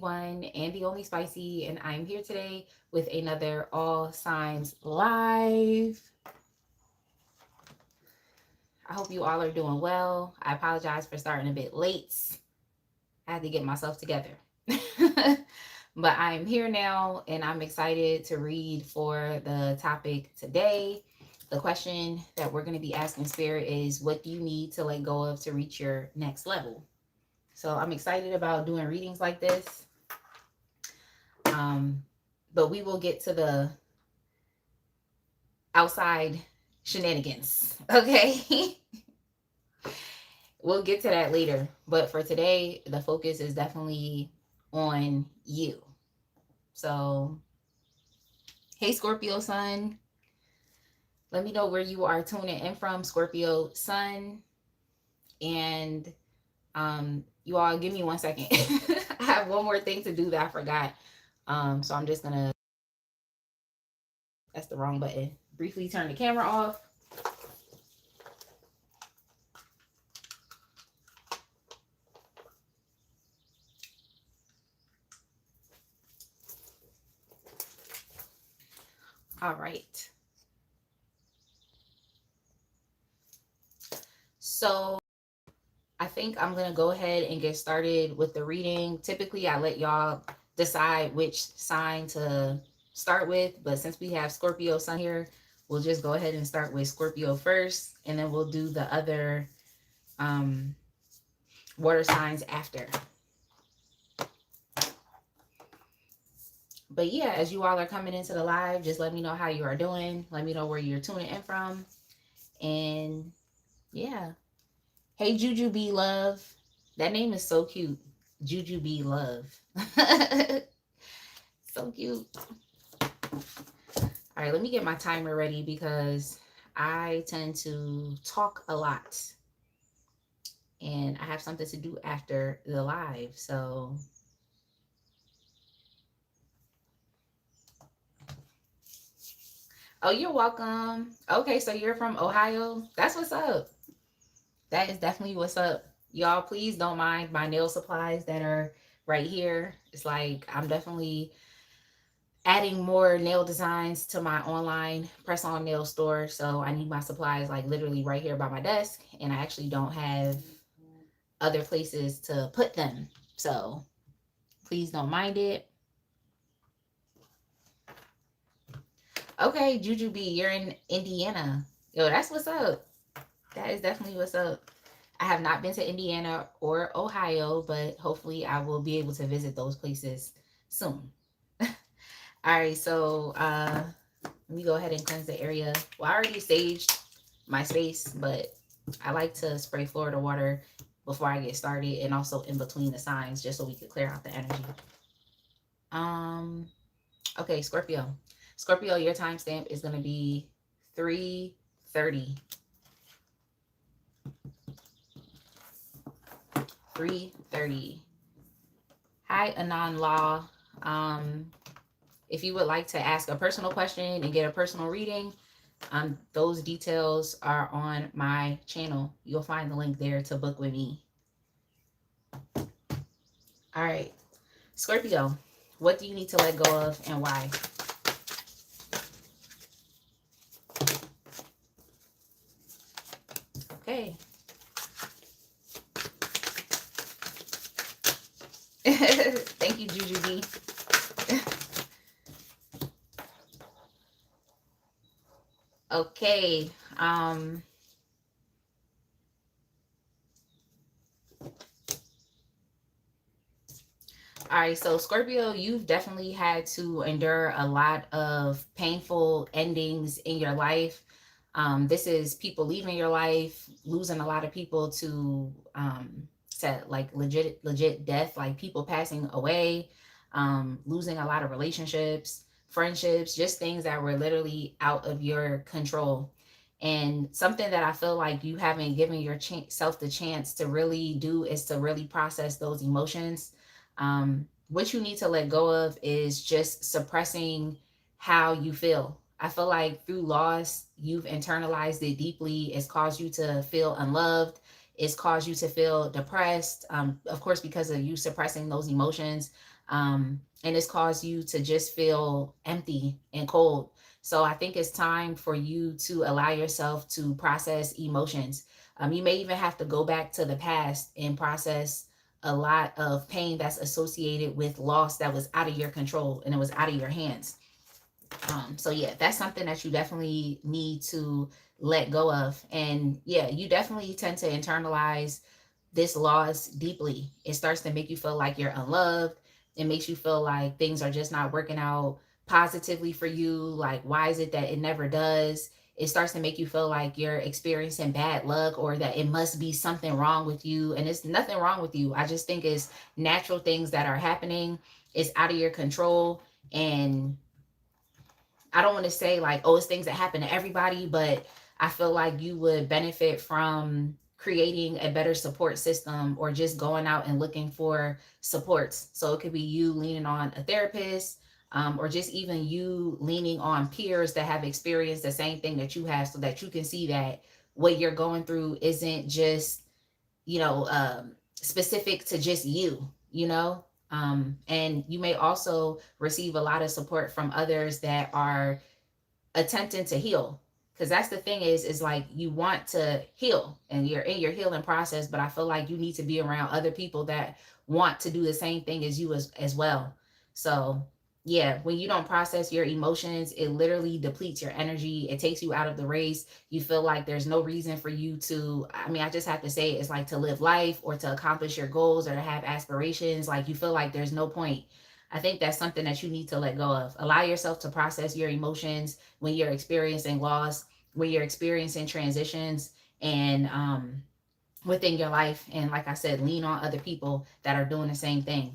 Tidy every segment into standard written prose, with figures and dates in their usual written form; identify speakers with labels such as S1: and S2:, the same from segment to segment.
S1: one and the only Spicy, and I'm here today with another All Signs Live. I hope you all are doing well. I apologize for starting a bit late. I had to get myself together. But I'm here now, and I'm excited to read for the topic today. The question that we're going to be asking Spirit is, what do you need to let go of to reach your next level? So I'm excited about doing readings like this. But we will get to the outside shenanigans, okay? We'll get to that later. But for today, the focus is definitely on you. So, hey, Scorpio sun. Let me know where you are tuning in from, Scorpio sun. And you all give me 1 second. I have one more thing to do that I forgot. So I'm just gonna, that's the wrong button. Briefly turn the camera off. All right. So I think I'm going to go ahead and get started with the reading. Typically, I let y'all decide which sign to start with. But since we have Scorpio sun here, we'll just go ahead and start with Scorpio first. And then we'll do the other water signs after. But yeah, as you all are coming into the live, just let me know how you are doing. Let me know where you're tuning in from. And yeah. Hey, Juju B Love. That name is so cute. Juju B Love. So cute. All right, let me get my timer ready because I tend to talk a lot. And I have something to do after the live. So oh, you're welcome. Okay, so you're from Ohio. That's what's up. That is definitely what's up. Y'all, please don't mind my nail supplies that are right here. It's like I'm definitely adding more nail designs to my online press-on nail store. So I need my supplies like literally right here by my desk. And I actually don't have other places to put them. So please don't mind it. Okay, Juju B, you're in Indiana. Yo, that's what's up. That is definitely what's up. I have not been to Indiana or Ohio, but hopefully I will be able to visit those places soon. All right, so let me go ahead and cleanse the area. Well, I already staged my space, but I like to spray Florida water before I get started and also in between the signs just so we could clear out the energy. Okay, Scorpio. Scorpio, your timestamp is going to be 3:30. 3:30. Hi, Anon Law. If you would like to ask a personal question and get a personal reading, those details are on my channel. You'll find the link there to book with me. All right, Scorpio, what do you need to let go of and why? Okay. Thank you, Juju B. Okay. All right, so Scorpio, you've definitely had to endure a lot of painful endings in your life. This is people leaving your life, losing a lot of people to like legit death, like people passing away, losing a lot of relationships, friendships, just things that were literally out of your control. And something that I feel like you haven't given yourself the chance to really do is to really process those emotions. What you need to let go of is just suppressing how you feel. I feel like through loss, you've internalized it deeply. It's caused you to feel unloved. It's caused you to feel depressed. Of course, because of you suppressing those emotions. And it's caused you to just feel empty and cold. So I think it's time for you to allow yourself to process emotions. You may even have to go back to the past and process a lot of pain that's associated with loss that was out of your control and it was out of your hands. So yeah, that's something that you definitely need to let go of. And yeah, you definitely tend to internalize this loss deeply. It starts to make you feel like you're unloved. It makes you feel like things are just not working out positively for you. Like, why is it that it never does? It starts to make you feel like you're experiencing bad luck or that it must be something wrong with you. And it's nothing wrong with you. I just think it's natural things that are happening. It's out of your control. And I don't want to say like, oh, it's things that happen to everybody, but I feel like you would benefit from creating a better support system or just going out and looking for supports. So it could be you leaning on a therapist, or just even you leaning on peers that have experienced the same thing that you have so that you can see that what you're going through isn't just, you know, specific to just you. And you may also receive a lot of support from others that are attempting to heal, because that's the thing is like you want to heal and you're in your healing process, but I feel like you need to be around other people that want to do the same thing as you as well. So yeah, when you don't process your emotions, it literally depletes your energy. It takes you out of the race. You feel like there's no reason for you to, I mean, I just have to say it's like to live life or to accomplish your goals or to have aspirations. Like you feel like there's no point. I think that's something that you need to let go of. Allow yourself to process your emotions when you're experiencing loss, when you're experiencing transitions, and within your life. And like I said, lean on other people that are doing the same thing.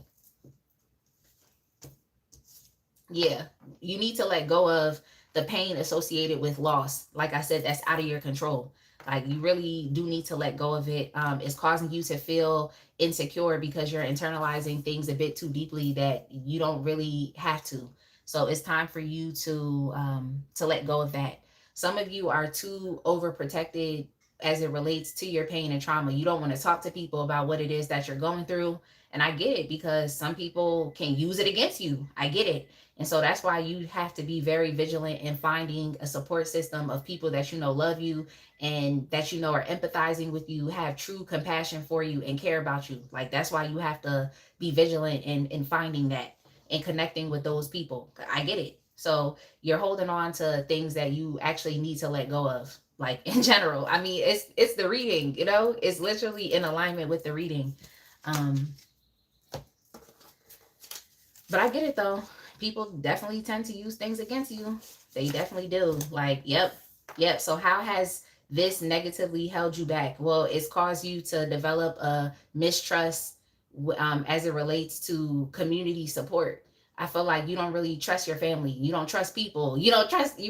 S1: Yeah, you need to let go of the pain associated with loss. Like I said, that's out of your control. Like you really do need to let go of it. It's causing you to feel insecure because you're internalizing things a bit too deeply that you don't really have to. So it's time for you to let go of that. Some of you are too overprotected as it relates to your pain and trauma. You don't want to talk to people about what it is that you're going through. And I get it, because some people can use it against you. I get it. And so that's why you have to be very vigilant in finding a support system of people that you know love you and that you know are empathizing with you, have true compassion for you, and care about you. Like that's why you have to be vigilant in finding that and connecting with those people. I get it. So you're holding on to things that you actually need to let go of. Like in general, I mean, it's the reading, it's literally in alignment with the reading. Um, but I get it though. People definitely tend to use things against you. They definitely do. Like, yep. So how has this negatively held you back? Well, it's caused you to develop a mistrust as it relates to community support. I feel like you don't really trust your family. You don't trust people. You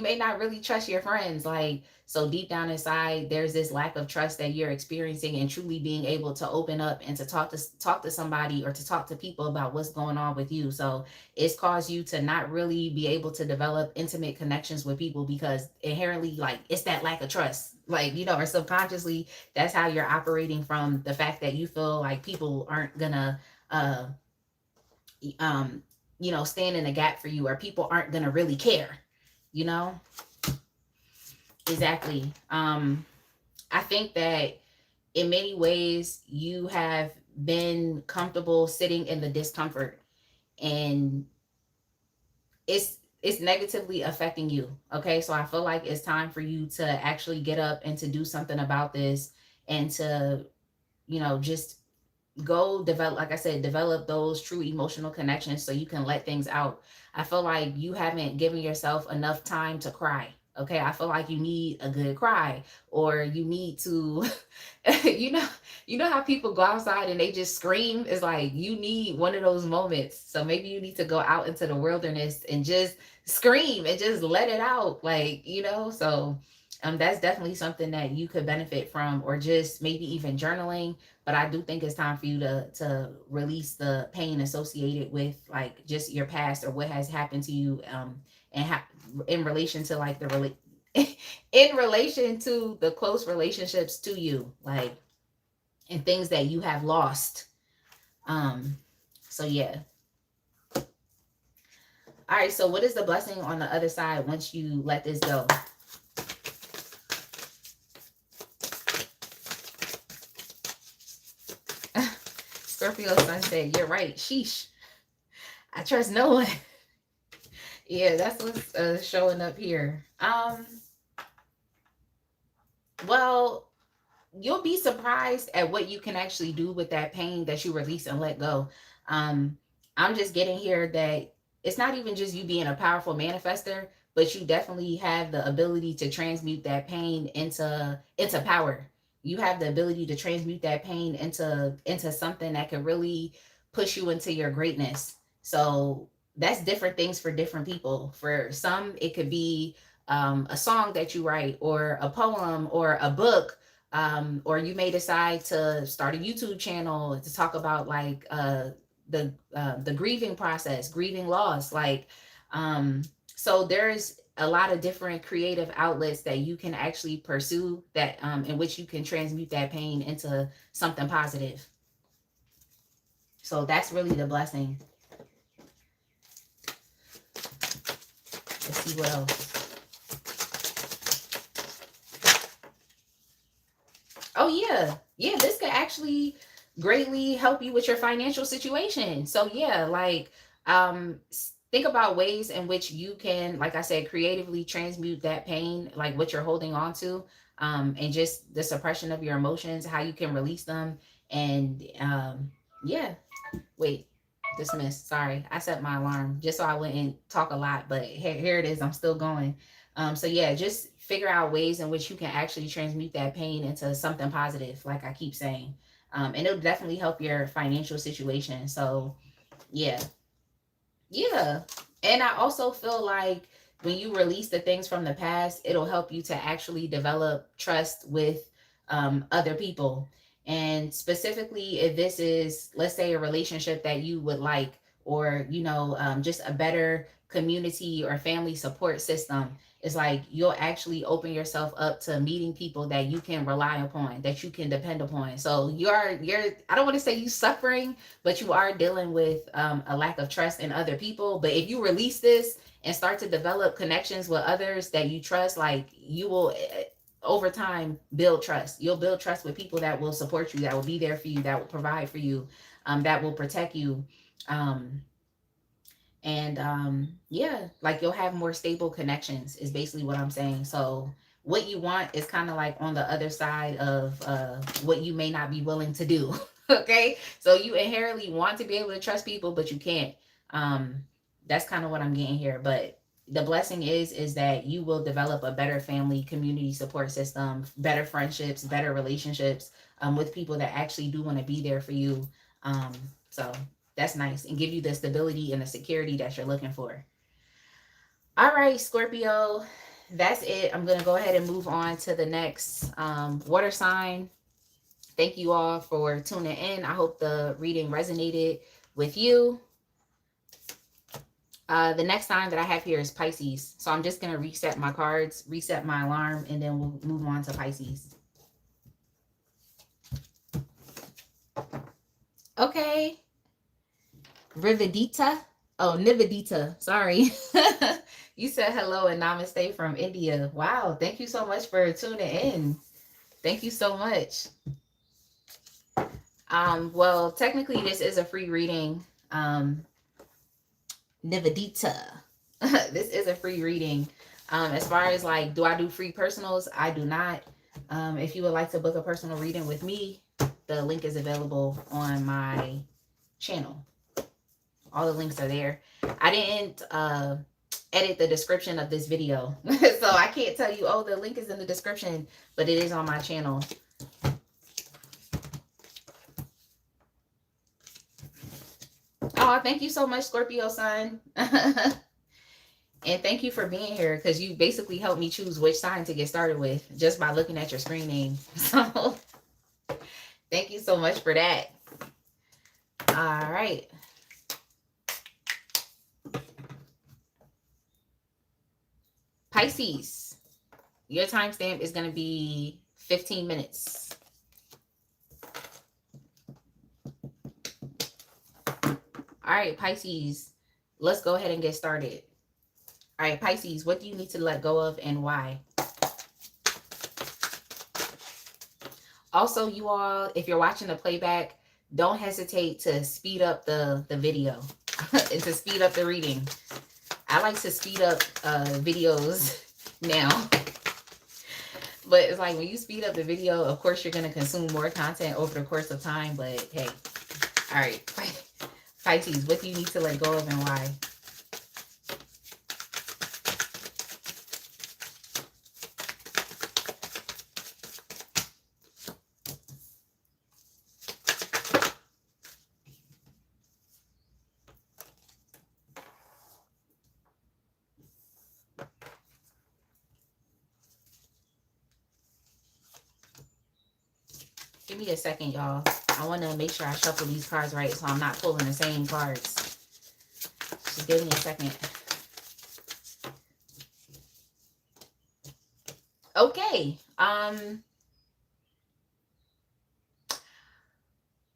S1: may not really trust your friends. Like, so deep down inside, there's this lack of trust that you're experiencing, and truly being able to open up and to talk to somebody or to talk to people about what's going on with you. So it's caused you to not really be able to develop intimate connections with people, because inherently, like, it's that lack of trust. Like, or subconsciously, that's how you're operating, from the fact that you feel like people aren't gonna uh stand in the gap for you, or people aren't gonna really care, you know exactly. I think that in many ways you have been comfortable sitting in the discomfort, and it's negatively affecting you. Okay, so I feel like it's time for you to actually get up and to do something about this, and to just go develop, like I said, develop those true emotional connections so you can let things out. I feel like you haven't given yourself enough time to cry. Okay, I feel like you need a good cry, or you need to you know how people go outside and they just scream. It's like you need one of those moments. So maybe you need to go out into the wilderness and just scream and just let it out, like, so that's definitely something that you could benefit from, or just maybe even journaling. But I do think it's time for you to release the pain associated with, like, just your past or what has happened to you, and in relation to, like, in relation to the close relationships to you, like, and things that you have lost. So yeah. All right, so what is the blessing on the other side once you let this go? Scorpio sun said, you're right. Sheesh. I trust no one. Yeah, that's what's showing up here. Well, you'll be surprised at what you can actually do with that pain that you release and let go. Um, I'm just getting here that it's not even just you being a powerful manifester, but you definitely have the ability to transmute that pain into power. You have the ability to transmute that pain into something that could really push you into your greatness. So that's different things for different people. For some, it could be a song that you write, or a poem, or a book, or you may decide to start a YouTube channel to talk about like the grieving process, grieving loss. Like, so there's a lot of different creative outlets that you can actually pursue that in which you can transmute that pain into something positive. So that's really the blessing. Let's see what else. Oh yeah. Yeah, this could actually greatly help you with your financial situation. So yeah, like think about ways in which you can, like I said, creatively transmute that pain, like what you're holding on to, and just the suppression of your emotions, how you can release them. And yeah, wait, dismiss. Sorry, I set my alarm just so I wouldn't talk a lot, but here it is. I'm still going. So yeah, just figure out ways in which you can actually transmute that pain into something positive, like I keep saying. And it'll definitely help your financial situation. So yeah, yeah. And I also feel like when you release the things from the past, it'll help you to actually develop trust with other people. And specifically, if this is, let's say, a relationship that you would like, or, just a better community or family support system, it's like you'll actually open yourself up to meeting people that you can rely upon, that you can depend upon. So you're I don't want to say you suffering, but you are dealing with a lack of trust in other people. But if you release this and start to develop connections with others that you trust, like you will over time build trust. You'll build trust with people that will support you, that will be there for you, that will provide for you, that will protect you. And yeah, like you'll have more stable connections is basically what I'm saying. So what you want is kind of like on the other side of what you may not be willing to do. Okay, so you inherently want to be able to trust people, but you can't. That's kind of what I'm getting here. But the blessing is that you will develop a better family community support system, better friendships, better relationships with people that actually do want to be there for you. So that's nice, and give you the stability and the security that you're looking for. All right, Scorpio, that's it. I'm going to go ahead and move on to the next water sign. Thank you all for tuning in. I hope the reading resonated with you. The next sign that I have here is Pisces. So I'm just going to reset my cards, reset my alarm, and then we'll move on to Pisces. Okay. Rivedita. Oh, Nivedita. Sorry. You said hello and namaste from India. Wow. Thank you so much for tuning in. Thank you so much. Well, technically this is a free reading. Nivedita. This is a free reading. As far as like, do I do free personals? I do not. If you would like to book a personal reading with me, the link is available on my channel. All the links are there. I didn't edit the description of this video. So I can't tell you, oh, the link is in the description, but it is on my channel. Oh, thank you so much, Scorpio sun. And thank you for being here, because you basically helped me choose which sign to get started with just by looking at your screen name. So thank you so much for that. All right. Pisces, your timestamp is going to be 15 minutes. All right, Pisces, let's go ahead and get started. All right, Pisces, what do you need to let go of and why? Also, you all, if you're watching the playback, don't hesitate to speed up the video and to speed up the reading. I like to speed up videos now. But it's like when you speed up the video, of course, you're going to consume more content over the course of time. But hey, all right. Pisces, what do you need to let go of and why? Give me a second, y'all. I want to make sure I shuffle these cards right so I'm not pulling the same cards. Just give me a second. Okay.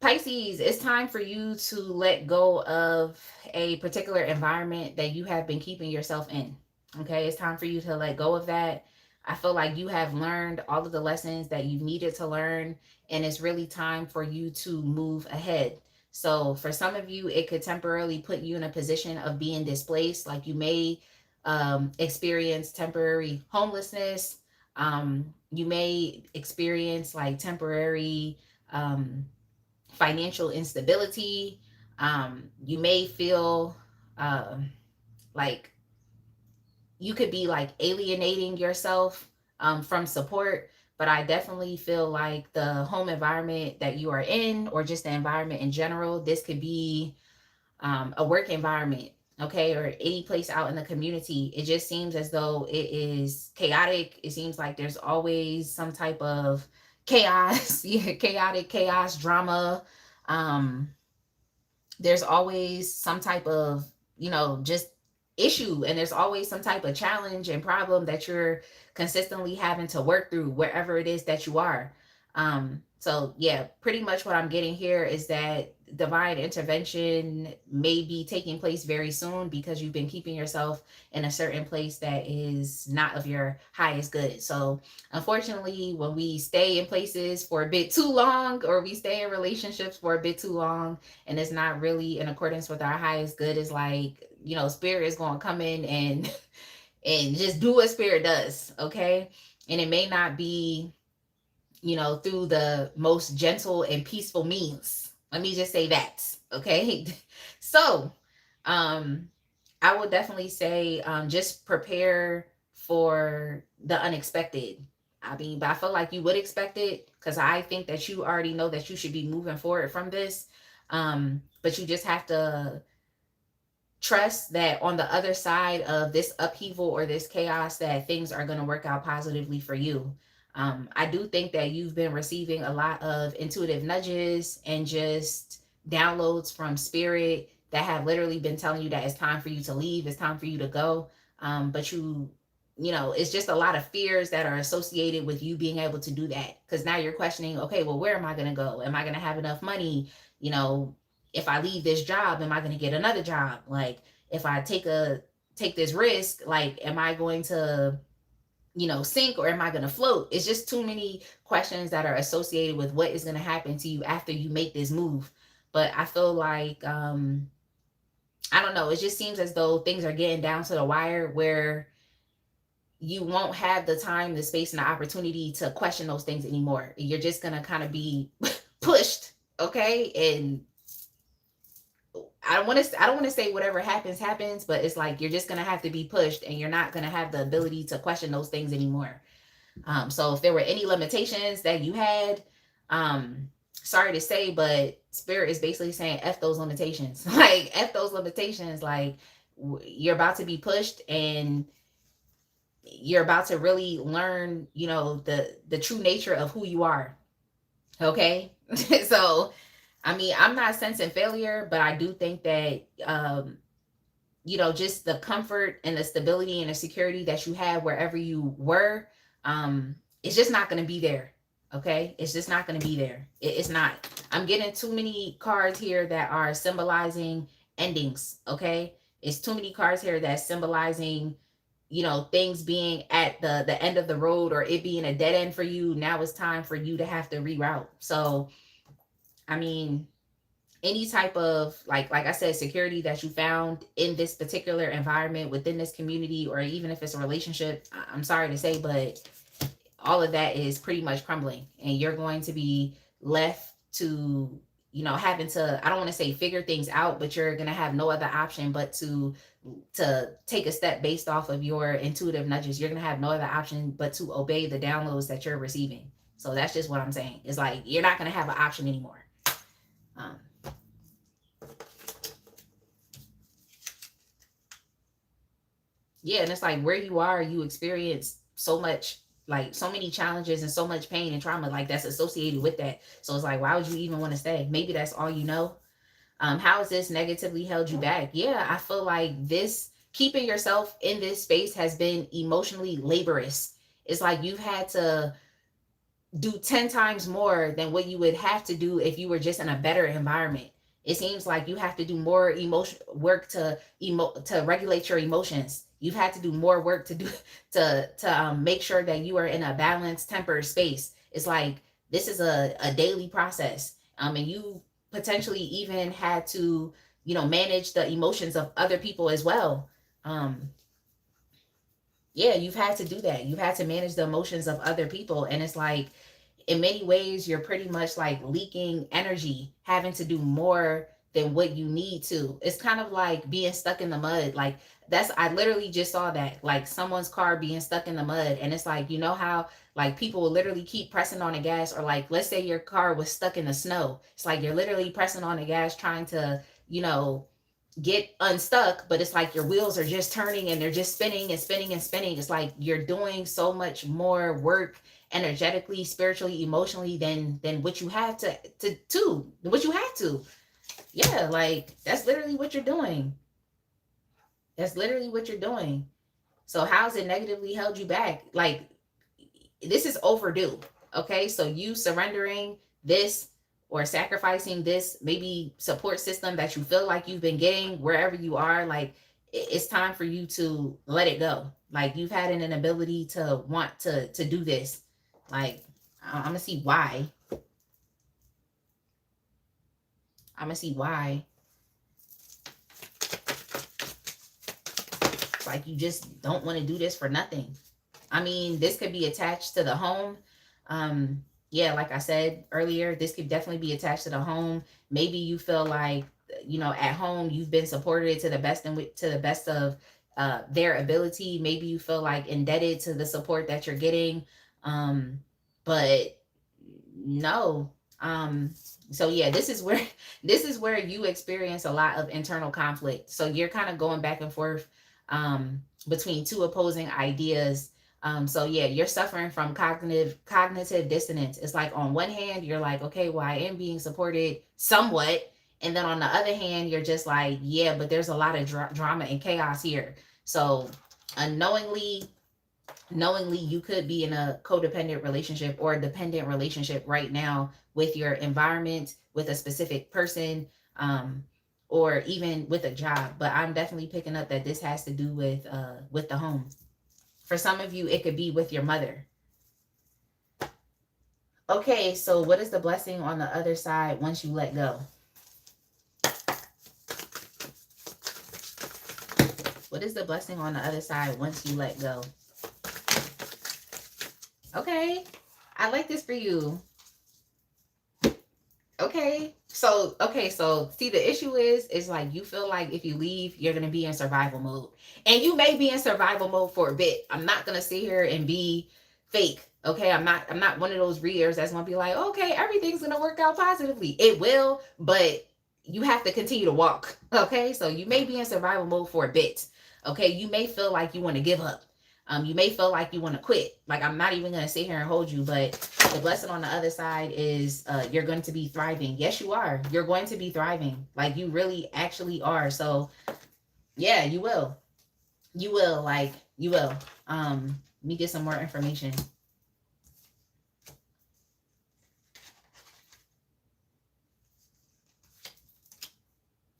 S1: Pisces, it's time for you to let go of a particular environment that you have been keeping yourself in. Okay, it's time for you to let go of that. I feel like you have learned all of the lessons that you needed to learn, and it's really time for you to move ahead. So for some of you, it could temporarily put you in a position of being displaced. Like you may experience temporary homelessness. You may experience like temporary financial instability. You may feel like you could be like alienating yourself from support, but I definitely feel like the home environment that you are in, or just the environment in general, this could be a work environment, okay, or any place out in the community. It just seems as though it is chaotic. It seems like there's always some type of chaos, yeah, chaos, drama. There's always some type of, just issue, and there's always some type of challenge and problem that you're consistently having to work through wherever it is that you are. So yeah, pretty much what I'm getting here is that divine intervention may be taking place very soon because you've been keeping yourself in a certain place that is not of your highest good. So unfortunately, when we stay in places for a bit too long, or we stay in relationships for a bit too long, and it's not really in accordance with our highest good, is like, spirit is going to come in and and just do what spirit does, okay? And it may not be, through the most gentle and peaceful means. Let me just say that, okay? So, I would definitely say just prepare for the unexpected. I mean, but I feel like you would expect it because I think that you already know that you should be moving forward from this. But you just have to trust that on the other side of this upheaval or this chaos, that things are going to work out positively for you. I do think that you've been receiving a lot of intuitive nudges and just downloads from spirit that have literally been telling you that it's time for you to leave, it's time for you to go. But it's just a lot of fears that are associated with you being able to do that. Because now you're questioning, okay, well, where am I going to go? Am I going to have enough money? If I leave this job, am I going to get another job? Like, if I take this risk, like, am I going to, sink, or am I going to float? It's just too many questions that are associated with what is going to happen to you after you make this move. But I feel like, I don't know, it just seems as though things are getting down to the wire where you won't have the time, the space, and the opportunity to question those things anymore. You're just going to kind of be pushed, okay? And I don't want to say whatever happens, but it's like you're just going to have to be pushed, and you're not going to have the ability to question those things anymore. So if there were any limitations that you had, sorry to say, but spirit is basically saying F those limitations. Like, F those limitations. Like, you're about to be pushed, and you're about to really learn, the true nature of who you are. Okay. So, I mean, I'm not sensing failure, but I do think that, just the comfort and the stability and the security that you have wherever you were, it's just not going to be there. Okay. It's just not going to be there. It's not. I'm getting too many cards here that are symbolizing endings. Okay. It's too many cards here that's symbolizing, you know, things being at the end of the road, or it being a dead end for you. Now it's time for you to have to reroute. So, I mean, any type of, like I said, security that you found in this particular environment, within this community, or even if it's a relationship, I'm sorry to say, but all of that is pretty much crumbling, and you're going to be left to, you know, having to, I don't want to say figure things out, but you're going to have no other option but to take a step based off of your intuitive nudges. You're going to have no other option but to obey the downloads that you're receiving. So that's just what I'm saying. It's like you're not going to have an option anymore. um, yeah, and it's like where you are, you experience so much, like so many challenges and so much pain and trauma, like that's associated with that. So it's like, why would you even want to stay? Maybe that's all you know. How has this negatively held you back? Yeah, I feel like this, keeping yourself in this space has been emotionally laborious. It's like you've had to do 10 times more than what you would have to do if you were just in a better environment. It seems like you have to do more emotion work to regulate your emotions. You've had to do more work to do to make sure that you are in a balanced, tempered space. It's like this is a daily process. And you potentially even had to, you know, manage the emotions of other people as well. Um, yeah, you've had to do that. You've had to manage the emotions of other people. And it's like, in many ways, you're pretty much like leaking energy, having to do more than what you need to. It's kind of like being stuck in the mud. Like, that's, I literally just saw that, like someone's car being stuck in the mud. And it's like, you know how like people will literally keep pressing on the gas, or like, let's say your car was stuck in the snow. It's like you're literally pressing on the gas, trying to, you know, get unstuck, but it's like your wheels are just turning and they're just spinning and spinning and spinning. It's like you're doing so much more work energetically, spiritually, emotionally than what you have to what you had to. Yeah, like that's literally what you're doing. That's literally what you're doing. So how's it negatively held you back? Like, this is overdue. Okay, so you surrendering this or sacrificing this maybe support system that you feel like you've been getting wherever you are, like it's time for you to let it go. Like you've had an inability to want to do this. Like I'm gonna see why. I'm gonna see why. It's like you just don't want to do this for nothing. I mean, this could be attached to the home. Yeah, like I said earlier, this could definitely be attached to the home. Maybe you feel like, you know, at home you've been supported to the best and to the best of their ability. Maybe you feel like indebted to the support that you're getting. But no. So yeah, this is where this is where you experience a lot of internal conflict. So you're kind of going back and forth between two opposing ideas. So yeah, you're suffering from cognitive dissonance. It's like on one hand, you're like, okay, well, I am being supported somewhat. And then on the other hand, you're just like, yeah, but there's a lot of drama and chaos here. So unknowingly, knowingly, you could be in a codependent relationship or a dependent relationship right now with your environment, with a specific person, or even with a job. But I'm definitely picking up that this has to do with the home. For some of you, it could be with your mother. Okay, so what is the blessing on the other side once you let go? What is the blessing on the other side once you let go? Okay, I like this for you. Okay, so see, the issue is like you feel like if you leave, you're gonna be in survival mode, and you may be in survival mode for a bit. I'm not gonna sit here and be fake. Okay, I'm not one of those readers that's gonna be like, okay, everything's gonna work out positively. It will, but you have to continue to walk. Okay, so you may be in survival mode for a bit. Okay, you may feel like you want to give up. You may feel like you want to quit. Like, I'm not even going to sit here and hold you, but the blessing on the other side is you're going to be thriving. Yes, you are. You're going to be thriving. Like, you really actually are. So, yeah, you will. You will. Like, you will. Let me get some more information.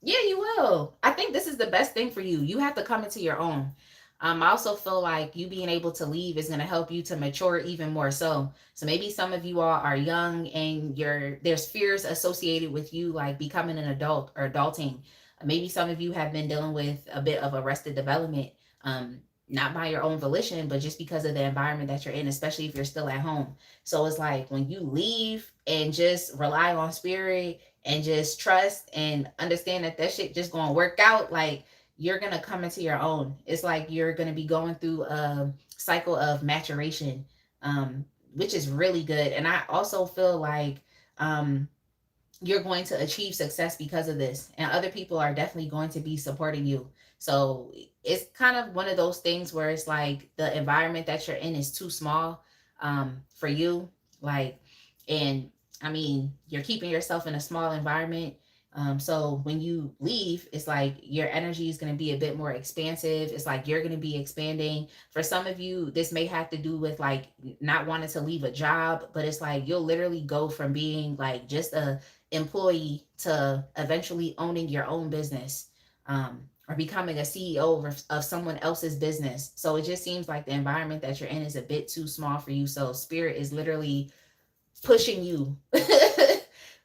S1: Yeah, you will. I think this is the best thing for you. You have to come into your own. I also feel like you being able to leave is going to help you to mature even more. So maybe some of you all are young and there's fears associated with you like becoming an adult or adulting. Maybe some of you have been dealing with a bit of arrested development, not by your own volition, but just because of the environment that you're in, especially if you're still at home. So it's like when you leave and just rely on spirit and just trust and understand that that shit just gonna work out, like you're gonna come into your own. It's like you're gonna be going through a cycle of maturation, which is really good. And I also feel like um, you're going to achieve success because of this, and other people are definitely going to be supporting you. So it's kind of one of those things where it's like the environment that you're in is too small for you, like, and I mean you're keeping yourself in a small environment. So when you leave, it's like your energy is going to be a bit more expansive. It's like you're going to be expanding. For some of you, this may have to do with like not wanting to leave a job, but it's like you'll literally go from being like just a employee to eventually owning your own business, or becoming a CEO of someone else's business. So it just seems like the environment that you're in is a bit too small for you. So spirit is literally pushing you.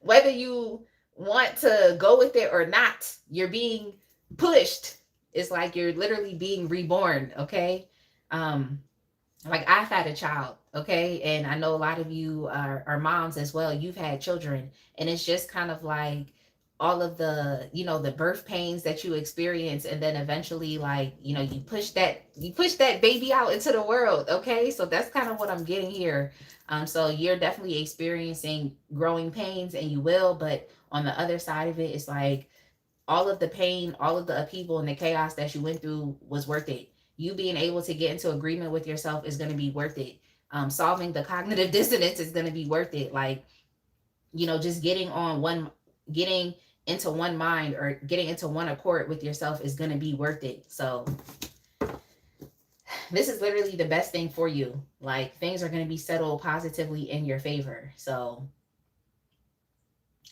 S1: Whether you want to go with it or not, you're being pushed. It's like you're literally being reborn, okay? Um, like I've had a child, okay, and I know a lot of you are moms as well. You've had children, and it's just kind of like all of the, the birth pains that you experience, and then eventually, like, you push that baby out into the world, okay. So that's kind of what I'm getting here. So you're definitely experiencing growing pains, and you will, but on the other side of it, it's like all of the pain, all of the upheaval and the chaos that you went through was worth it. You being able to get into agreement with yourself is going to be worth it. Solving the cognitive dissonance is going to be worth it. Like, just getting into one mind or getting into one accord with yourself is going to be worth it. So this is literally the best thing for you. Like, things are going to be settled positively in your favor. So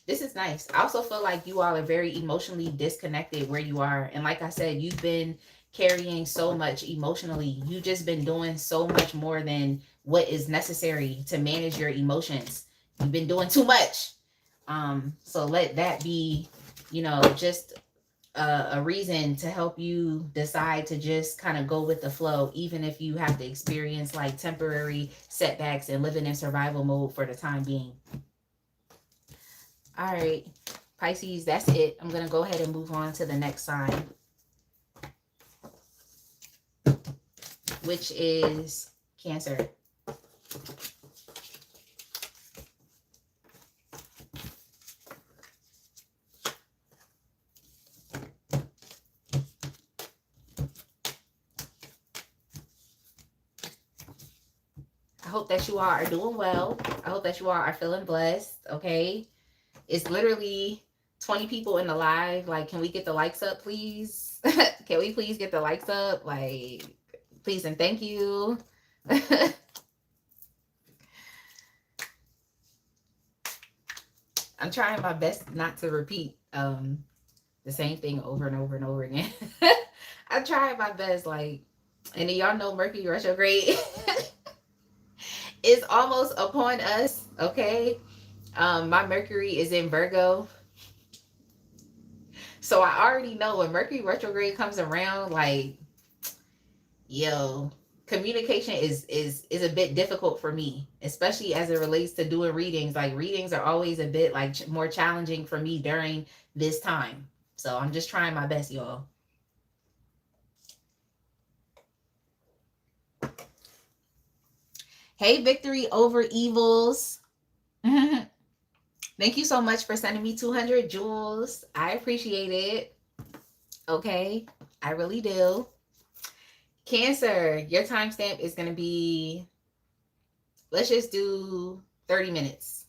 S1: this is nice. I also feel like you all are very emotionally disconnected where you are. And like I said, you've been carrying so much emotionally. You've just been doing so much more than what is necessary to manage your emotions. You've been doing too much. So let that be, just a reason to help you decide to just kind of go with the flow, even if you have to experience like temporary setbacks and living in survival mode for the time being. All right, Pisces, that's it. I'm going to go ahead and move on to the next sign, which is Cancer. I hope that you all are doing well. I hope that you all are feeling blessed, okay? It's literally 20 people in the live. Like, can we get the likes up, please? Can we please get the likes up? Like, please and thank you. I'm trying my best not to repeat the same thing over and over and over again. I'm trying my best, like, and y'all know Mercury retrograde is almost upon us, okay? My Mercury is in Virgo. So I already know when Mercury retrograde comes around, like, yo, communication is a bit difficult for me, especially as it relates to doing readings. Like, readings are always a bit like more challenging for me during this time. So I'm just trying my best, y'all. Hey, Victory Over Evils. Thank you so much for sending me 200 jewels. I appreciate it. Okay, I really do. Cancer, your timestamp is going to be, let's just do 30 minutes.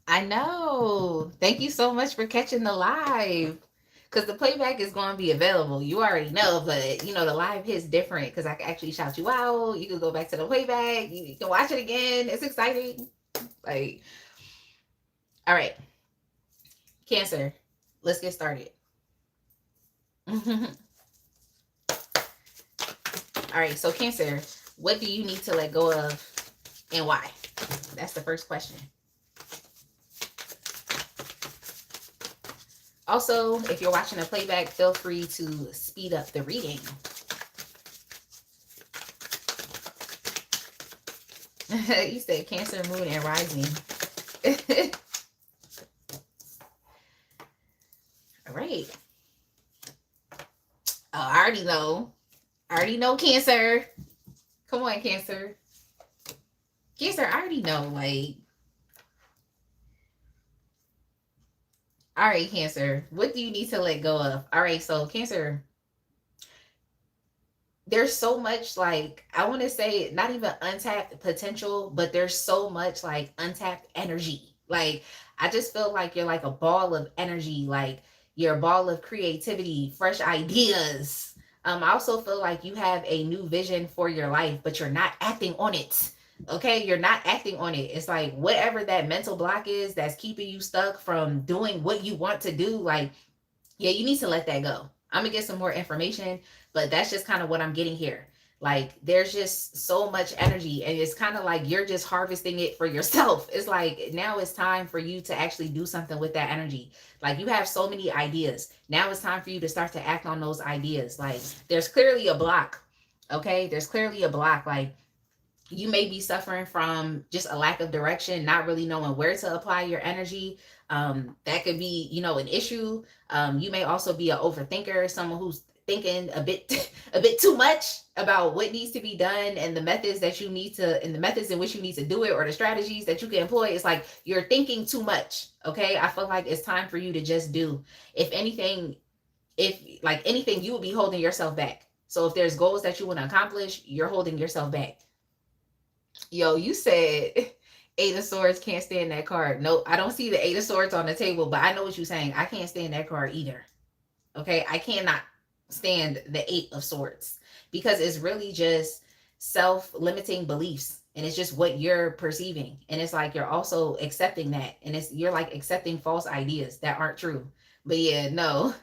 S1: I know. Thank you so much for catching the live. Because the playback is going to be available. You already know, but the live hits different because I can actually shout you out. You can go back to the playback. You can watch it again. It's exciting. Like, all right. Cancer, let's get started. All right, so Cancer, what do you need to let go of and why? That's the first question. Also, if you're watching a playback, feel free to speed up the reading. You said Cancer, Moon, and Rising. All right. Oh, I already know. I already know, Cancer. Come on, Cancer. Cancer, I already know. Like, all right, Cancer, what do you need to let go of? All right, so Cancer, there's so much, like, I want to say not even untapped potential, but there's so much like untapped energy. Like, I just feel like you're like a ball of energy, like you're a ball of creativity, fresh ideas. I also feel like you have a new vision for your life, but you're not acting on it. Okay, you're not acting on it. It's like whatever that mental block is that's keeping you stuck from doing what you want to do, like, yeah, you need to let that go. I'm gonna get some more information, but that's just kind of what I'm getting here. Like, there's just so much energy, and it's kind of like you're just harvesting it for yourself. It's like now it's time for you to actually do something with that energy. Like, you have so many ideas. Now it's time for you to start to act on those ideas. Like, there's clearly a block. Okay, there's clearly a block. Like, you may be suffering from just a lack of direction, not really knowing where to apply your energy. That could be, an issue. You may also be an overthinker, someone who's thinking a bit a bit too much about what needs to be done and the methods that you need to and the methods in which you need to do it, or the strategies that you can employ. It's like you're thinking too much. Okay, I feel like it's time for you to just do. If anything, you would be holding yourself back. So if there's goals that you want to accomplish, you're holding yourself back. Yo, you said Eight of Swords, can't stand that card. Nope, I don't see the Eight of Swords on the table, but I know what you're saying. I can't stand that card either. Okay, I cannot stand the Eight of Swords because it's really just self-limiting beliefs, and it's just what you're perceiving, and it's like you're also accepting that, and you're like accepting false ideas that aren't true. But yeah, no,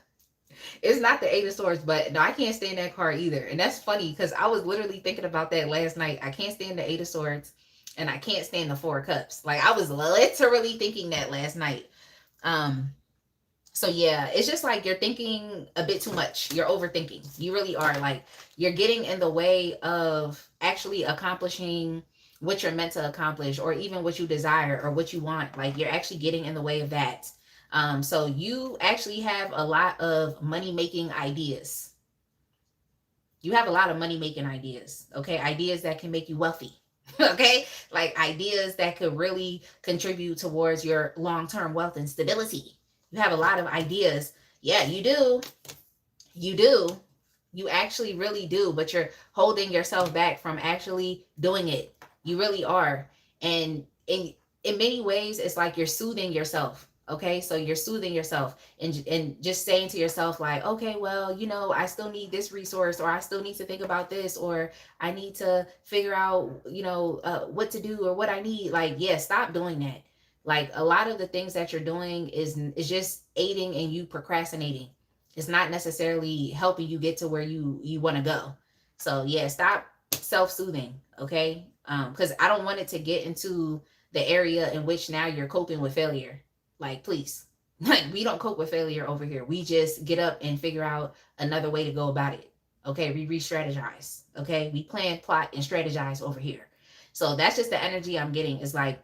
S1: it's not the Eight of Swords, but no, I can't stand that card either. And that's funny because I was literally thinking about that last night. I can't stand the Eight of Swords, and I can't stand the Four of Cups. Like, I was literally thinking that last night. So yeah, it's just like you're thinking a bit too much. You're overthinking. You really are. Like, you're getting in the way of actually accomplishing what you're meant to accomplish, or even what you desire or what you want. Like, you're actually getting in the way of that. So you actually have a lot of money making ideas. You have a lot of money making ideas. Okay, ideas that can make you wealthy. Okay, like ideas that could really contribute towards your long term wealth and stability. You have a lot of ideas. Yeah, you do. You do. You actually really do, but you're holding yourself back from actually doing it. You really are. And in many ways, it's like you're soothing yourself. Okay, so you're soothing yourself and just saying to yourself, like, okay, well, I still need this resource, or I still need to think about this, or I need to figure out, what to do or what I need. Like, yeah, stop doing that. Like, a lot of the things that you're doing is just aiding and you procrastinating. It's not necessarily helping you get to where you want to go. So yeah, stop self-soothing, okay? Because I don't want it to get into the area in which now you're coping with failure. Like, please. Like, we don't cope with failure over here. We just get up and figure out another way to go about it. Okay, we re-strategize. Okay, we plan, plot, and strategize over here. So that's just the energy I'm getting. Is like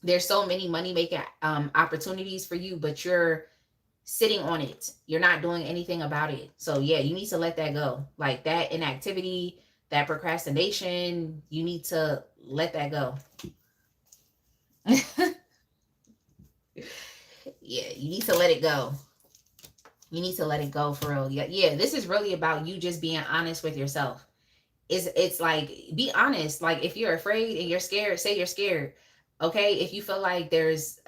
S1: there's so many money making opportunities for you, but you're sitting on it. You're not doing anything about it. So yeah, you need to let that go. Like, that inactivity, that procrastination, you need to let that go. Yeah, you need to let it go. You need to let it go, for real. Yeah, this is really about you just being honest with yourself. It's like, be honest. Like, if you're afraid and you're scared, say you're scared. Okay, if you feel like there's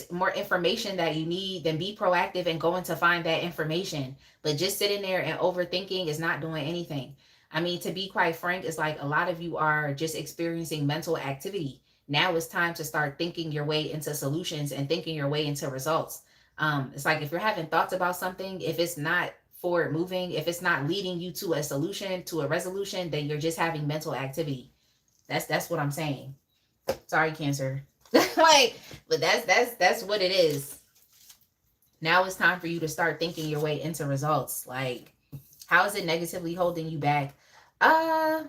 S1: more information that you need, then be proactive and going to find that information. But just sitting there and overthinking is not doing anything. I mean, to be quite frank, it's like a lot of you are just experiencing mental activity. Now it's time to start thinking your way into solutions and thinking your way into results. It's like if you're having thoughts about something, if it's not forward moving, if it's not leading you to a solution, to a resolution, then you're just having mental activity. That's what I'm saying. Sorry, Cancer. Like, but that's what it is. Now it's time for you to start thinking your way into results. Like, how is it negatively holding you back? Uh,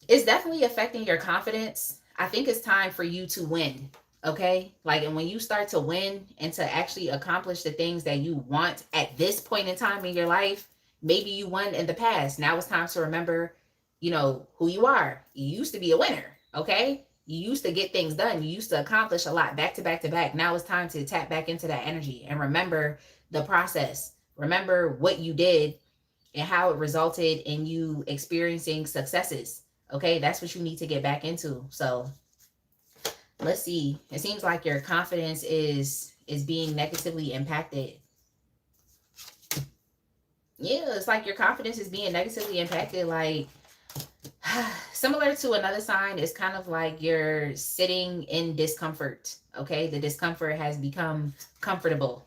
S1: it's definitely affecting your confidence. I think it's time for you to win. Okay? Like, and when you start to win and to actually accomplish the things that you want at this point in time in your life, maybe you won in the past. Now it's time to remember, who you are. You used to be a winner. Okay? You used to get things done. You used to accomplish a lot back to back to back. Now it's time to tap back into that energy and remember the process. Remember what you did and how it resulted in you experiencing successes. Okay, that's what you need to get back into. So let's see. It seems like your confidence is being negatively impacted. Yeah, it's like your confidence is being negatively impacted. Like, similar to another sign, it's kind of like you're sitting in discomfort. Okay, the discomfort has become comfortable.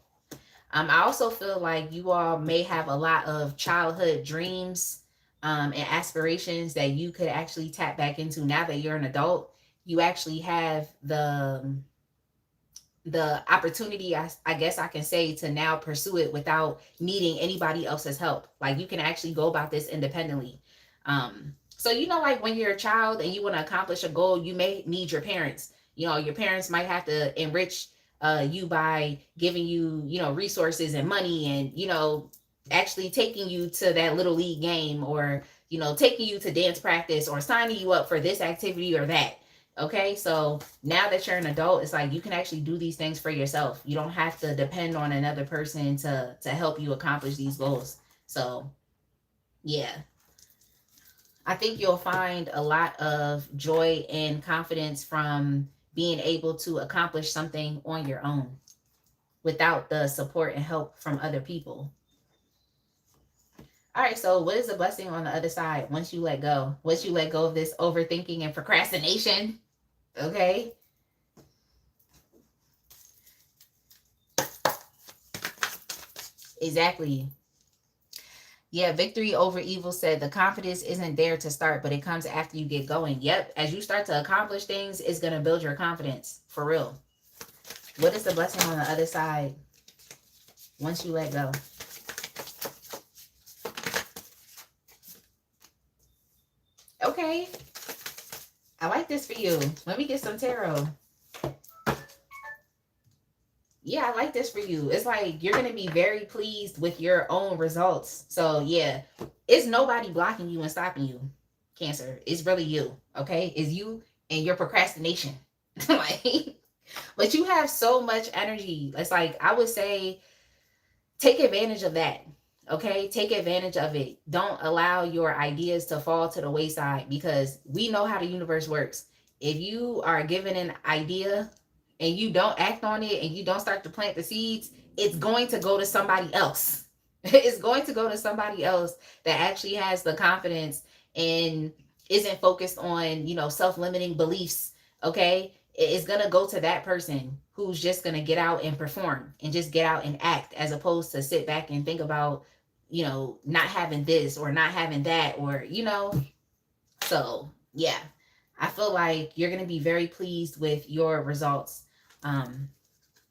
S1: I also feel like you all may have a lot of childhood dreams and aspirations that you could actually tap back into now that you're an adult. You actually have the opportunity, I guess I can say, to now pursue it without needing anybody else's help. Like, you can actually go about this independently. So, like when you're a child and you want to accomplish a goal, you may need your parents. Your parents might have to enrich you by giving you, resources and money and, actually taking you to that little league game or, taking you to dance practice or signing you up for this activity or that. Okay, so now that you're an adult, it's like you can actually do these things for yourself. You don't have to depend on another person to help you accomplish these goals. So, yeah. I think you'll find a lot of joy and confidence from being able to accomplish something on your own without the support and help from other people. All right, so what is the blessing on the other side once you let go? Once you let go of this overthinking and procrastination, okay? Exactly. Yeah, victory over evil said the confidence isn't there to start, but it comes after you get going. Yep, as you start to accomplish things, it's going to build your confidence, for real. What is the blessing on the other side once you let go? Okay, I like this for you. Let me get some tarot. Yeah, I like this for you. It's like you're going to be very pleased with your own results. So, yeah, it's nobody blocking you and stopping you, Cancer. It's really you, okay? It's you and your procrastination. Like, but you have so much energy. It's like, I would say, take advantage of that, okay? Take advantage of it. Don't allow your ideas to fall to the wayside because we know how the universe works. If you are given an idea and you don't act on it and you don't start to plant the seeds, it's going to go to somebody else. It's going to go to somebody else that actually has the confidence and isn't focused on, self-limiting beliefs, okay? It's going to go to that person who's just going to get out and perform and just get out and act as opposed to sit back and think about, not having this or not having that or, So, yeah, I feel like you're going to be very pleased with your results.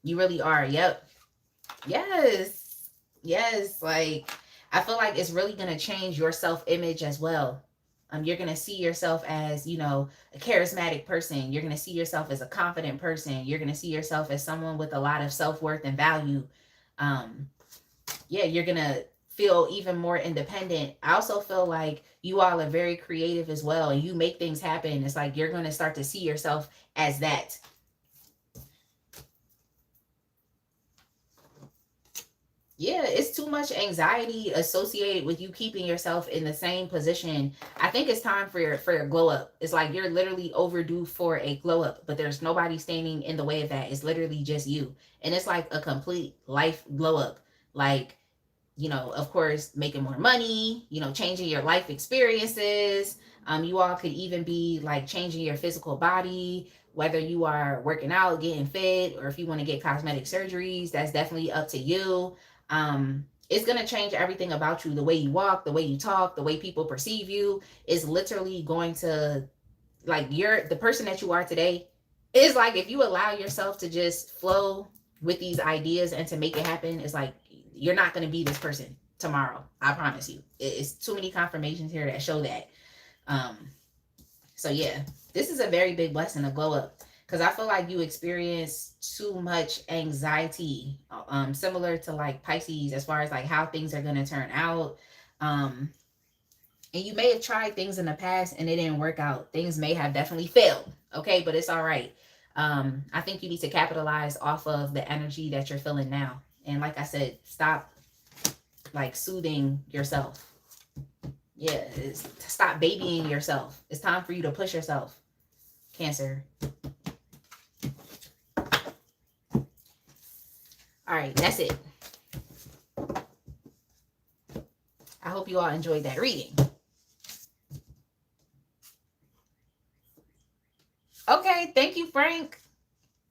S1: You really are. Yep. Yes. Yes. Like, I feel like it's really going to change your self-image as well. You're going to see yourself as, a charismatic person. You're going to see yourself as a confident person. You're going to see yourself as someone with a lot of self-worth and value. Yeah, you're going to feel even more independent. I also feel like you all are very creative as well and you make things happen. It's like you're going to start to see yourself as that. Yeah, it's too much anxiety associated with you keeping yourself in the same position. I think it's time for your glow up. It's like you're literally overdue for a glow up, but there's nobody standing in the way of that. It's literally just you. And it's like a complete life glow up. Like, you know, of course, making more money, you know, changing your life experiences. You all could even be like changing your physical body, whether you are working out, getting fit, or if you want to get cosmetic surgeries, that's definitely up to you. It's going to change everything about you. The way you walk, the way you talk, the way people perceive you is literally going to, like, you're the person that you are today is like, if you allow yourself to just flow with these ideas and to make it happen, it's like you're not going to be this person tomorrow. I promise you. It's too many confirmations here that show that. Um, so yeah, this is a very big blessing to glow up, because I feel like you experience too much anxiety, similar to like Pisces, as far as like how things are going to turn out. Um, and you may have tried things in the past and it didn't work out. Things may have definitely failed. Okay, but it's all right. I think you need to capitalize off of the energy that you're feeling now. And like I said, stop like soothing yourself. Yeah, stop babying yourself. It's time for you to push yourself, Cancer. All right, that's it. I hope you all enjoyed that reading. Okay, thank you, Frank.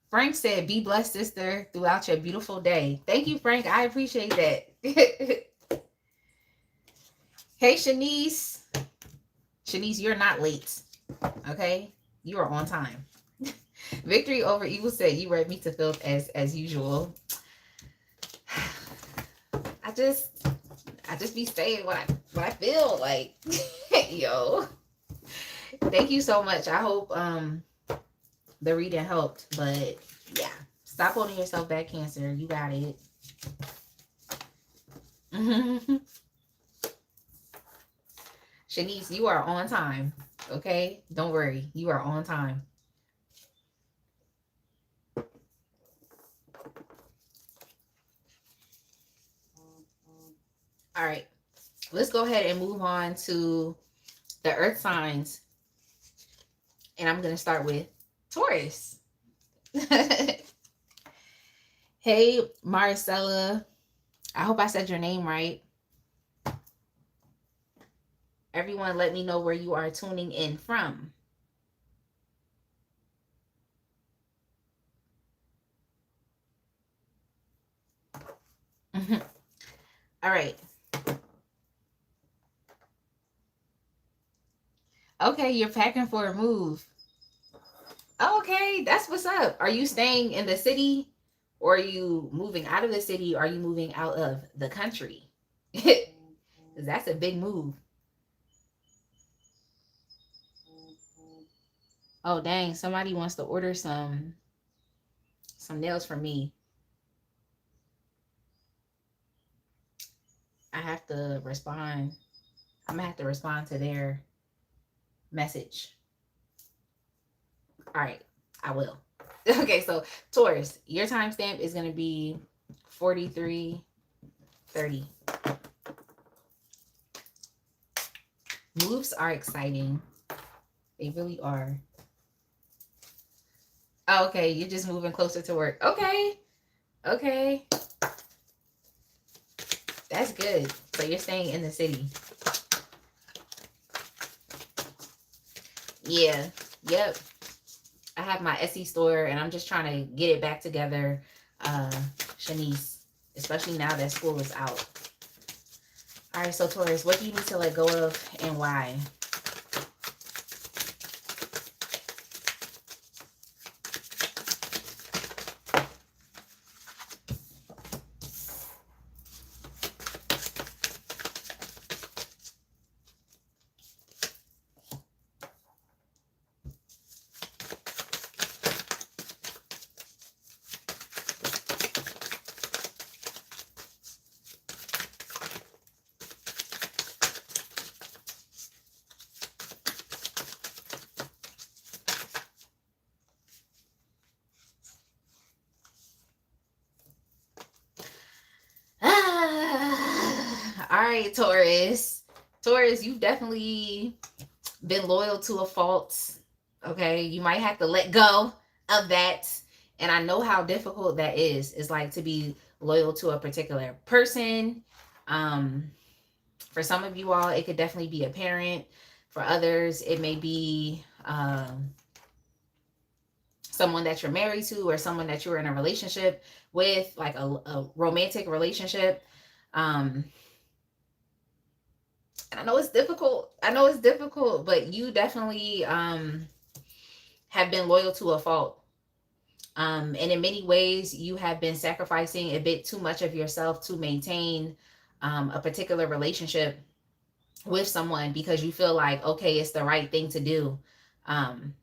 S1: Frank said, be blessed, sister, throughout your beautiful day. Thank you, Frank. I appreciate that. Hey, Shanice. Shanice, you're not late. Okay? You are on time. Victory over evil said, you read me to filth as usual. I just be saying what I feel like. Yo. Thank you so much. I hope the reading helped, but yeah, stop holding yourself back, Cancer. You got it. Shanice, you are on time. Okay, don't worry, you are on time. All right, let's go ahead and move on to the earth signs, and I'm going to start with Taurus. Hey, Marcella. I hope I said your name right. Everyone, let me know where you are tuning in from. All right. Okay, you're packing for a move. Okay, that's what's up. Are you staying in the city, or are you moving out of the city? Or are you moving out of the country? That's a big move. Oh dang, somebody wants to order some nails from me. I have to respond. I'm gonna have to respond to their message. All right, I will. Okay, so Taurus, your timestamp is gonna be 43:30. Moves are exciting. They really are. Oh, okay, you're just moving closer to work. Okay. Okay. That's good. So you're staying in the city. Yeah. Yep. I have my Etsy store and I'm just trying to get it back together, Shanice, especially now that school is out. All right, so Taurus, what do you need to let go of and why? All right, Taurus. Taurus, you've definitely been loyal to a fault. Okay, you might have to let go of that. And I know how difficult that is. It's like to be loyal to a particular person. For some of you all, it could definitely be a parent. For others, it may be someone that you're married to, or someone that you're in a relationship with, like a romantic relationship. And I know it's difficult. But you definitely have been loyal to a fault. And in many ways, you have been sacrificing a bit too much of yourself to maintain a particular relationship with someone, because you feel like, okay, it's the right thing to do. Um,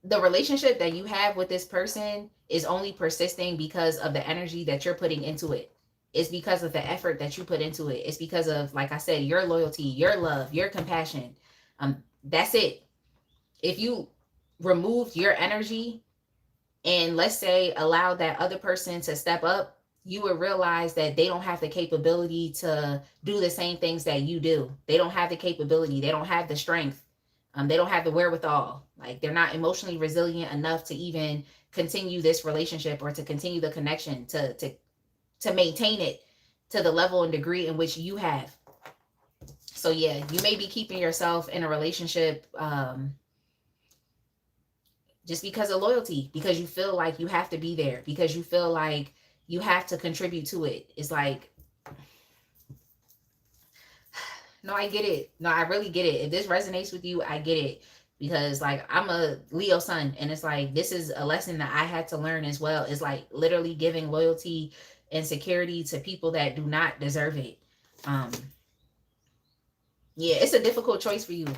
S1: the relationship that you have with this person is only persisting because of the energy that you're putting into it. It's because of the effort that you put into it. It's because of, like I said, your loyalty, your love, your compassion. That's it. If you removed your energy and, let's say, allow that other person to step up, you would realize that they don't have the capability to do the same things that you do. They don't have the capability. They don't have the strength. They don't have the wherewithal. Like, they're not emotionally resilient enough to even continue this relationship, or to continue the connection, to maintain it to the level and degree in which you have. So yeah, you may be keeping yourself in a relationship just because of loyalty, because you feel like you have to be there, because you feel like you have to contribute to it. It's like, no, I get it. No, I really get it. If this resonates with you, I get it. Because, like, I'm a Leo sun, and it's like, this is a lesson that I had to learn as well. It's like literally giving loyalty and security to people that do not deserve it. Yeah, it's a difficult choice for you.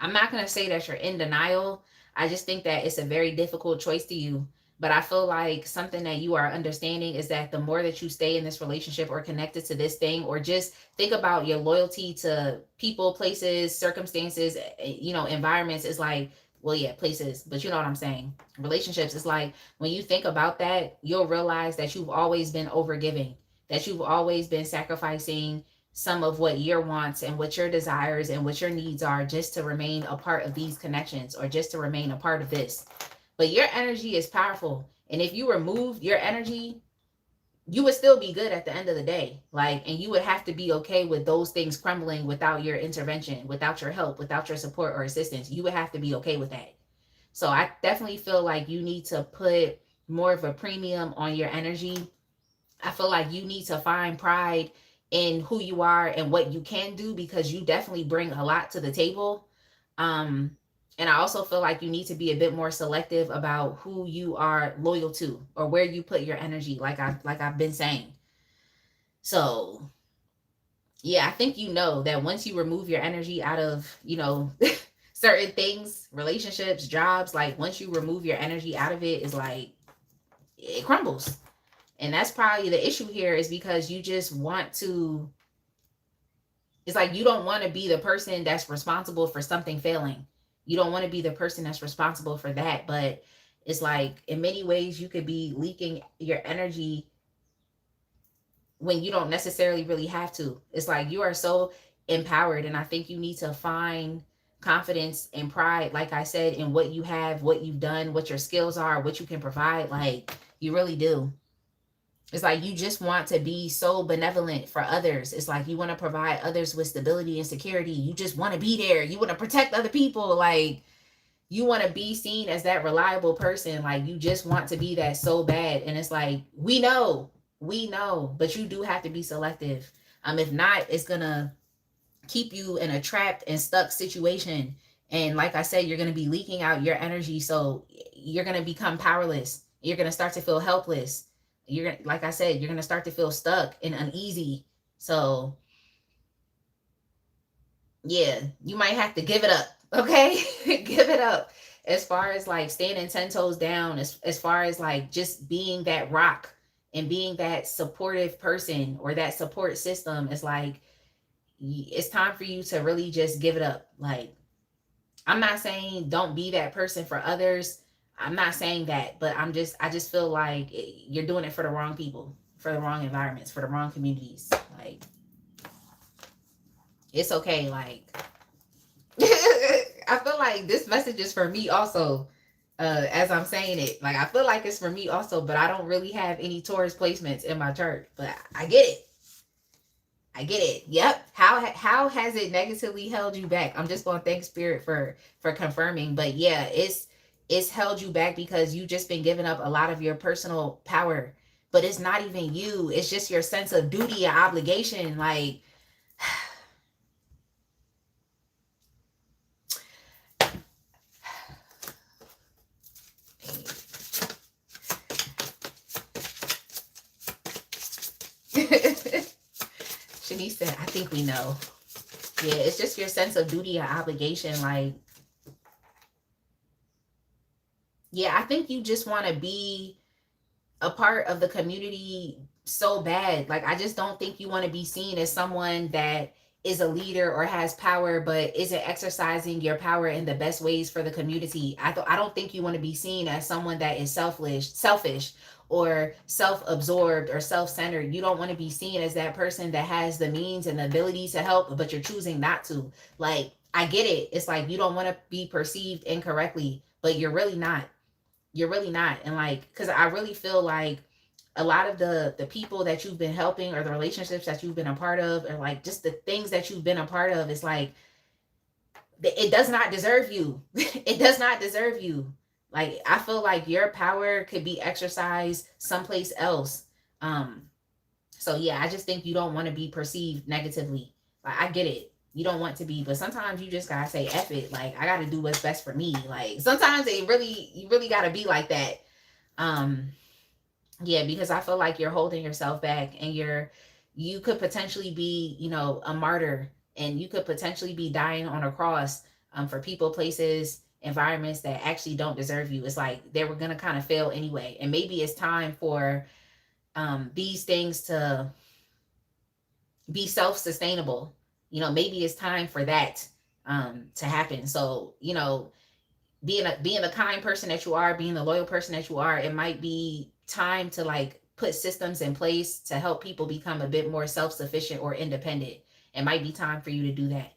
S1: I'm not going to say that you're in denial. I just think that it's a very difficult choice to you. But I feel like something that you are understanding is that the more that you stay in this relationship, or connected to this thing, or just think about your loyalty to people, places, circumstances, environments, is like, well, yeah, places, but you know what I'm saying. Relationships is like, when you think about that, you'll realize that you've always been overgiving, that you've always been sacrificing some of what your wants and what your desires and what your needs are, just to remain a part of these connections, or just to remain a part of this. But your energy is powerful. And if you removed your energy, you would still be good at the end of the day. Like, and you would have to be okay with those things crumbling without your intervention, without your help, without your support or assistance. You would have to be okay with that. So I definitely feel like you need to put more of a premium on your energy. I feel like you need to find pride in who you are and what you can do, because you definitely bring a lot to the table. And I also feel like you need to be a bit more selective about who you are loyal to, or where you put your energy, like I've been saying. So yeah, I think you know that once you remove your energy out of, certain things, relationships, jobs, like once you remove your energy out of it, is like, it crumbles. And that's probably the issue here, is because you just want to, it's like, you don't want to be the person that's responsible for something failing. You don't want to be the person that's responsible for that. But it's like, in many ways, you could be leaking your energy when you don't necessarily really have to. It's like, you are so empowered. And I think you need to find confidence and pride, like I said, in what you have, what you've done, what your skills are, what you can provide. Like, you really do. It's like, you just want to be so benevolent for others. It's like, you want to provide others with stability and security. You just want to be there. You want to protect other people. Like, you want to be seen as that reliable person. Like, you just want to be that so bad. And it's like, we know, but you do have to be selective. If not, it's going to keep you in a trapped and stuck situation. And like I said, you're going to be leaking out your energy. So you're going to become powerless. You're going to start to feel helpless. Like I said, you're going to start to feel stuck and uneasy. So yeah, you might have to give it up. Okay. Give it up. As far as like standing 10 toes down, as far as like just being that rock and being that supportive person, or that support system, it's like, it's time for you to really just give it up. Like, I'm not saying don't be that person for others. I'm not saying that, but I just feel like you're doing it for the wrong people, for the wrong environments, for the wrong communities. Like, it's okay. Like, I feel like this message is for me also. As I'm saying it, like, I feel like it's for me also, but I don't really have any Taurus placements in my chart, but I get it. I get it. Yep. How has it negatively held you back? I'm just going to thank spirit for confirming. But yeah, it's held you back because you just been giving up a lot of your personal power. But it's not even you. It's just your sense of duty and obligation. Like Shanice said, I think we know. Yeah, it's just your sense of duty and obligation. Like, yeah, I think you just want to be a part of the community so bad. Like, I just don't think you want to be seen as someone that is a leader or has power, but isn't exercising your power in the best ways for the community. I don't think you want to be seen as someone that is selfish or self-absorbed or self-centered. You don't want to be seen as that person that has the means and the ability to help, but you're choosing not to. Like, I get it. It's like you don't want to be perceived incorrectly, but you're really not. You're really not. And like, because I really feel like a lot of the people that you've been helping or the relationships that you've been a part of, or like just the things that you've been a part of, it's like it does not deserve you. It does not deserve you. Like, I feel like your power could be exercised someplace else. um so yeah, I just think you don't want to be perceived negatively. Like, I get it, you don't want to be, but sometimes you just gotta say F it. Like, I gotta do what's best for me. Like, sometimes you really gotta be like that. um yeah, because I feel like you're holding yourself back, and you could potentially be, a martyr, and you could potentially be dying on a cross, for people, places, environments that actually don't deserve you. It's like they were gonna kind of fail anyway, and maybe it's time for these things to be self-sustainable. Maybe it's time for that to happen. So, being the kind person that you are, being the loyal person that you are, it might be time to like put systems in place to help people become a bit more self-sufficient or independent. It might be time for you to do that.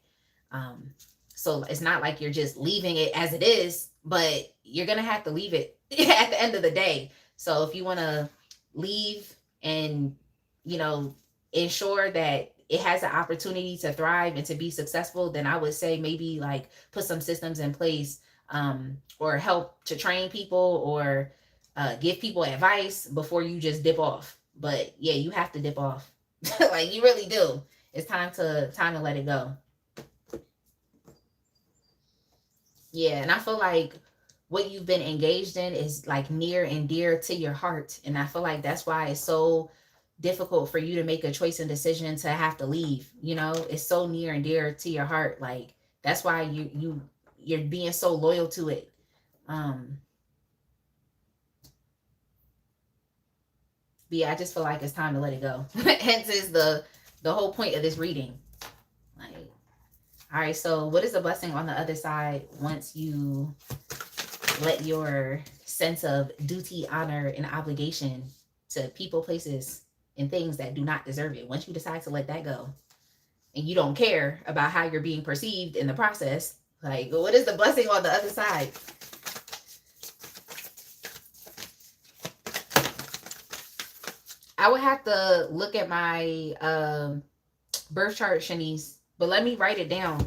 S1: Um, so it's not like you're just leaving it as it is, but you're gonna have to leave it at the end of the day. So if you want to leave and you know ensure that it has an opportunity to thrive and to be successful, then I would say maybe like put some systems in place, or help to train people, or give people advice before you just dip off. But yeah, you have to dip off. Like, you really do. It's time to let it go. Yeah, and I feel like what you've been engaged in is like near and dear to your heart, and I feel like that's why it's so difficult for you to make a choice and decision to have to leave. It's so near and dear to your heart. Like, that's why you're being so loyal to it. um but yeah, I just feel like it's time to let it go. Hence is the whole point of this reading. Like, all right, so what is the blessing on the other side once you let your sense of duty, honor, and obligation to people, places, and things that do not deserve it? Once you decide to let that go, and you don't care about how you're being perceived in the process, like, what is the blessing on the other side? I would have to look at my birth chart, Shanice, but let me write it down.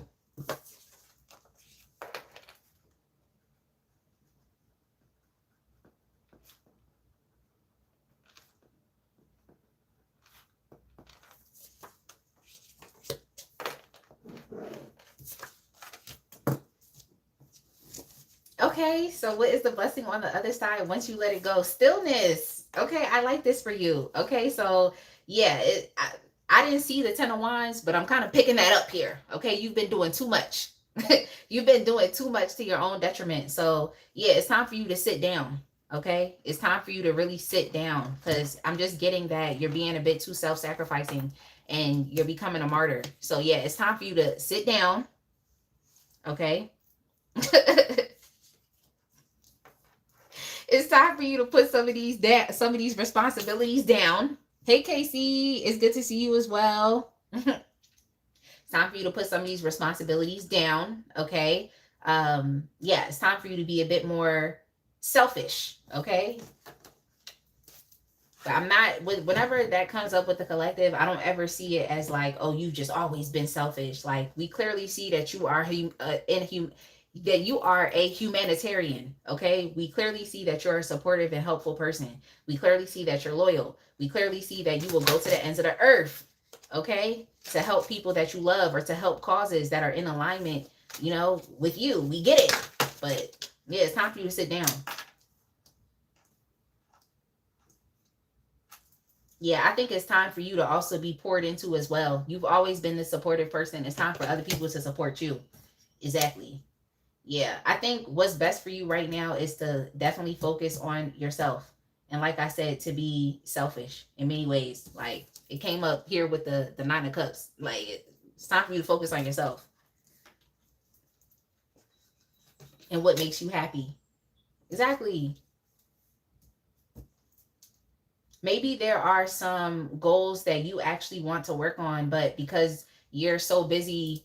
S1: Okay, so what is the blessing on the other side once you let it go? Stillness. Okay, I like this for you. Okay, so yeah, I didn't see the Ten of Wands, but I'm kind of picking that up here. Okay, you've been doing too much. You've been doing too much to your own detriment. So yeah, it's time for you to sit down. Okay, it's time for you to really sit down, because I'm just getting that you're being a bit too self-sacrificing and you're becoming a martyr. So yeah, it's time for you to sit down. Okay. It's time for you to put some of these responsibilities down. Hey Casey, it's good to see you as well. It's time for you to put some of these responsibilities down. Okay. Yeah, it's time for you to be a bit more selfish. Okay. I'm not with whenever that comes up with the collective, I don't ever see it as like, oh, you've just always been selfish. Like we clearly see that you are that you are a humanitarian. Okay, we clearly see that you're a supportive and helpful person. We clearly see that you're loyal. We clearly see that you will go to the ends of the earth, okay, to help people that you love or to help causes that are in alignment, you know, with you. We get it, but yeah, it's time for you to sit down. Yeah, I think it's time for you to also be poured into as well. You've always been the supportive person. It's time for other people to support you. Exactly. Yeah, I think what's best for you right now is to definitely focus on yourself. And like I said, to be selfish in many ways. Like it came up here with the Nine of Cups. Like it's time for you to focus on yourself and what makes you happy. Exactly. Maybe there are some goals that you actually want to work on, but because you're so busy,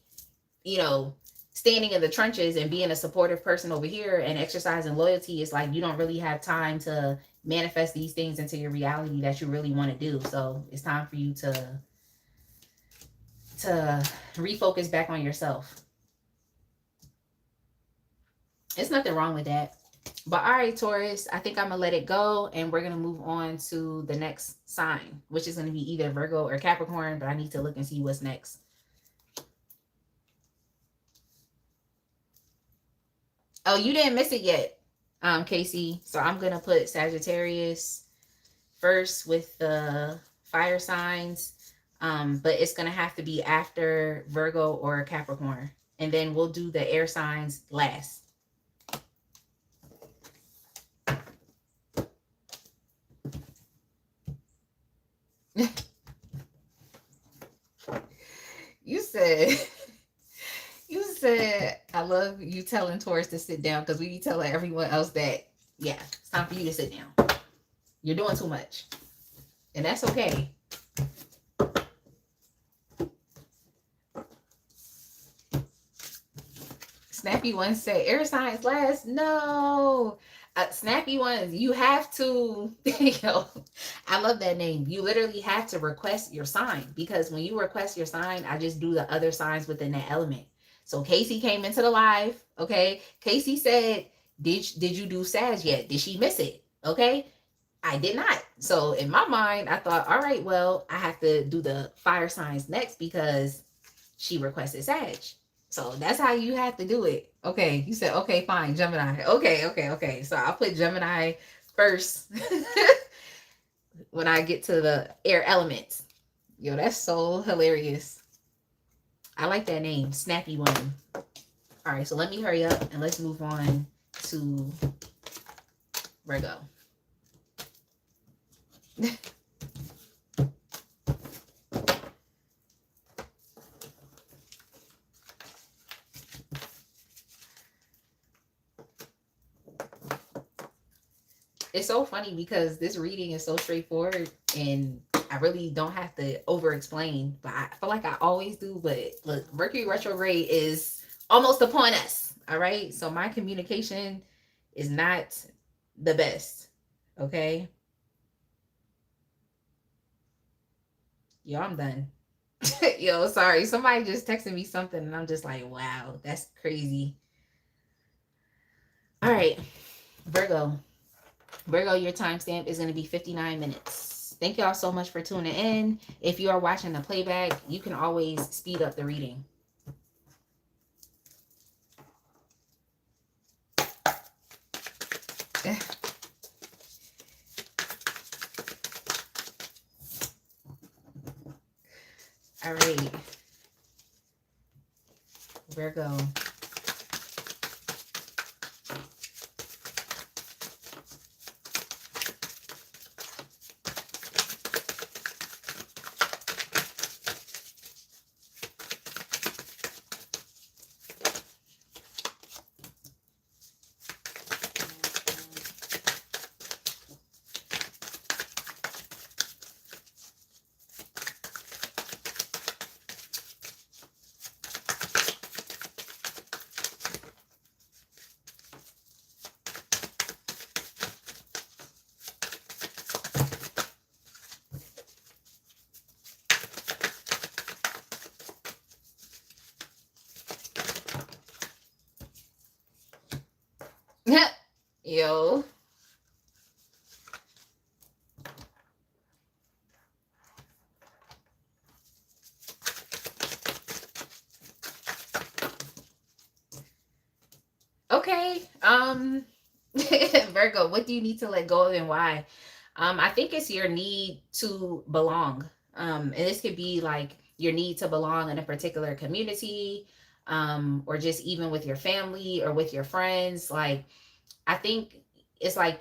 S1: you know, standing in the trenches and being a supportive person over here and exercising loyalty, it's like you don't really have time to manifest these things into your reality that you really want to do. So it's time for you to refocus back on yourself. There's nothing wrong with that. But all right, Taurus, I think I'm going to let it go. And we're going to move on to the next sign, which is going to be either Virgo or Capricorn. But I need to look and see what's next. Oh, you didn't miss it yet, Casey. So I'm going to put Sagittarius first with the fire signs. But it's going to have to be after Virgo or Capricorn. And then we'll do the air signs last. You said I love you telling Taurus to sit down because we be telling everyone else that, yeah, it's time for you to sit down. You're doing too much. And that's okay. Snappy ones say air signs last. No. Snappy ones, you have to, yo, I love that name. You literally have to request your sign because when you request your sign, I just do the other signs within that element. So Casey came into the live, okay? Casey said, did you do Sag yet? Did she miss it? Okay? I did not. So in my mind, I thought, all right, well, I have to do the fire signs next because she requested Sag. So that's how you have to do it. Okay, you said, okay, fine, Gemini. Okay. So I'll put Gemini first when I get to the air elements. Yo, that's so hilarious. I like that name, Snappy One. All right, so let me hurry up and let's move on to Virgo. It's so funny because this reading is so straightforward and I really don't have to over explain, but I feel like I always do. But look, Mercury retrograde is almost upon us. All right. So my communication is not the best. Okay. Yo, I'm done. Yo, sorry. Somebody just texted me something and I'm just like, wow, that's crazy. All right. Virgo, your timestamp is going to be 59 minutes. Thank y'all so much for tuning in. If you are watching the playback, you can always speed up the reading. All right. Virgo. Yo. Okay. Virgo, what do you need to let go of and why? I think it's your need to belong. And this could be like your need to belong in a particular community, or just even with your family or with your friends. Like, I think it's like,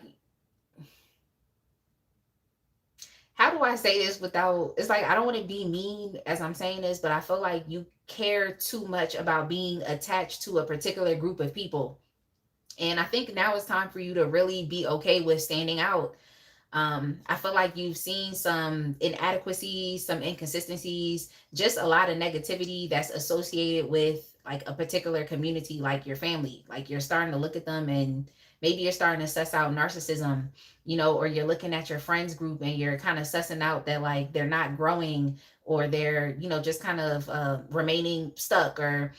S1: how do I say this without, it's like, I don't want to be mean as I'm saying this, but I feel like you care too much about being attached to a particular group of people. And I think now it's time for you to really be okay with standing out. I feel like you've seen some inadequacies, some inconsistencies, just a lot of negativity that's associated with like a particular community, like your family. Like, you're starting to look at them, and maybe you're starting to suss out narcissism, or you're looking at your friends group and you're kind of sussing out that like they're not growing, or they're, just kind of remaining stuck, uh,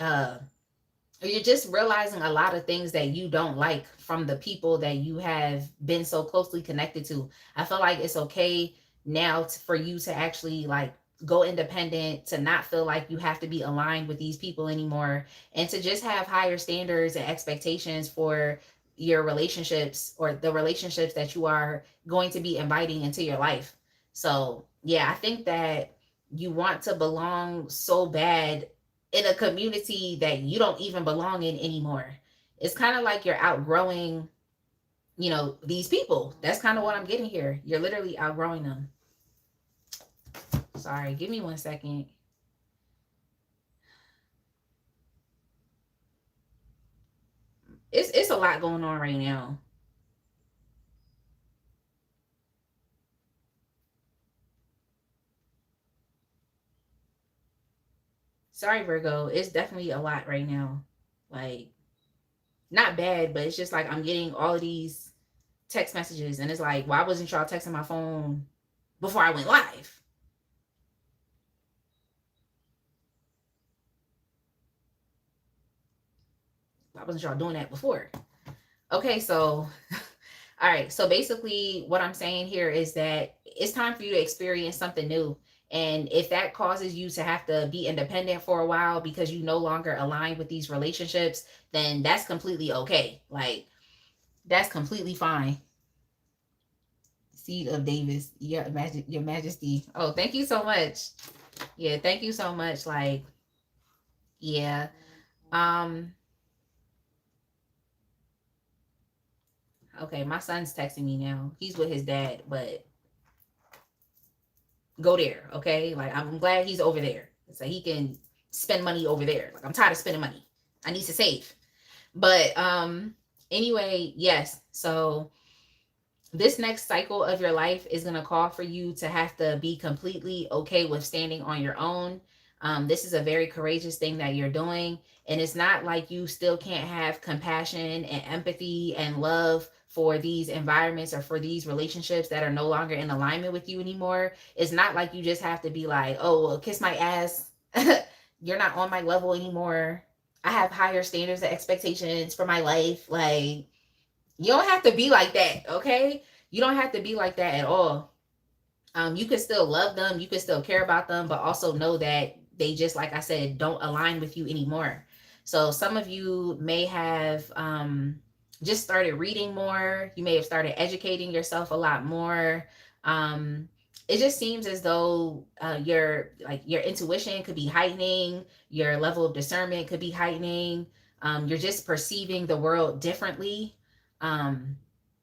S1: or you're just realizing a lot of things that you don't like from the people that you have been so closely connected to. I feel like it's okay now for you to actually like go independent, to not feel like you have to be aligned with these people anymore, and to just have higher standards and expectations for your relationships, or the relationships that you are going to be inviting into your life. So yeah, I think that you want to belong so bad in a community that you don't even belong in anymore. It's kind of like you're outgrowing, these people. That's kind of what I'm getting here. You're literally outgrowing them. Sorry, give me 1 second. It's a lot going on right now. Sorry, Virgo. It's definitely a lot right now. Like, not bad, but it's just like I'm getting all of these text messages, and it's like, why wasn't y'all texting my phone before I went live? Why wasn't y'all doing that before? Okay, so all right. So basically, what I'm saying here is that it's time for you to experience something new. And if that causes you to have to be independent for a while because you no longer align with these relationships, then that's completely okay. Like, that's completely fine. Seed of Davis, your Majesty. Oh, thank you so much. Yeah, thank you so much. Like, yeah. Um. Okay, my son's texting me now. He's with his dad, but go there, okay? Like, I'm glad he's over there so he can spend money over there. Like, I'm tired of spending money. I need to save. But anyway, yes. So this next cycle of your life is going to call for you to have to be completely okay with standing on your own. This is a very courageous thing that you're doing. And it's not like you still can't have compassion and empathy and love for these environments or for these relationships that are no longer in alignment with you anymore. It's not like you just have to be like, oh, well, kiss my ass. You're not on my level anymore. I have higher standards and expectations for my life. Like, you don't have to be like that, okay? You don't have to be like that at all. You can still love them, you can still care about them, but also know that they just, like I said, don't align with you anymore. So some of you may have just started reading more. You may have started educating yourself a lot more. Um, it just seems as though your intuition could be heightening, your level of discernment could be heightening. You're just perceiving the world differently. Um,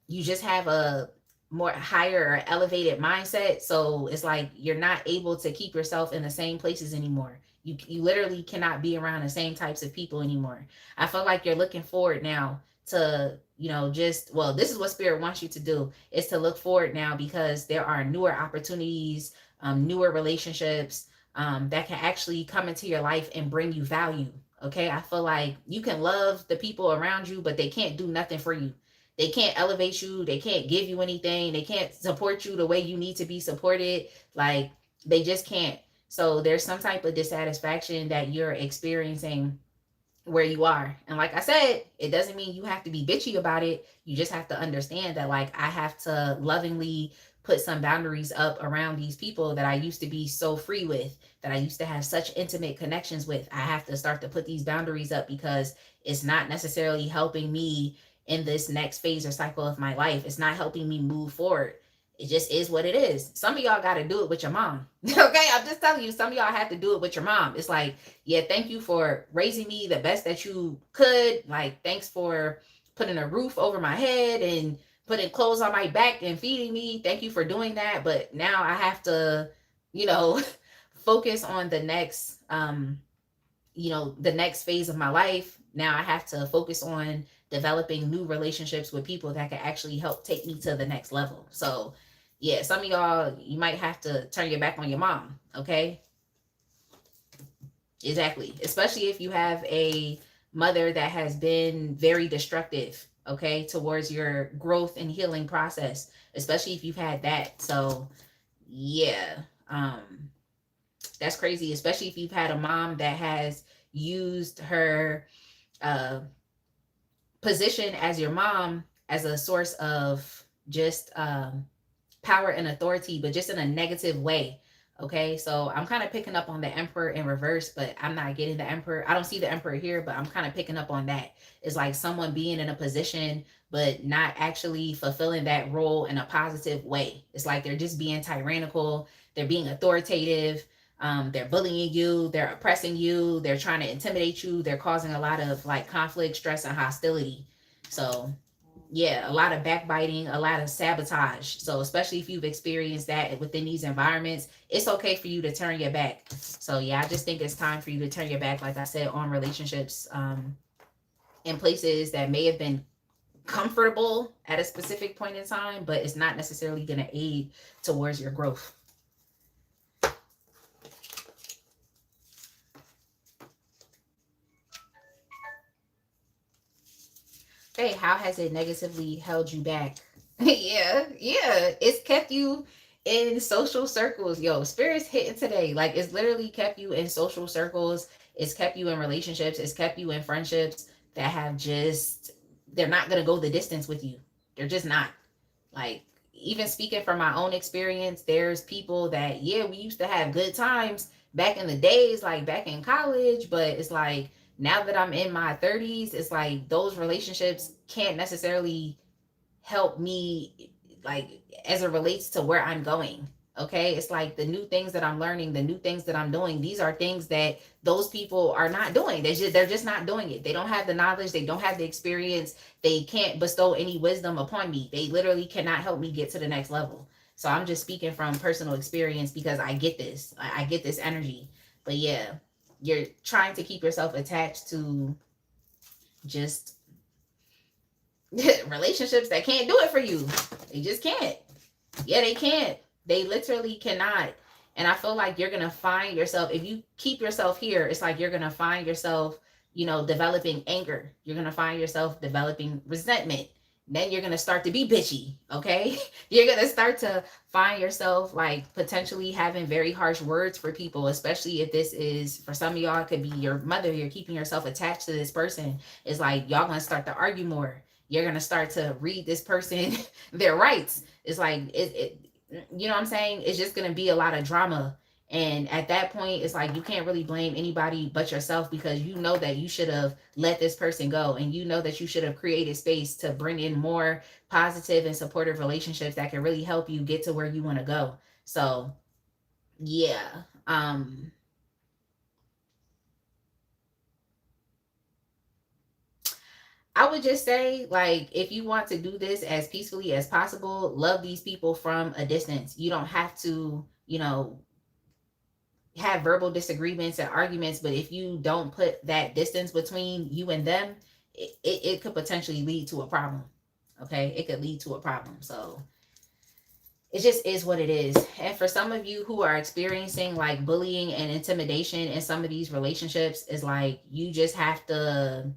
S1: you just have a more higher or elevated mindset, so it's like you're not able to keep yourself in the same places anymore. You literally cannot be around the same types of people anymore. I feel like you're looking forward now to, just, well, this is what spirit wants you to do, is to look forward now, because there are newer opportunities, newer relationships, that can actually come into your life and bring you value. Okay, I feel like you can love the people around you, but they can't do nothing for you. They can't elevate you. They can't give you anything. They can't support you the way you need to be supported. Like, they just can't. So there's some type of dissatisfaction that you're experiencing where you are. And like I said, it doesn't mean you have to be bitchy about it. You just have to understand that, like, I have to lovingly put some boundaries up around these people that I used to be so free with, that I used to have such intimate connections with. I have to start to put these boundaries up because it's not necessarily helping me in this next phase or cycle of my life. It's not helping me move forward. It just is what it is. Some of y'all got to do it with your mom. Okay, I'm just telling you, some of y'all have to do it with your mom. It's like, yeah, thank you for raising me the best that you could. Like, thanks for putting a roof over my head and putting clothes on my back and feeding me. Thank you for doing that. But now I have to, you know, focus on the next, the next phase of my life. Now I have to focus on developing new relationships with people that can actually help take me to the next level. So, yeah, some of y'all, you might have to turn your back on your mom, okay? Exactly. Especially if you have a mother that has been very destructive, okay, towards your growth and healing process, especially if you've had that. So, yeah, that's crazy, especially if you've had a mom that has used her position as your mom as a source of just power and authority, but just in a negative way. Okay, so I'm kind of picking up on the Emperor in reverse, but I'm not getting the Emperor. I don't see the Emperor here, but I'm kind of picking up on that. It's like someone being in a position, but not actually fulfilling that role in a positive way. It's like they're just being tyrannical, they're being authoritative, they're bullying you, they're oppressing you, they're trying to intimidate you, they're causing a lot of like conflict, stress, and hostility. So yeah, a lot of backbiting, a lot of sabotage. So especially if you've experienced that within these environments, it's okay for you to turn your back. So yeah, I just think it's time for you to turn your back, like I said, on relationships in places that may have been comfortable at a specific point in time, but it's not necessarily going to aid towards your growth. Hey, how has it negatively held you back? Yeah, it's kept you in social circles. Yo, spirit's hitting today. Like, it's literally kept you in social circles. It's kept you in relationships. It's kept you in friendships that have just, they're not going to go the distance with you. They're just not. Like, even speaking from my own experience, there's people that, yeah, we used to have good times back in the days, like back in college, but it's like, now that I'm in my 30s, it's like those relationships can't necessarily help me, like, as it relates to where I'm going. Okay, it's like the new things that I'm learning, the new things that I'm doing, these are things that those people are not doing. They're just not doing it. They don't have the knowledge, they don't have the experience, they can't bestow any wisdom upon me. They literally cannot help me get to the next level. So I'm just speaking from personal experience because I get this. I get this energy. But yeah, you're trying to keep yourself attached to just relationships that can't do it for you. They just can't. Yeah, they can't. They literally cannot. And I feel like you're going to find yourself, if you keep yourself here, it's like you're going to find yourself, developing anger. You're going to find yourself developing resentment. Then you're going to start to be bitchy, okay? You're going to start to find yourself like potentially having very harsh words for people, especially if this is, for some of y'all, it could be your mother. You're keeping yourself attached to this person. It's like y'all going to start to argue more. You're going to start to read this person their rights. It's like, you know what I'm saying? It's just going to be a lot of drama. And at that point, it's like you can't really blame anybody but yourself, because you know that you should have let this person go, and you know that you should have created space to bring in more positive and supportive relationships that can really help you get to where you want to go. So yeah, I would just say, like, if you want to do this as peacefully as possible, love these people from a distance. You don't have to, have verbal disagreements and arguments, but if you don't put that distance between you and them, it could potentially lead to a problem. Okay, it could lead to a problem. So it just is what it is. And for some of you who are experiencing like bullying and intimidation in some of these relationships, is like you just have to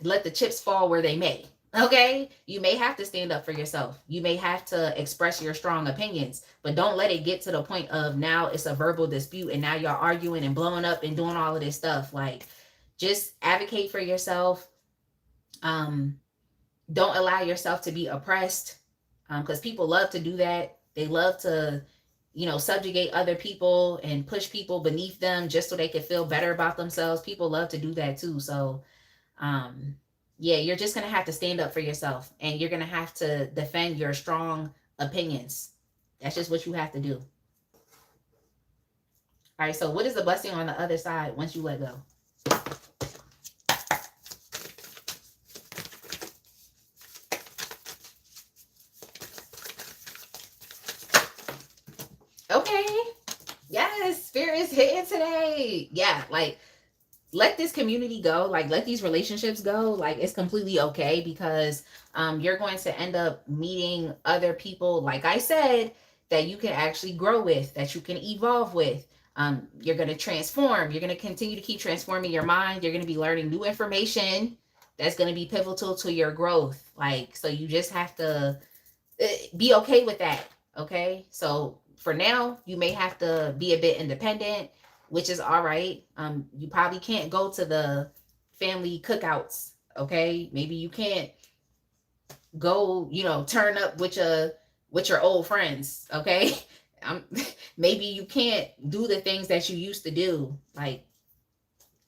S1: let the chips fall where they may. Okay, you may have to stand up for yourself. You may have to express your strong opinions, but don't let it get to the point of now it's a verbal dispute and now y'all arguing and blowing up and doing all of this stuff. Like, just advocate for yourself. Don't allow yourself to be oppressed, because people love to do that. They love to, subjugate other people and push people beneath them just so they can feel better about themselves. People love to do that too. So, yeah, you're just going to have to stand up for yourself, and you're going to have to defend your strong opinions. That's just what you have to do. All right. So what is the blessing on the other side once you let go? Okay. Yes, spirit is hitting today. Yeah, like let this community go, like let these relationships go. Like it's completely okay, because you're going to end up meeting other people, like I said, that you can actually grow with, that you can evolve with. You're going to transform. You're going to continue to keep transforming your mind. You're going to be learning new information that's going to be pivotal to your growth. Like, so you just have to be okay with that. Okay. So for now, you may have to be a bit independent, which is all right. You probably can't go to the family cookouts. Okay. Maybe you can't go, turn up with your old friends. Okay. Maybe you can't do the things that you used to do. Like,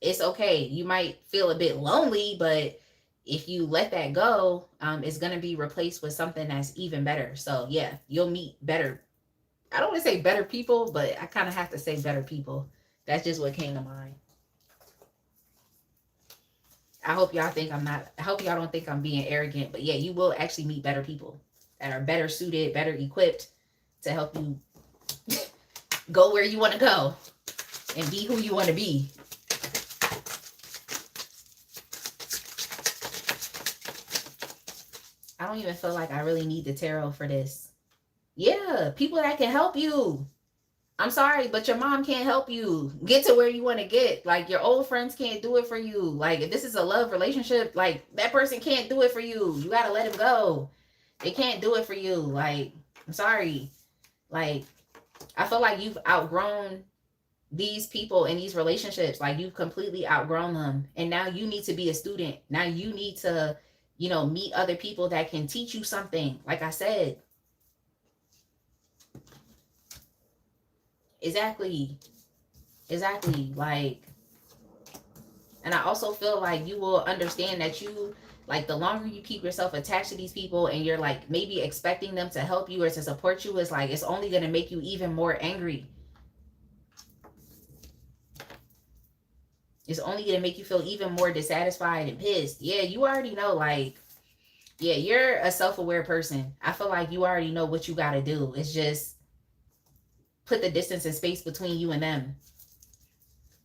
S1: it's okay. You might feel a bit lonely, but if you let that go, it's going to be replaced with something that's even better. So yeah, you'll meet better. I don't want to say better people, but I kind of have to say better people. That's just what came to mind. I hope y'all think I'm not, I hope y'all don't think I'm being arrogant, but yeah, you will actually meet better people that are better suited, better equipped to help you go where you want to go and be who you want to be. I don't even feel like I really need the tarot for this. Yeah, people that can help you. I'm sorry, but your mom can't help you get to where you want to get. Like, your old friends can't do it for you. Like, if this is a love relationship, like, that person can't do it for you. You got to let him go. They can't do it for you. Like, I'm sorry. Like, I feel like you've outgrown these people in these relationships. Like, you've completely outgrown them. And now you need to be a student. Now you need to, meet other people that can teach you something. Like I said, exactly. Exactly. Like, and I also feel like you will understand that you, like, the longer you keep yourself attached to these people and you're like maybe expecting them to help you or to support you, is like, it's only going to make you even more angry. It's only going to make you feel even more dissatisfied and pissed. Yeah, you already know, like, yeah, you're a self-aware person. I feel like you already know what you got to do. It's just put the distance and space between you and them.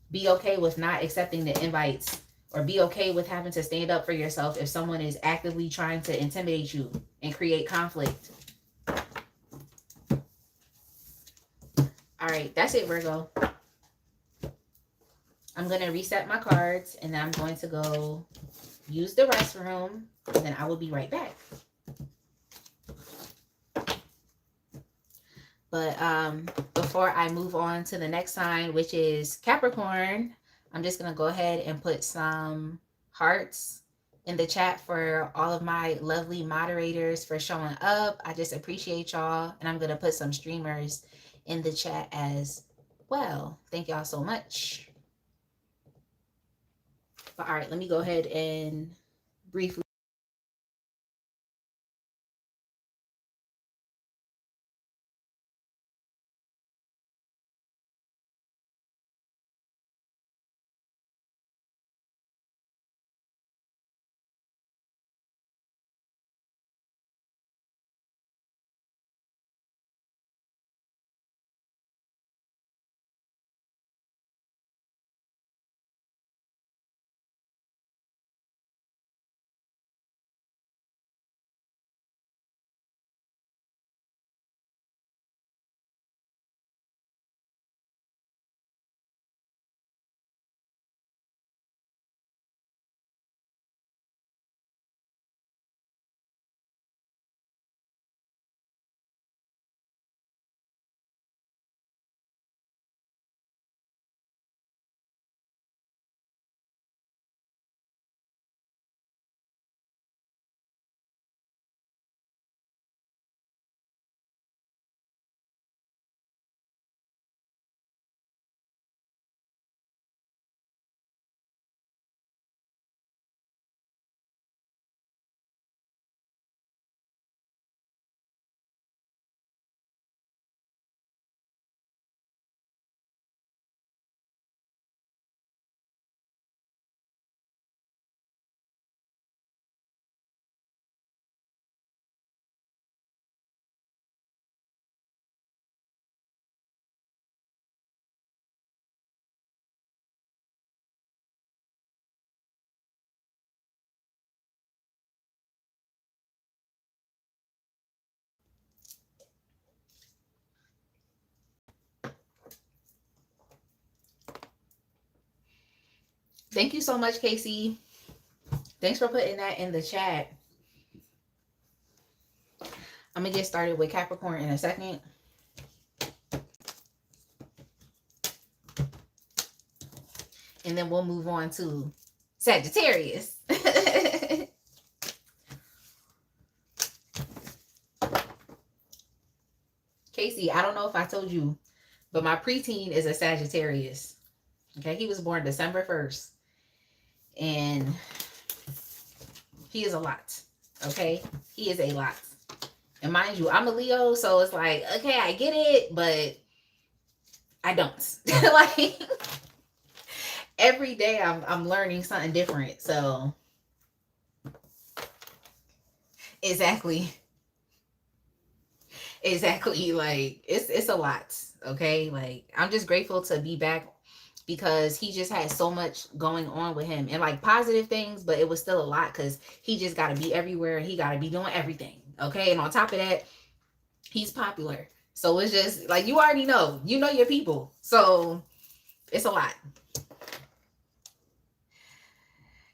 S1: Be okay with not accepting the invites, or be okay with having to stand up for yourself if someone is actively trying to intimidate you and create conflict. All right, that's it, Virgo. I'm going to reset my cards, and then I'm going to go use the restroom, and then I will be right back. But before I move on to the next sign, which is Capricorn, I'm just going to go ahead and put some hearts in the chat for all of my lovely moderators for showing up. I just appreciate y'all. And I'm going to put some streamers in the chat as well. Thank y'all so much. But all right, let me go ahead and briefly Thank you so much, Casey. Thanks for putting that in the chat. I'm gonna get started with Capricorn in a second. And then we'll move on to Sagittarius. Casey, I don't know if I told you, but my preteen is a Sagittarius. Okay, he was born December 1st. And he is a lot. Okay, he is a lot. And mind you, I'm a Leo, so it's like, okay, I get it, but I don't. Like, every day I'm learning something different. So exactly, like it's a lot. Okay, like I'm just grateful to be back because he just had so much going on with him, and like positive things, but it was still a lot because he just got to be everywhere and he got to be doing everything. Okay, and on top of that, he's popular, so it's just like, you already know, you know your people, so it's a lot.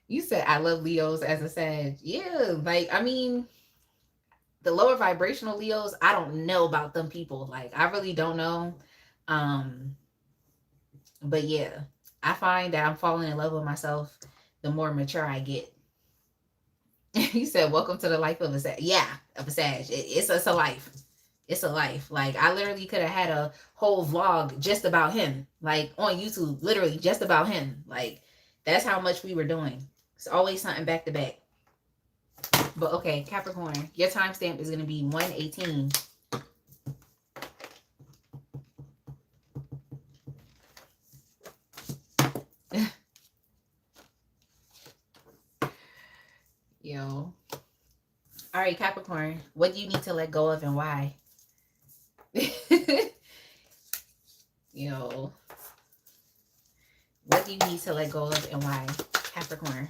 S1: You said I love Leos as a Sag. Yeah, like, I mean, the lower vibrational Leos, I don't know about them people. Like, I really don't know. But yeah, I find that I'm falling in love with myself the more mature I get. You said, welcome to the life of a Sag. Yeah, of a Sag. It's a life. It's a life. Like, I literally could have had a whole vlog just about him, like on YouTube, literally just about him. Like, that's how much we were doing. It's always something back to back. But okay, Capricorn, your timestamp is going to be 118. Yo. All right, Capricorn, what do you need to let go of and why? Yo. What do you need to let go of and why, Capricorn?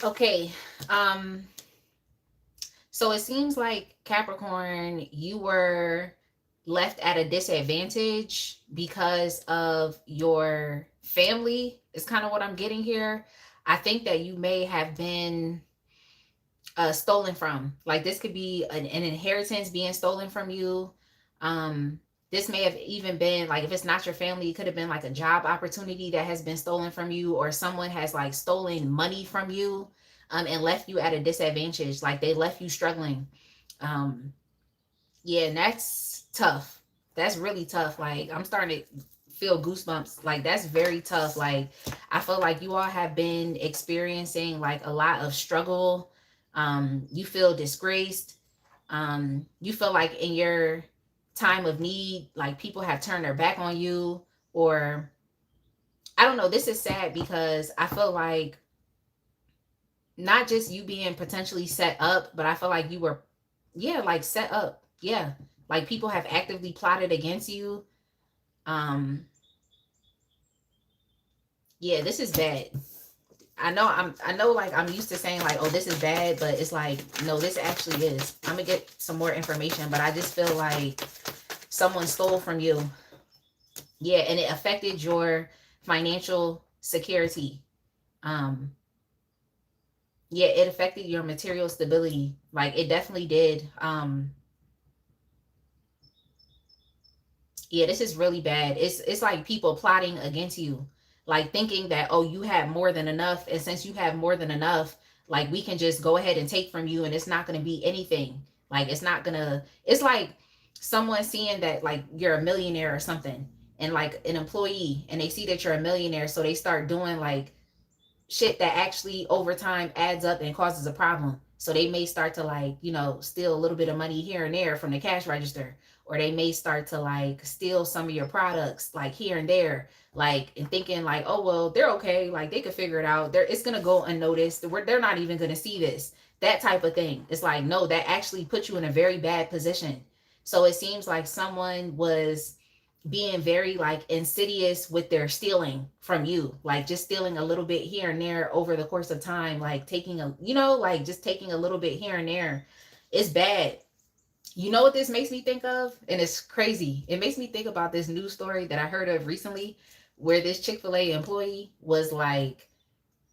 S1: Okay, so it seems like, Capricorn, you were left at a disadvantage because of your family, is kind of what I'm getting here. I think that you may have been stolen from. Like, this could be an inheritance being stolen from you. This may have even been, like, if it's not your family, it could have been like a job opportunity that has been stolen from you, or someone has like stolen money from you, and left you at a disadvantage. Like, they left you struggling. Yeah, and that's tough. That's really tough. Like, I'm starting to feel goosebumps. Like, that's very tough. Like, I feel like you all have been experiencing like a lot of struggle. You feel disgraced. You feel like in your time of need, like, people have turned their back on you, or I don't know. This is sad because I feel like not just you being potentially set up, but I feel like you were, yeah, like set up. Yeah. Like, people have actively plotted against you. Yeah, this is bad. I know like I'm used to saying like, oh, this is bad, but it's like, no, this actually is. I'm gonna get some more information, but I just feel like someone stole from you. Yeah, and it affected your financial security. Yeah, it affected your material stability. Like, it definitely did. Yeah, this is really bad. It's like people plotting against you, like thinking that, oh, you have more than enough, and since you have more than enough, like, we can just go ahead and take from you, and it's not going to be anything. Like, it's not gonna. It's like someone seeing that like you're a millionaire or something, and like an employee, and they see that you're a millionaire, so they start doing like shit that actually over time adds up and causes a problem. So they may start to like, you know, steal a little bit of money here and there from the cash register, or they may start to like steal some of your products like here and there, like, and thinking like, oh well, they're okay, like they could figure it out, it's gonna go unnoticed, they're not even gonna see this, that type of thing. It's like, no, that actually puts you in a very bad position. So it seems like someone was being very like insidious with their stealing from you, like just stealing a little bit here and there over the course of time, like taking a, you know, like just taking a little bit here and there. It's bad. You know what this makes me think of? And it's crazy. It makes me think about this news story that I heard of recently, where this Chick-fil-A employee was like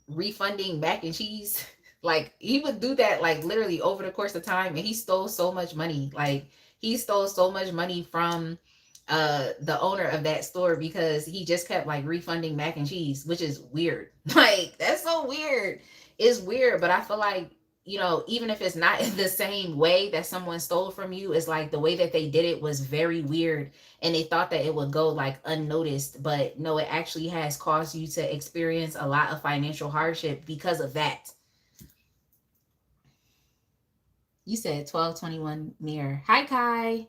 S1: refunding mac and cheese. Like he would do that like literally over the course of time, and he stole so much money. Like he stole so much money from the owner of that store, because he just kept like refunding mac and cheese, which is weird. Like that's so weird. It's weird, but I feel like, you know, even if it's not in the same way that someone stole from you, it's like the way that they did it was very weird, and they thought that it would go like unnoticed, but no, it actually has caused you to experience a lot of financial hardship because of that. You said 1221 mirror. Hi Kai.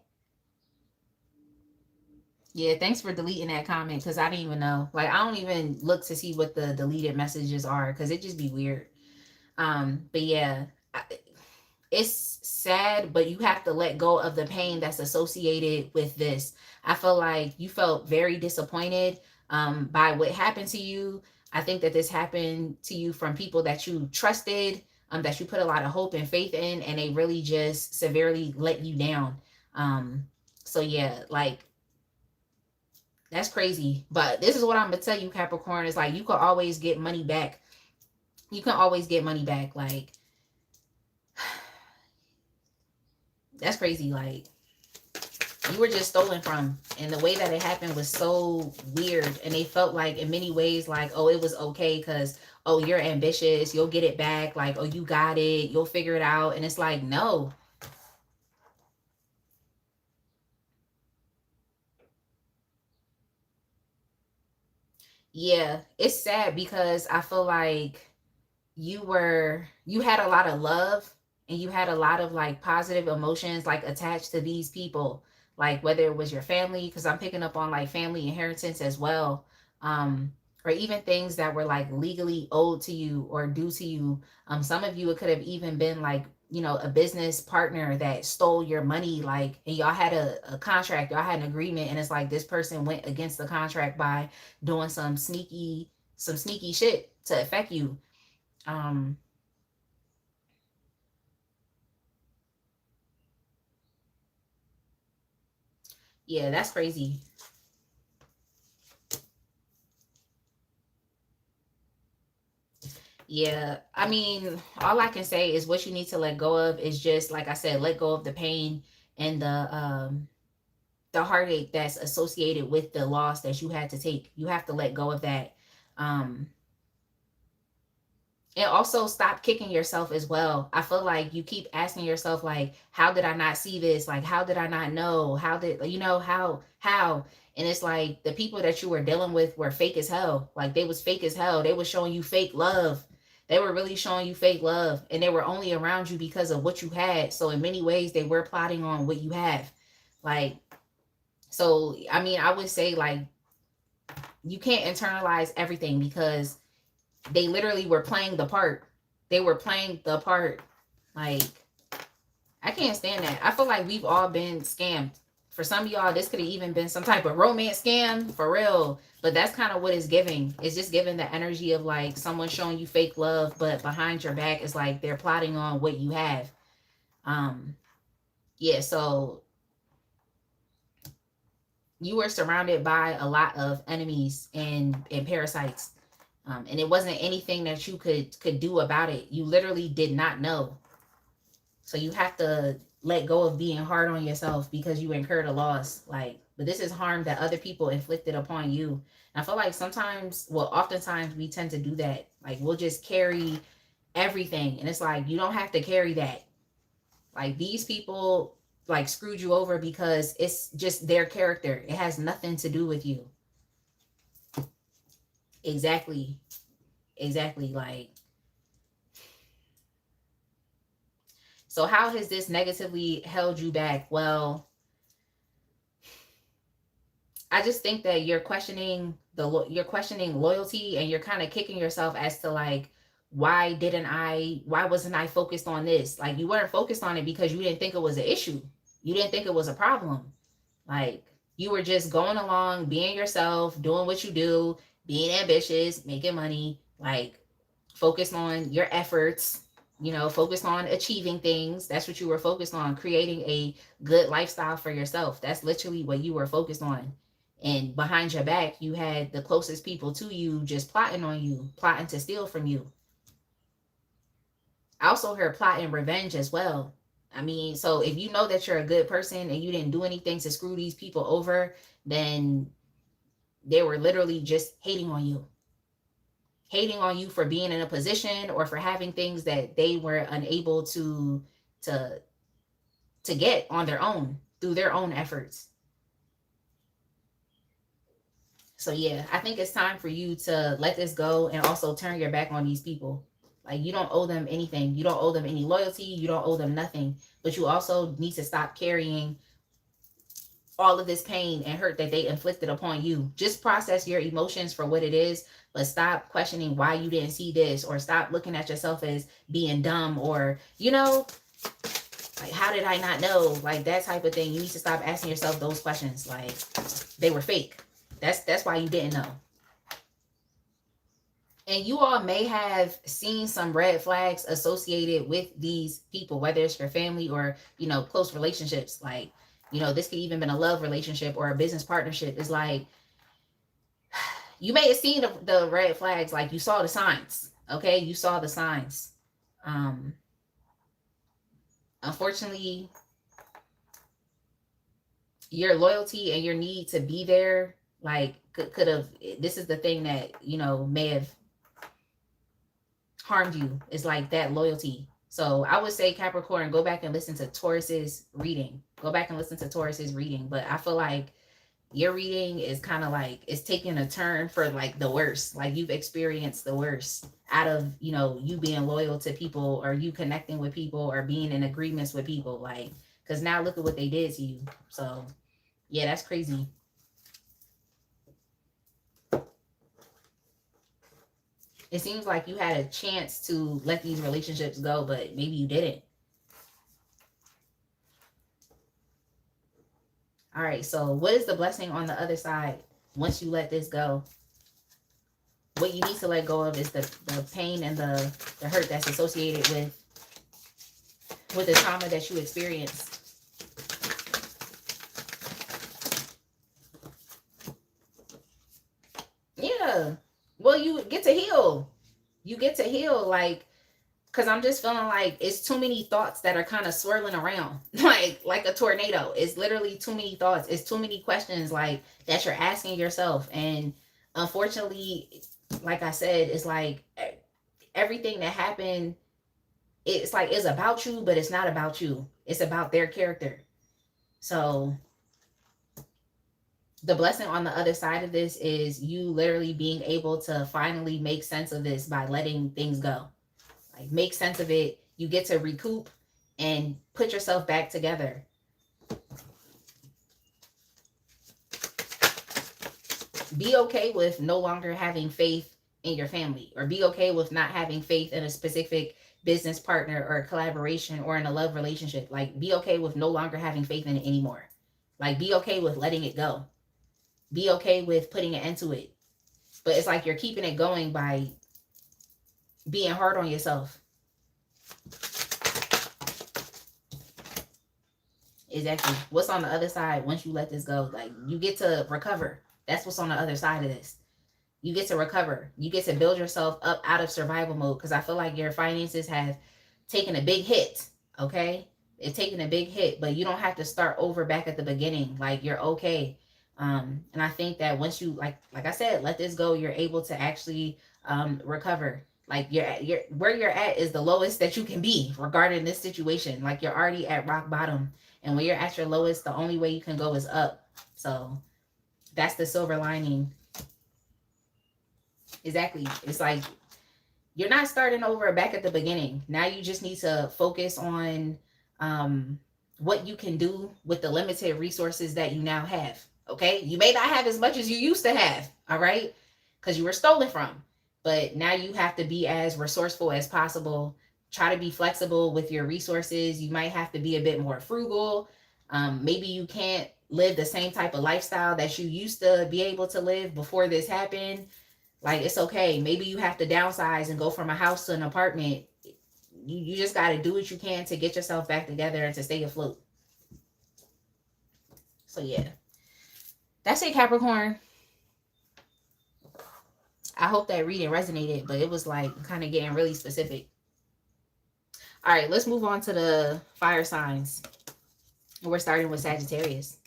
S1: Yeah, thanks for deleting that comment, because I didn't even know. Like I don't even look to see what the deleted messages are, because it just be weird. But yeah, it's sad, but you have to let go of the pain that's associated with this. I feel like you felt very disappointed by what happened to you. I think that this happened to you from people that you trusted, that you put a lot of hope and faith in, and they really just severely let you down. So yeah, like that's crazy. But this is what I'm gonna tell you, Capricorn, is like you can always get money back. You can always get money back. Like that's crazy. Like you were just stolen from, and the way that it happened was so weird, and they felt like in many ways like, oh, it was okay because, oh, you're ambitious, you'll get it back, like, oh, you got it, you'll figure it out. And it's like, no. Yeah, it's sad because I feel like you had a lot of love, and you had a lot of like positive emotions like attached to these people, like whether it was your family, because I'm picking up on like family inheritance as well, um or even things that were like legally owed to you or due to you. Some of you, it could have even been like, you know, a business partner that stole your money, like, and y'all had a contract, y'all had an agreement, and it's like this person went against the contract by doing some sneaky shit to affect you. um yeah, that's crazy. Yeah, I mean, all I can say is what you need to let go of is just like I said, let go of the pain and the heartache that's associated with the loss that you had to take. You have to let go of that. Um and also stop kicking yourself as well. I feel like you keep asking yourself like, how did I not see this? Like, how did I not know? How did, you know, how? And it's like the people that you were dealing with were fake as hell. Like they was fake as hell. They was showing you fake love. They were really showing you fake love, and they were only around you because of what you had. So in many ways they were plotting on what you have. Like, so I mean, I would say like you can't internalize everything, because they literally were playing the part. They were playing the part. Like, I can't stand that. I feel like we've all been scammed. For some of y'all, this could have even been some type of romance scam for real. But that's kind of what it's giving. It's just giving the energy of like someone showing you fake love, but behind your back is like they're plotting on what you have. Um, yeah, so you were surrounded by a lot of enemies and parasites. And it wasn't anything that you could do about it. You literally did not know. So you have to let go of being hard on yourself because you incurred a loss. Like, but this is harm that other people inflicted upon you. And I feel like sometimes, well, oftentimes we tend to do that. Like we'll just carry everything. And it's like, you don't have to carry that. Like these people like screwed you over because it's just their character. It has nothing to do with you. Exactly. Exactly. Like, so how has this negatively held you back? Well, I just think that you're questioning loyalty, and you're kind of kicking yourself as to like, why wasn't I focused on this? Like, you weren't focused on it because you didn't think it was an issue. You didn't think it was a problem. Like, you were just going along, being yourself, doing what you do, being ambitious, making money, like focused on your efforts, focused on achieving things. That's what you were focused on, creating a good lifestyle for yourself. That's literally what you were focused on. And behind your back, you had the closest people to you just plotting on you, plotting to steal from you. I also heard plotting revenge as well. I mean, so if you know that you're a good person and you didn't do anything to screw these people over, then they were literally just hating on you. Hating on you for being in a position or for having things that they were unable to to get on their own through their own efforts. So yeah, I think it's time for you to let this go and also turn your back on these people. Like, you don't owe them anything. You don't owe them any loyalty. You don't owe them nothing. But you also need to stop carrying all of this pain and hurt that they inflicted upon you. Just process your emotions for what it is, but stop questioning why you didn't see this, or stop looking at yourself as being dumb, or, like, how did I not know? Like, that type of thing. You need to stop asking yourself those questions. Like, they were fake. That's why you didn't know. And you all may have seen some red flags associated with these people, whether it's your family or, close relationships. Like, this could even been a love relationship or a business partnership. It's like, you may have seen the red flags, like you saw the signs. Okay, you saw the signs. Unfortunately, your loyalty and your need to be there, like, could have, this is the thing that, may have harmed you, is like that loyalty. So I would say, Capricorn, go back and listen to Taurus's reading. Go back and listen to Taurus's reading. But I feel like your reading is kind of like, it's taking a turn for like the worst. Like, you've experienced the worst out of, you being loyal to people, or you connecting with people, or being in agreements with people. Like, because now look at what they did to you. So yeah, that's crazy. It seems like you had a chance to let these relationships go, but maybe you didn't. All right, so what is the blessing on the other side once you let this go? What you need to let go of is the pain and the hurt that's associated with the trauma that you experienced. Yeah. Well, you get to heal. You get to heal, like, because I'm just feeling like it's too many thoughts that are kind of swirling around, like a tornado. It's literally too many thoughts. It's too many questions, like, that you're asking yourself. And unfortunately, like I said, it's like everything that happened, it's like it's about you, but it's not about you. It's about their character. So the blessing on the other side of this is you literally being able to finally make sense of this by letting things go. Like, make sense of it. You get to recoup and put yourself back together. Be okay with no longer having faith in your family, or be okay with not having faith in a specific business partner or collaboration or in a love relationship. Like, be okay with no longer having faith in it anymore. Like, be okay with letting it go. Be okay with putting an end to it. But it's like you're keeping it going by being hard on yourself. Exactly. What's on the other side once you let this go? Like, you get to recover. That's what's on the other side of this. You get to recover. You get to build yourself up out of survival mode, because I feel like your finances have taken a big hit. Okay? It's taken a big hit, but you don't have to start over back at the beginning. Like, you're okay. And I think that once you, like I said, let this go, you're able to actually recover. Like, you're where you're at is the lowest that you can be regarding this situation. Like, you're already at rock bottom, And when you're at your lowest, the only way you can go is up. So that's the silver lining. Exactly. It's like you're not starting over back at the beginning. Now you just need to focus on what you can do with the limited resources that you now have. Okay. You may not have as much as you used to have. All right. Because you were stolen from. But now you have to be as resourceful as possible. Try to be flexible with your resources. You might have to be a bit more frugal. Maybe you can't live the same type of lifestyle that you used to be able to live before this happened. Like, it's okay. Maybe you have to downsize and go from a house to an apartment. You just got to do what you can to get yourself back together and to stay afloat. So, yeah. That's it, Capricorn. I hope that reading resonated, but it was like kind of getting really specific. All right, let's move on to the fire signs. We're starting with Sagittarius.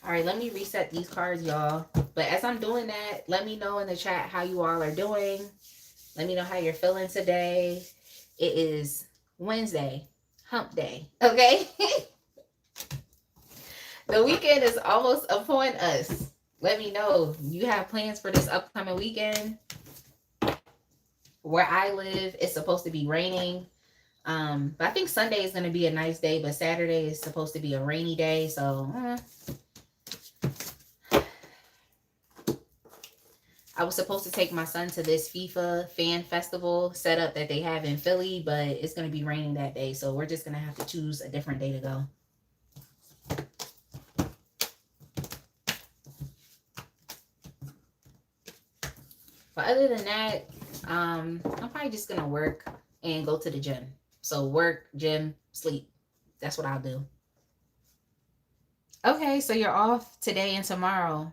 S1: All right, let me reset these cards, y'all. But as I'm doing that, let me know in the chat how you all are doing. Let me know how you're feeling today. It is Wednesday, hump day, okay? The weekend is almost upon us. Let me know. You have plans for this upcoming weekend? Where I live, it's supposed to be raining. But I think Sunday is going to be a nice day, but Saturday is supposed to be a rainy day. So, I was supposed to take my son to this FIFA fan festival setup that they have in Philly, but it's going to be raining that day. So we're just going to have to choose a different day to go. But other than that, I'm probably just going to work and go to the gym. So work, gym, sleep. That's what I'll do. Okay, so you're off today and tomorrow.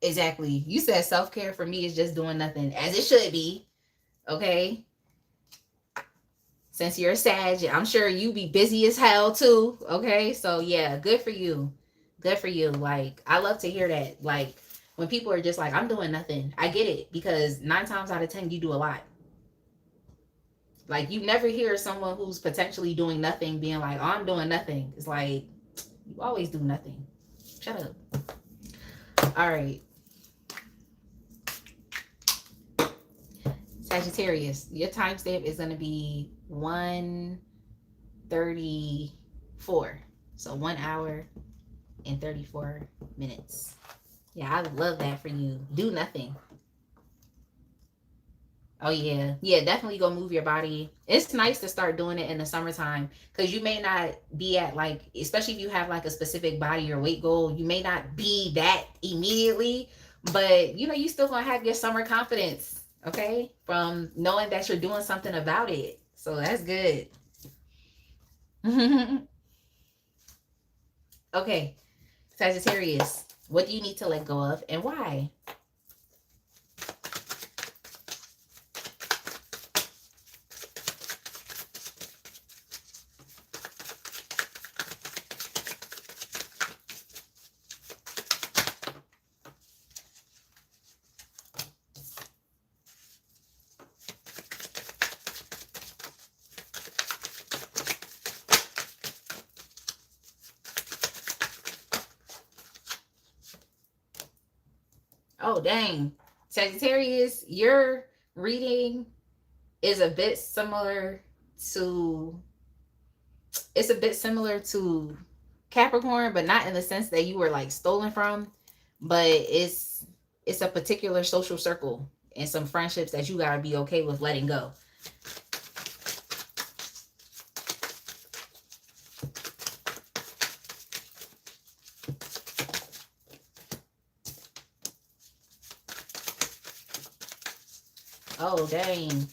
S1: Exactly. You said self-care for me is just doing nothing, as it should be. Okay. Since you're a Sag, I'm sure you be busy as hell too. Okay. So yeah, good for you. Good for you. Like, I love to hear that. Like, when people are just like, I'm doing nothing. I get it, because 9 times out of 10, you do a lot. Like, you never hear someone who's potentially doing nothing being like, oh, I'm doing nothing. It's like, you always do nothing. Shut up. All right. Sagittarius, your timestamp is going to be 1:34. So 1 hour and 34 minutes. Yeah, I love that for you. Do nothing. Oh, yeah. Yeah, definitely go move your body. It's nice to start doing it in the summertime, because you may not be at, like, especially if you have like a specific body or weight goal, you may not be that immediately, but you know, you still gonna have your summer confidence. Okay, from knowing that you're doing something about it. So that's good. Okay, Sagittarius, what do you need to let go of and why? Oh, dang. Sagittarius, your reading is a bit similar to, it's a bit similar to Capricorn, but not in the sense that you were like stolen from, but it's a particular social circle and some friendships that you got to be okay with letting go. Oh, dang.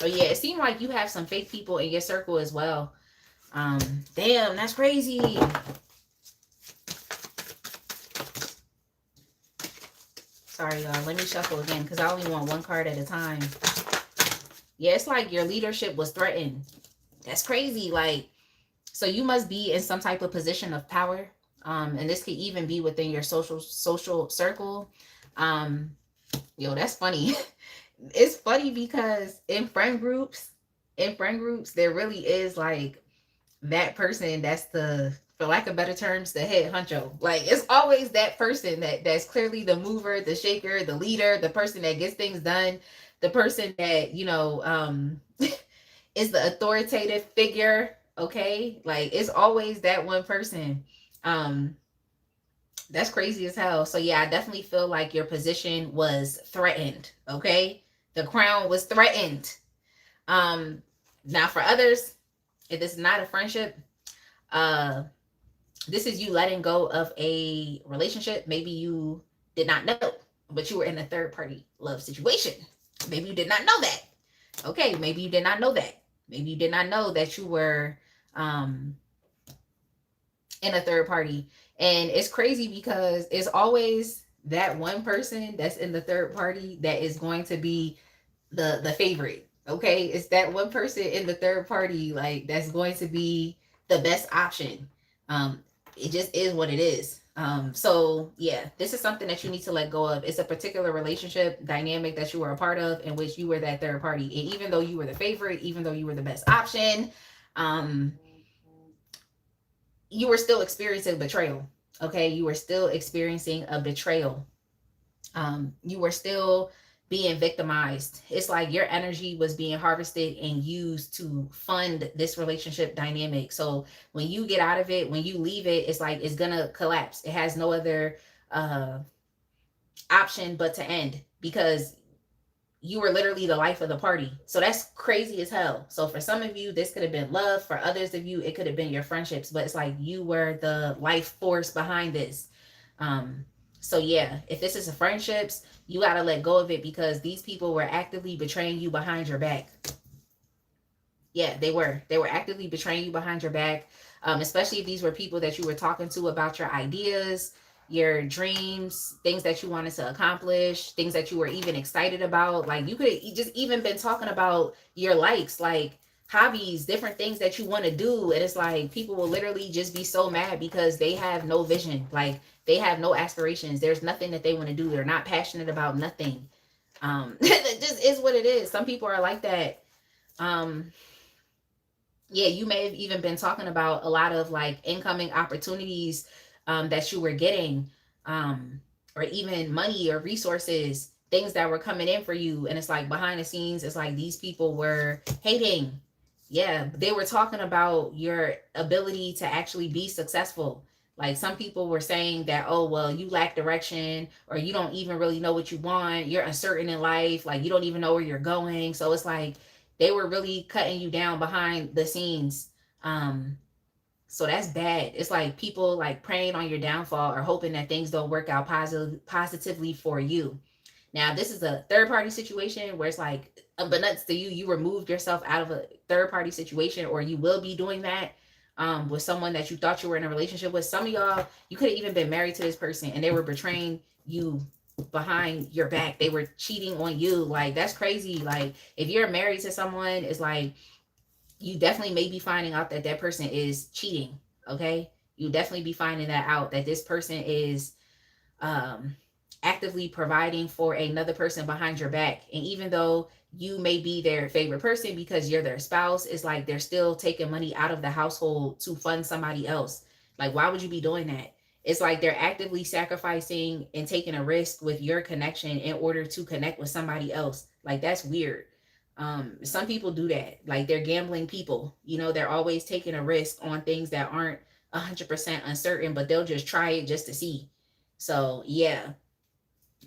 S1: Oh, yeah, it seemed like you have some fake people in your circle as well. Damn, that's crazy. Sorry, y'all. Let me shuffle again, because I only want one card at a time. Yeah, it's like your leadership was threatened. That's crazy. Like, so you must be in some type of position of power. And this could even be within your social circle. Um, yo, that's funny. It's funny because in friend groups, there really is like that person that's the, for lack of better terms, the head honcho. Like it's always that person that's clearly the mover, the shaker, the leader, the person that gets things done, the person that, is the authoritative figure. Okay. Like it's always that one person. Um, that's crazy as hell. So yeah, I definitely feel like your position was threatened. Okay. The crown was threatened. Now for others, if this is not a friendship, uh, this is you letting go of a relationship. Maybe you did not know, but you were in a third party love situation. Maybe you did not know that. Okay, maybe you did not know that. Maybe you did not know that you were um, in a third party. And it's crazy because it's always that one person that's in the third party that is going to be the favorite. Okay, it's that one person in the third party like that's going to be the best option. It just is what it is. So yeah, this is something that you need to let go of. It's a particular relationship dynamic that you were a part of in which you were that third party, and even though you were the favorite, even though you were the best option, um you were still experiencing betrayal. Okay, you were still experiencing a betrayal. You were still being victimized. It's like your energy was being harvested and used to fund this relationship dynamic. So when you get out of it, when you leave it, it's like it's gonna collapse. It has no other uh option but to end, because you were literally the life of the party. So that's crazy as hell. So for some of you, this could have been love. For others of you, it could have been your friendships, but it's like you were the life force behind this. Um, so yeah, if this is a friendships, you got to let go of it because these people were actively betraying you behind your back. Yeah, they were. They were actively betraying you behind your back. Especially if these were people that you were talking to about your ideas, your dreams, things that you wanted to accomplish, things that you were even excited about. Like you could have just even been talking about your likes, like hobbies, different things that you want to do. And it's like people will literally just be so mad because they have no vision. Like they have no aspirations. There's nothing that they want to do. They're not passionate about nothing. It just is what it is. Some people are like that. Um, yeah, you may have even been talking about a lot of like incoming opportunities that you were getting, or even money or resources, things that were coming in for you. And it's like behind the scenes, it's like these people were hating. Yeah, they were talking about your ability to actually be successful. Like some people were saying that, oh, well, you lack direction or you don't even really know what you want. You're uncertain in life. Like you don't even know where you're going. So it's like, they were really cutting you down behind the scenes. Um, so that's bad. It's like people like preying on your downfall or hoping that things don't work out positively for you. Now, this is a third party situation where it's like, unbeknownst to you, you removed yourself out of a third party situation, or you will be doing that with someone that you thought you were in a relationship with. Some of y'all, you could have even been married to this person and they were betraying you behind your back. They were cheating on you. Like that's crazy. Like if you're married to someone, it's like you definitely may be finding out that that person is cheating. Okay, you definitely be finding that out, that this person is um actively providing for another person behind your back. And even though you may be their favorite person because you're their spouse, it's like they're still taking money out of the household to fund somebody else. Like why would you be doing that? It's like they're actively sacrificing and taking a risk with your connection in order to connect with somebody else. Like that's weird. Some people do that. Like they're gambling people. You know, they're always taking a risk on things that aren't 100% uncertain, but they'll just try it just to see. So yeah,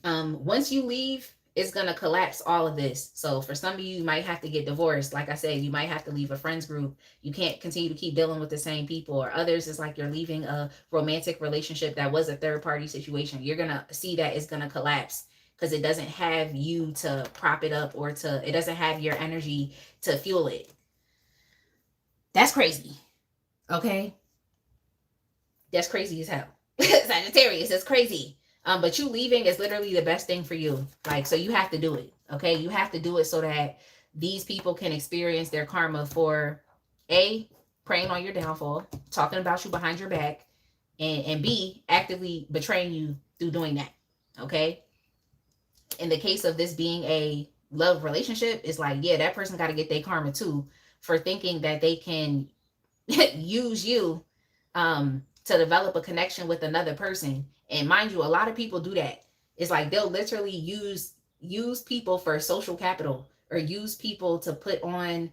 S1: once you leave, it's gonna collapse all of this. So for some of you, you might have to get divorced. Like I said, you might have to leave a friends group. You can't continue to keep dealing with the same people. Or others, it's like you're leaving a romantic relationship that was a third party situation. You're gonna see that it's gonna collapse because it doesn't have you to prop it up, or it doesn't have your energy to fuel it. That's crazy. Okay, that's crazy as hell. Sagittarius, that's crazy. But you leaving is literally the best thing for you. Like, so you have to do it. Okay, you have to do it so that these people can experience their karma for A, preying on your downfall, talking about you behind your back, and B, actively betraying you through doing that. Okay. In the case of this being a love relationship, it's like, yeah, that person got to get their karma too for thinking that they can use you to develop a connection with another person. And mind you, a lot of people do that. It's like they'll literally use people for social capital, or use people to put on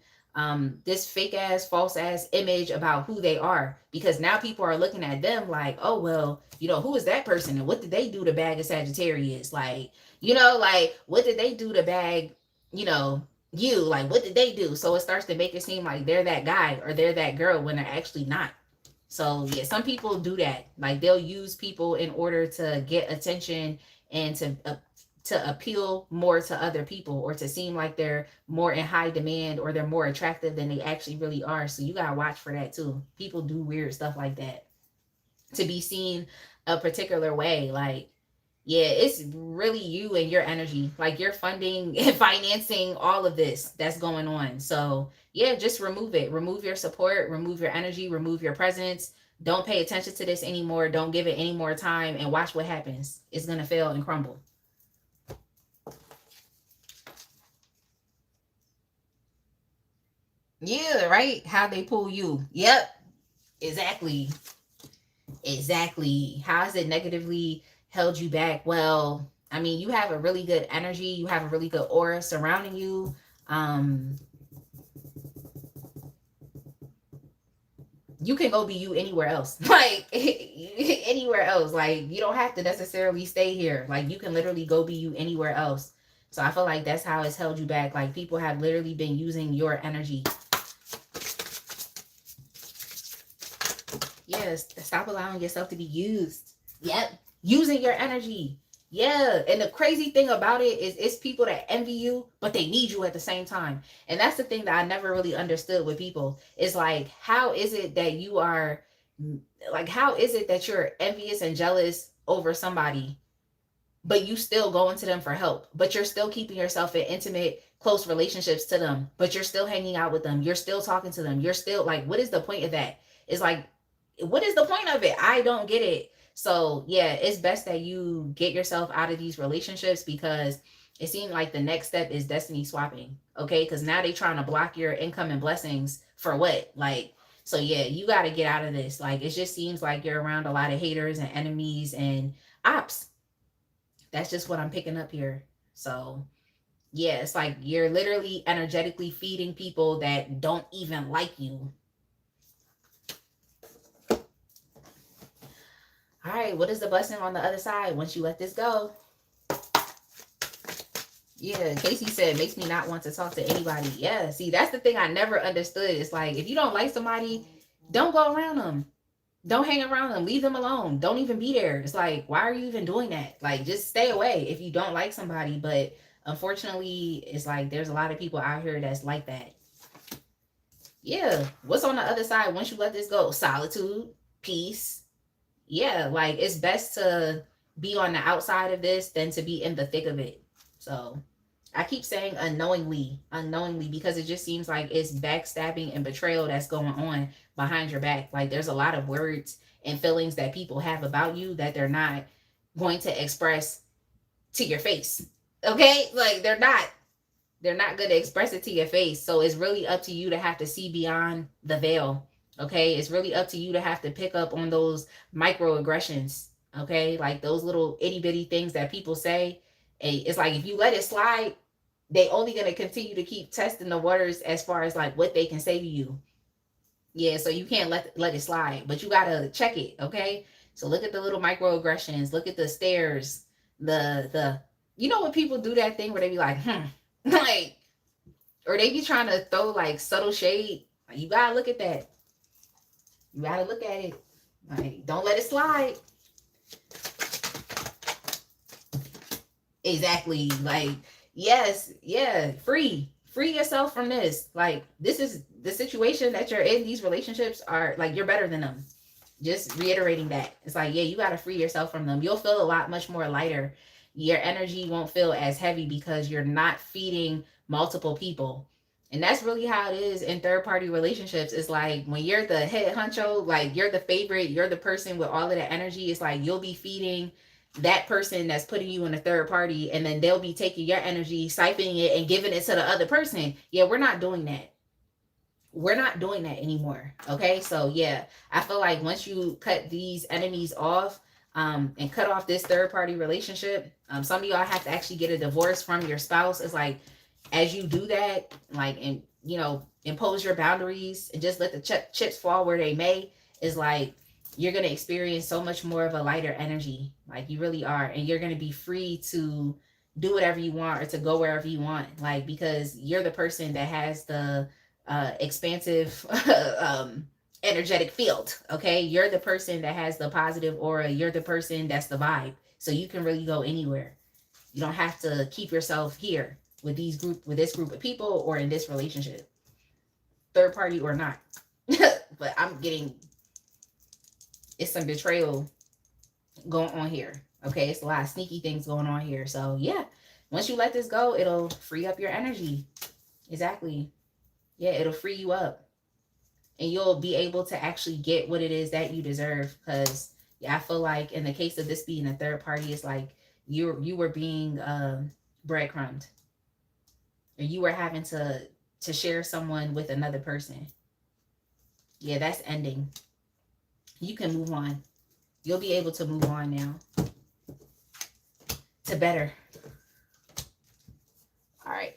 S1: this fake ass, false ass image about who they are, because now people are looking at them like, oh well, who is that person and what did they do to bag a Sagittarius? Like, like what did they do to bag, you know, you, like what did they do? So it starts to make it seem like they're that guy or they're that girl when they're actually not. So yeah, some people do that. Like they'll use people in order to get attention and to appeal more to other people, or to seem like they're more in high demand or they're more attractive than they actually really are. So you gotta watch for that too. People do weird stuff like that to be seen a particular way. Like, yeah, it's really you and your energy. Like you're funding and financing all of this that's going on. So yeah, just remove it. Remove your support, remove your energy, remove your presence. Don't pay attention to this anymore. Don't give it any more time, and watch what happens. It's gonna fail and crumble. Yeah, right? How they pull you. Yep. Exactly. Exactly. How has it negatively held you back? Well, I mean, you have a really good energy. You have a really good aura surrounding you. You can go be you anywhere else. Like anywhere else. Like you don't have to necessarily stay here. Like you can literally go be you anywhere else. So I feel like that's how it's held you back. Like people have literally been using your energy. Yes, stop allowing yourself to be used. Yep, using your energy. Yeah, and the crazy thing about it is it's people that envy you, but they need you at the same time. And that's the thing that I never really understood with people. It's like, how is it that you are, like, how is it that you're envious and jealous over somebody, but you still going to them for help, but you're still keeping yourself in intimate, close relationships to them, but you're still hanging out with them, you're still talking to them, you're still like, what is the point of that? It's like, what is the point of it? I don't get it. So yeah, it's best that you get yourself out of these relationships, because it seemed like the next step is destiny swapping. Okay, because now they trying to block your income and blessings for what? Like, so yeah, you got to get out of this. Like, it just seems like you're around a lot of haters and enemies and ops. That's just what I'm picking up here. So yeah, it's like you're literally energetically feeding people that don't even like you. All right, what is the blessing on the other side once you let this go? Yeah, Casey said, makes me not want to talk to anybody. Yeah, see, that's the thing I never understood. It's like, if you don't like somebody, don't go around them. Don't hang around them. Leave them alone. Don't even be there. It's like, why are you even doing that? Like, just stay away if you don't like somebody. But unfortunately, it's like there's a lot of people out here that's like that. Yeah, what's on the other side once you let this go? Solitude, peace. Yeah, like it's best to be on the outside of this than to be in the thick of it. So I keep saying unknowingly, because it just seems like it's backstabbing and betrayal that's going on behind your back. Like there's a lot of words and feelings that people have about you that they're not going to express to your face. Okay? Like they're not going to express it to your face. So it's really up to you to have to see beyond the veil. Okay, it's really up to you to have to pick up on those microaggressions. Okay, like those little itty bitty things that people say. It's like if you let it slide, they only going to continue to keep testing the waters as far as like what they can say to you. Yeah, so you can't let it slide, but you got to check it. Okay, so look at the little microaggressions. Look at the stares. The you know when people do that thing where they be like, like, or they be trying to throw like subtle shade. You gotta look at that. You gotta look at it. Like, don't let it slide. Exactly. Like, yes, yeah, free yourself from this. Like, this is the situation that you're in. These relationships are like, you're better than them. Just reiterating that. It's like, yeah, you gotta free yourself from them. You'll feel a lot much more lighter. Your energy won't feel as heavy because you're not feeding multiple people. And that's really how it is in third party relationships. It's like when you're the head honcho, like you're the favorite, you're the person with all of the energy. It's like you'll be feeding that person that's putting you in a third party, and then they'll be taking your energy, siphoning it, and giving it to the other person. Yeah, we're not doing that. We're not doing that anymore. Okay. So yeah, I feel like once you cut these enemies off, and cut off this third party relationship, some of y'all have to actually get a divorce from your spouse. It's like, as you do that, like, and impose your boundaries and just let the chips fall where they may, is like, you're going to experience so much more of a lighter energy. Like, you really are. And you're going to be free to do whatever you want or to go wherever you want. Like, because you're the person that has the expansive energetic field. Okay. You're the person that has the positive aura. You're the person that's the vibe. So you can really go anywhere. You don't have to keep yourself here with this group of people or in this relationship, third party or not. But I'm getting, it's some betrayal going on here. Okay. It's a lot of sneaky things going on here. So yeah, once you let this go, it'll free up your energy. Exactly. Yeah. It'll free you up. And you'll be able to actually get what it is that you deserve. Because yeah, I feel like in the case of this being a third party, it's like you were being breadcrumbed, or you were having to share someone with another person. Yeah, that's ending. You can move on. You'll be able to move on now to better. All right,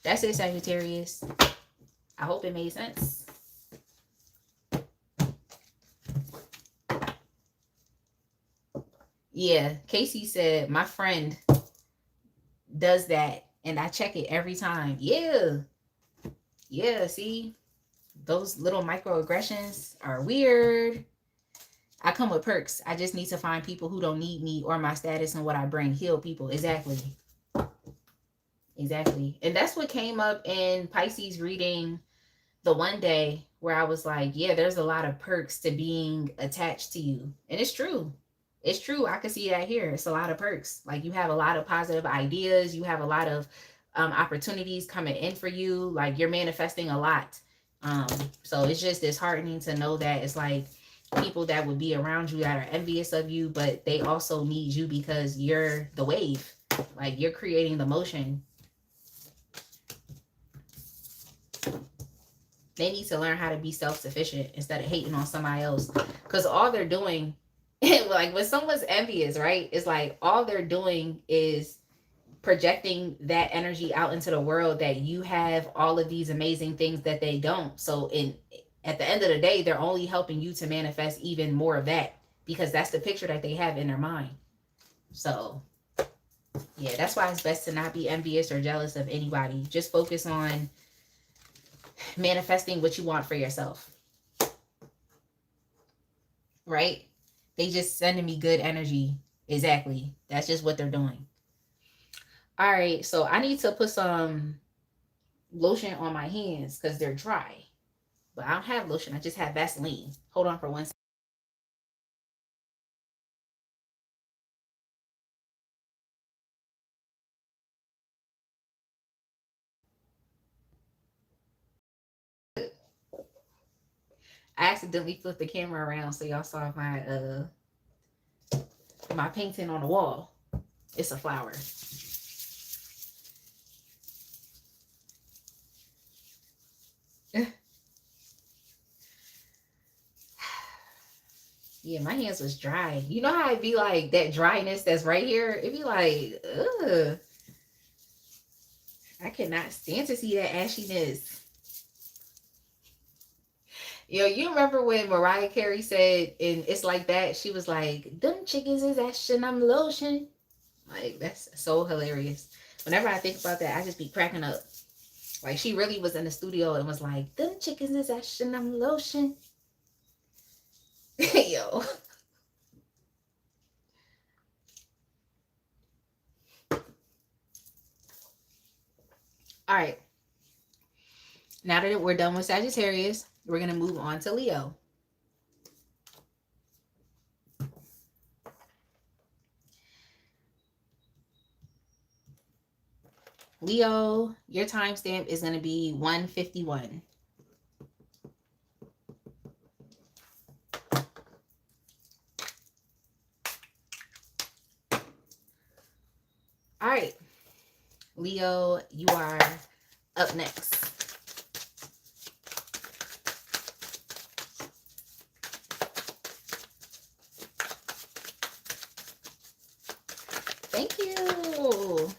S1: that's it, Sagittarius. I hope it made sense. Yeah, Casey said, my friend does that and I check it every time. Yeah. Yeah, see? Those little microaggressions are weird. I come with perks. I just need to find people who don't need me or my status and what I bring. Heal people. Exactly. Exactly. And that's what came up in Pisces reading the one day, where I was like, yeah, there's a lot of perks to being attached to you. And it's true. It's true. I can see that here. It's a lot of perks. Like, you have a lot of positive ideas. You have a lot of opportunities coming in for you. Like, you're manifesting a lot. So it's just disheartening to know that it's like people that would be around you that are envious of you, but they also need you because you're the wave. Like, you're creating the motion. They need to learn how to be self-sufficient instead of hating on somebody else. Because all they're doing, like when someone's envious, right? It's like all they're doing is projecting that energy out into the world, that you have all of these amazing things that they don't. So at the end of the day, they're only helping you to manifest even more of that, because that's the picture that they have in their mind. So yeah, that's why it's best to not be envious or jealous of anybody. Just focus on manifesting what you want for yourself. Right? They just sending me good energy. Exactly. That's just what they're doing. All right, so I need to put some lotion on my hands because they're dry. But I don't have lotion. I just have Vaseline. Hold on for 1 second. I accidentally flipped the camera around so y'all saw my painting on the wall. It's a flower. Yeah, my hands was dry. You know how it'd be like that dryness that's right here? It'd be like, ugh. I cannot stand to see that ashiness. Yo, you remember when Mariah Carey said, and it's like that, she was like, them chickens is ashin' I'm lotion. Like, that's so hilarious. Whenever I think about that, I just be cracking up. Like, she really was in the studio and was like, them chickens is ashin' I'm lotion. Yo. All right. Now that we're done with Sagittarius, we're going to move on to Leo. Leo, your timestamp is going to be 151. All right, Leo, you are up next. Thank you.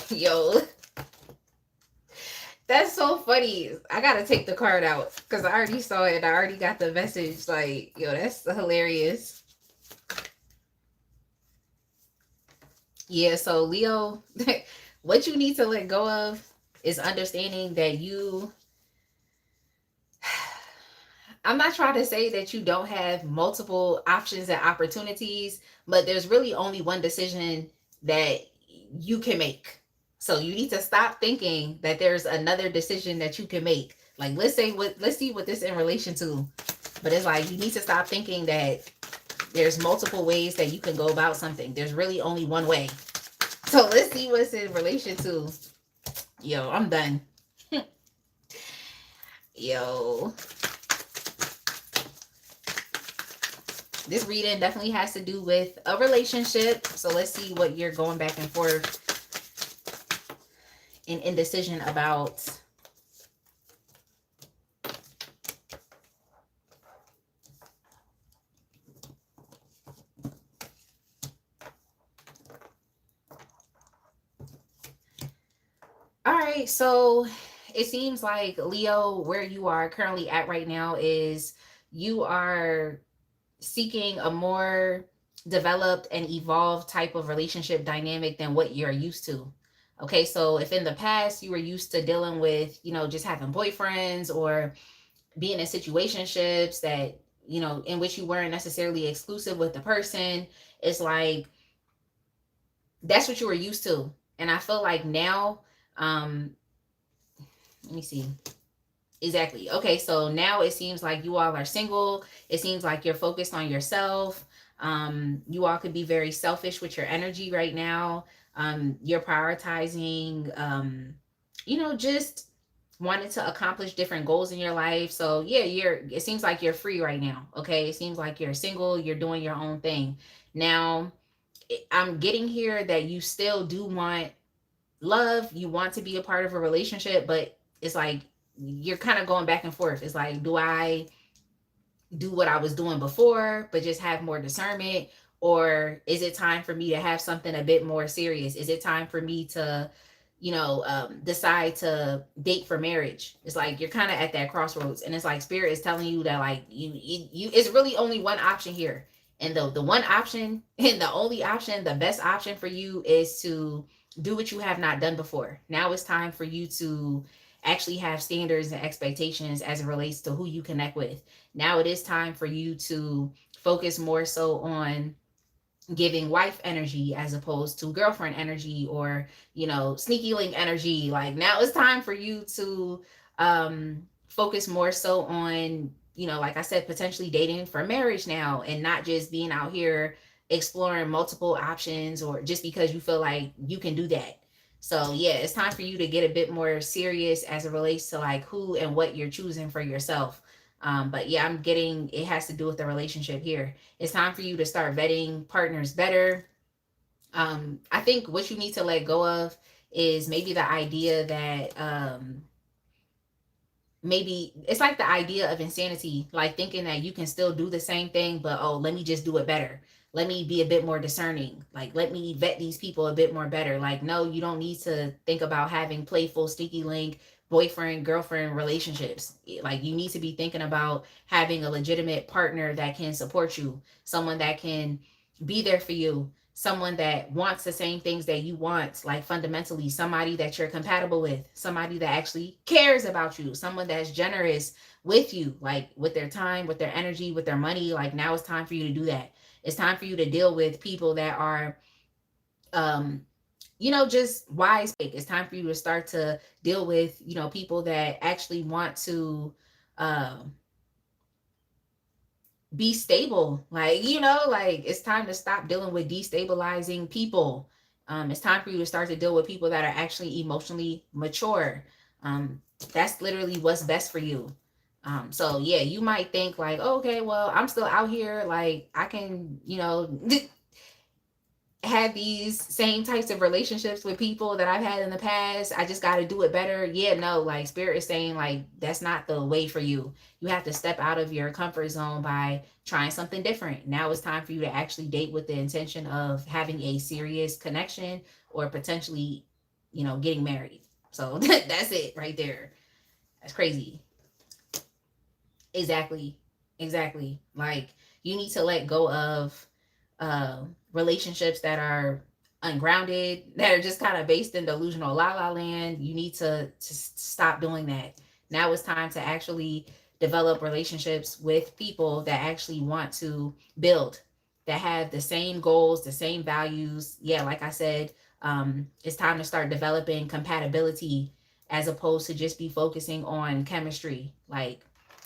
S1: Yo, that's so funny. I gotta take the card out because I already saw it. I already got the message. Like, yo, that's hilarious. Yeah, so Leo, what you need to let go of is understanding that I'm not trying to say that you don't have multiple options and opportunities, but there's really only one decision that you can make. So you need to stop thinking that there's another decision that you can make. Like, let's see what this in relation to. But it's like you need to stop thinking that there's multiple ways that you can go about something. There's really only one way. So let's see what's in relation to. Yo, I'm done. Yo. This reading definitely has to do with a relationship. So let's see what you're going back and forth in indecision about. All right, so it seems like Leo, where you are currently at right now is you are seeking a more developed and evolved type of relationship dynamic than what you're used to. Okay, so if in the past you were used to dealing with, just having boyfriends or being in situationships that, in which you weren't necessarily exclusive with the person, it's like that's what you were used to. And I feel like now, let me see. Exactly. Okay, so now it seems like you all are single. It seems like you're focused on yourself. You all could be very selfish with your energy right now. You're prioritizing, just wanting to accomplish different goals in your life. So yeah, it seems like you're free right now. Okay, it seems like you're single. You're doing your own thing. Now, I'm getting here that you still do want love. You want to be a part of a relationship, but it's like you're kind of going back and forth. It's like, do I do what I was doing before, but just have more discernment? Or is it time for me to have something a bit more serious? Is it time for me to, decide to date for marriage? It's like you're kind of at that crossroads, and it's like spirit is telling you that like you it's really only one option here, and the one option and the only option, the best option for you is to do what you have not done before. Now it's time for you to actually have standards and expectations as it relates to who you connect with. Now it is time for you to focus more so on giving wife energy as opposed to girlfriend energy, or sneaky link energy. Like, now it's time for you to focus more so on, like I said, potentially dating for marriage now, and not just being out here exploring multiple options or just because you feel like you can do that. So yeah, it's time for you to get a bit more serious as it relates to like who and what you're choosing for yourself. But yeah, I'm getting it has to do with the relationship here. It's time for you to start vetting partners better. I think what you need to let go of is maybe the idea that maybe it's like the idea of insanity, like thinking that you can still do the same thing, but oh, let me just do it better. Let me be a bit more discerning. Like, let me vet these people a bit more better. Like, no, you don't need to think about having playful, sneaky link, boyfriend, girlfriend relationships. Like, you need to be thinking about having a legitimate partner that can support you, someone that can be there for you, someone that wants the same things that you want, like fundamentally, somebody that you're compatible with, somebody that actually cares about you, someone that's generous with you, like with their time, with their energy, with their money. Like, now it's time for you to do that. It's time for you to deal with people that are just wise. It's time for you to start to deal with, people that actually want to be stable. Like, you know, like it's time to stop dealing with destabilizing people. It's time for you to start to deal with people that are actually emotionally mature. Um, that's literally what's best for you. So yeah, you might think like, oh, okay, well, I'm still out here, like I can, you know, have these same types of relationships with people that I've had in the past. I just got to do it better. Yeah, no, like spirit is saying like that's not the way for you. You have to step out of your comfort zone by trying something different. Now it's time for you to actually date with the intention of having a serious connection or potentially, you know, getting married. So that's it right there. That's crazy. Exactly. Exactly. Like you need to let go of relationships that are ungrounded, that are just kind of based in delusional la la land. You need to stop doing that. Now it's time to actually develop relationships with people that actually want to build, that have the same goals, the same values. Yeah, like I said, it's time to start developing compatibility as opposed to just be focusing on chemistry. Like,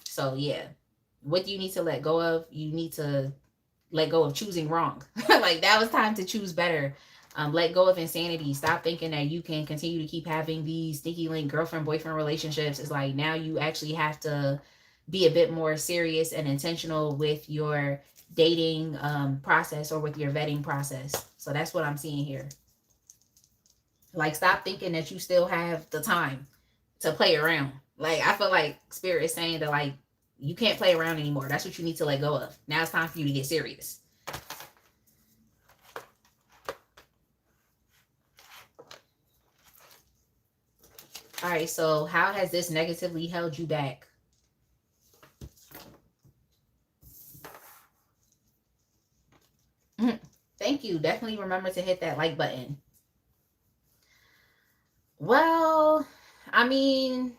S1: so yeah, what do you need to let go of? You need to let go of choosing wrong. Like that was time to choose better. Let go of insanity. Stop thinking that you can continue to keep having these sneaky link girlfriend boyfriend relationships. It's like now you actually have to be a bit more serious and intentional with your dating process or with your vetting process. So that's what I'm seeing here. Like stop thinking that you still have the time to play around. Like I feel like spirit is saying that like you can't play around anymore. That's what you need to let go of. Now it's time for you to get serious. All right, so how has this negatively held you back? Thank you. Definitely remember to hit that like button. Well, I mean,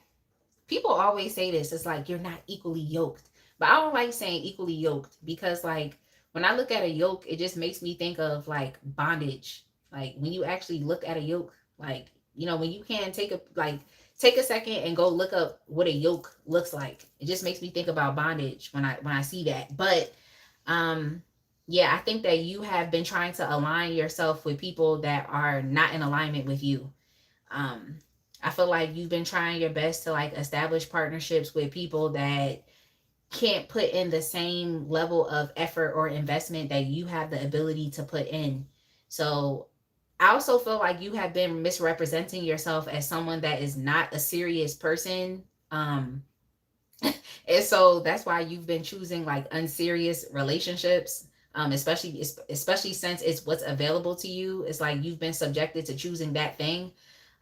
S1: people always say this. It's like you're not equally yoked. But I don't like saying equally yoked because like when I look at a yoke, it just makes me think of like bondage. Like when you actually look at a yoke, like you know, when you can take a second and go look up what a yoke looks like. It just makes me think about bondage when I see that. But um yeah, I think that you have been trying to align yourself with people that are not in alignment with you. um I feel like you've been trying your best to like establish partnerships with people that can't put in the same level of effort or investment that you have the ability to put in. So I also feel like you have been misrepresenting yourself as someone that is not a serious person. And so that's why you've been choosing like unserious relationships, especially since it's what's available to you. It's like you've been subjected to choosing that thing.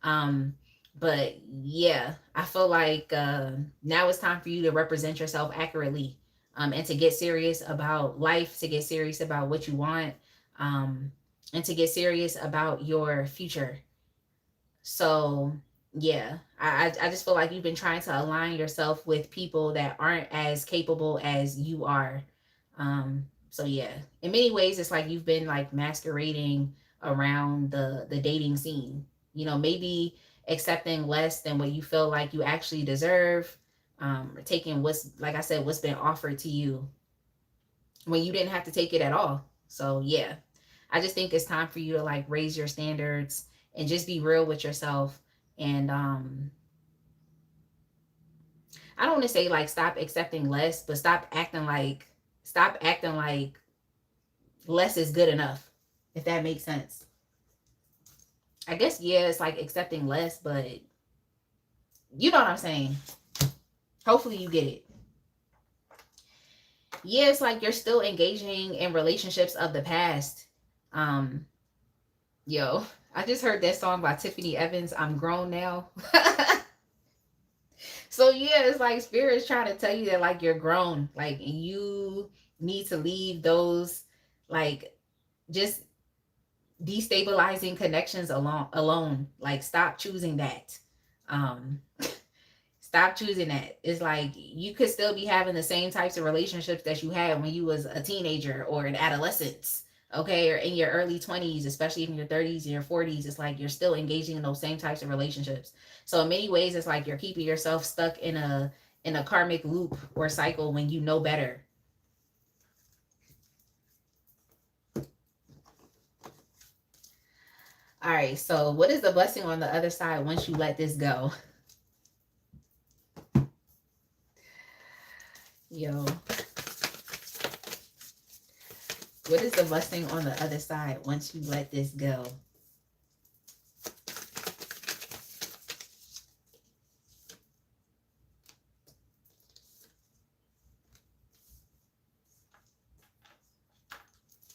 S1: um but yeah, I feel like now it's time for you to represent yourself accurately, and to get serious about life, to get serious about what you want, um and to get serious about your future. So yeah, I just feel like you've been trying to align yourself with people that aren't as capable as you are. So yeah, in many ways, it's like you've been like masquerading around the dating scene. You know, maybe accepting less than what you feel like you actually deserve, or taking what's, like I said, what's been offered to you when you didn't have to take it at all. So yeah, I just think it's time for you to like raise your standards and just be real with yourself. And I don't want to say like stop accepting less, but stop acting like less is good enough. If that makes sense. I guess yeah, it's like accepting less, but you know what I'm saying. Hopefully you get it. Yeah, it's like you're still engaging in relationships of the past. Um, Yo, I just heard that song by Tiffany Evans, I'm Grown Now. So yeah, it's like spirit's trying to tell you that like you're grown, like you need to leave those like just destabilizing connections alone. Like stop choosing that. Um Stop choosing that. It's like you could still be having the same types of relationships that you had when you was a teenager or in adolescence, okay, or in your early 20s, especially in your 30s and your 40s. It's like you're still engaging in those same types of relationships. So in many ways, it's like you're keeping yourself stuck in a karmic loop or cycle when you know better. All right, so what is the blessing on the other side once you let this go? Yo, what is the blessing on the other side once you let this go?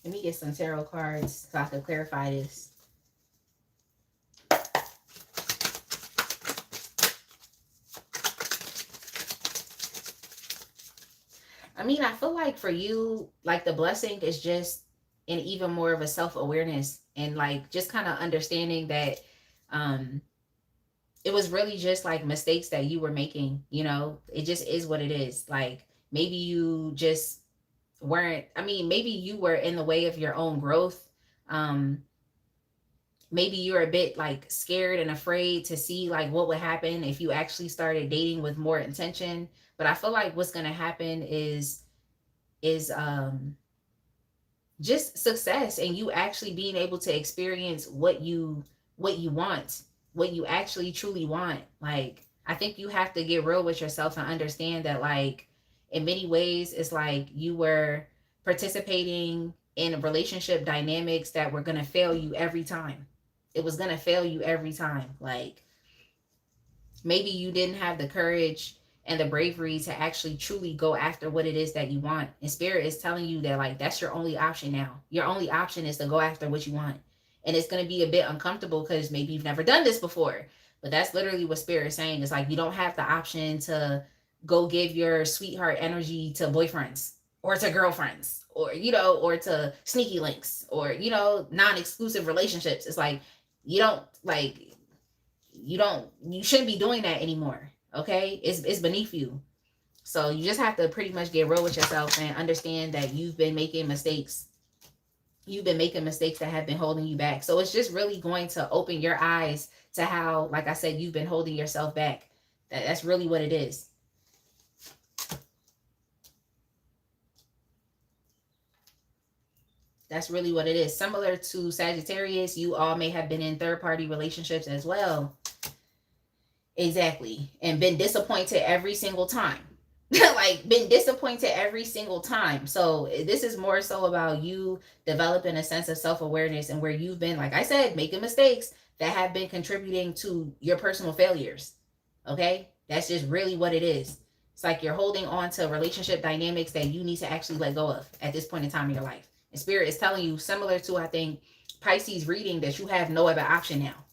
S1: Let me get some tarot cards so I can clarify this. I mean, I feel like for you, like the blessing is just an even more of a self-awareness and like just kind of understanding that um it was really just like mistakes that you were making, you know? It just is what it is. Like maybe you just weren't, I mean, maybe you were in the way of your own growth. Um maybe you're a bit like scared and afraid to see like what would happen if you actually started dating with more intention. But I feel like what's going to happen is just success and you actually being able to experience what you want, what you actually truly want. Like I think you have to get real with yourself and understand that like in many ways it's like you were participating in relationship dynamics that were going to fail you every time. It was going to fail you every time. Like maybe you didn't have the courage and the bravery to actually truly go after what it is that you want. And spirit is telling you that like that's your only option now. Your only option is to go after what you want. And it's going to be a bit uncomfortable because maybe you've never done this before. But that's literally what spirit is saying. It's like you don't have the option to go give your sweetheart energy to boyfriends or to girlfriends or or to sneaky links or non-exclusive relationships. It's like you don't like you shouldn't be doing that anymore. Okay, it's beneath you. So you just have to pretty much get real with yourself and understand that you've been making mistakes. You've been making mistakes that have been holding you back. So it's just really going to open your eyes to how, like I said, you've been holding yourself back. That's really what it is. That's really what it is. Similar to Sagittarius, you all may have been in third-party relationships as well. Exactly. And been disappointed every single time. Like been disappointed every single time. So this is more so about you developing a sense of self-awareness and where you've been, like I said, making mistakes that have been contributing to your personal failures. Okay? That's just really what it is. It's like you're holding on to relationship dynamics that you need to actually let go of at this point in time in your life. And spirit is telling you, similar to I think Pisces reading, that you have no other option now.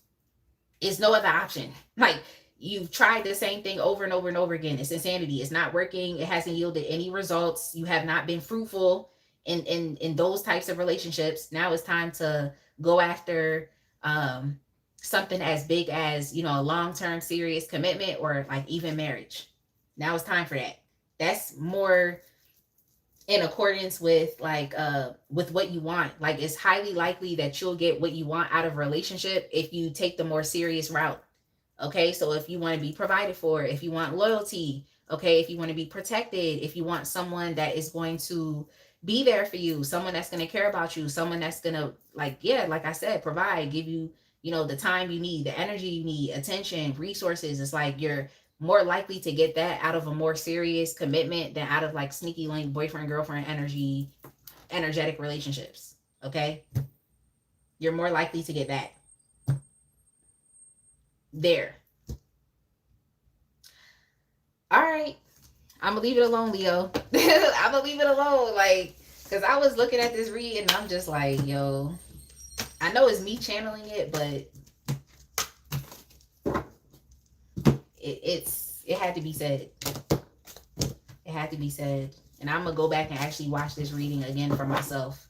S1: It's no other option. Like you've tried the same thing over and over and over again. It's insanity. It's not working. It hasn't yielded any results. You have not been fruitful in those types of relationships. Now it's time to go after something as big as, a long-term serious commitment or like even marriage. Now it's time for that. That's more in accordance with what you want. Like it's highly likely that you'll get what you want out of a relationship if you take the more serious route. Okay, so if you want to be provided for, if you want loyalty, okay, if you want to be protected, if you want someone that is going to be there for you, someone that's going to care about you, someone that's going to, like I said, provide, give you, the time you need, the energy you need, attention, resources. It's like you're more likely to get that out of a more serious commitment than out of like sneaky link boyfriend, girlfriend energetic relationships. Okay, you're more likely to get that there. All right, I'm gonna leave it alone, Leo. I'm gonna leave it alone, like, because I was looking at this read and I'm just like, yo, I know it's me channeling it, but it had to be said. It had to be said, and I'm gonna go back and actually watch this reading again for myself.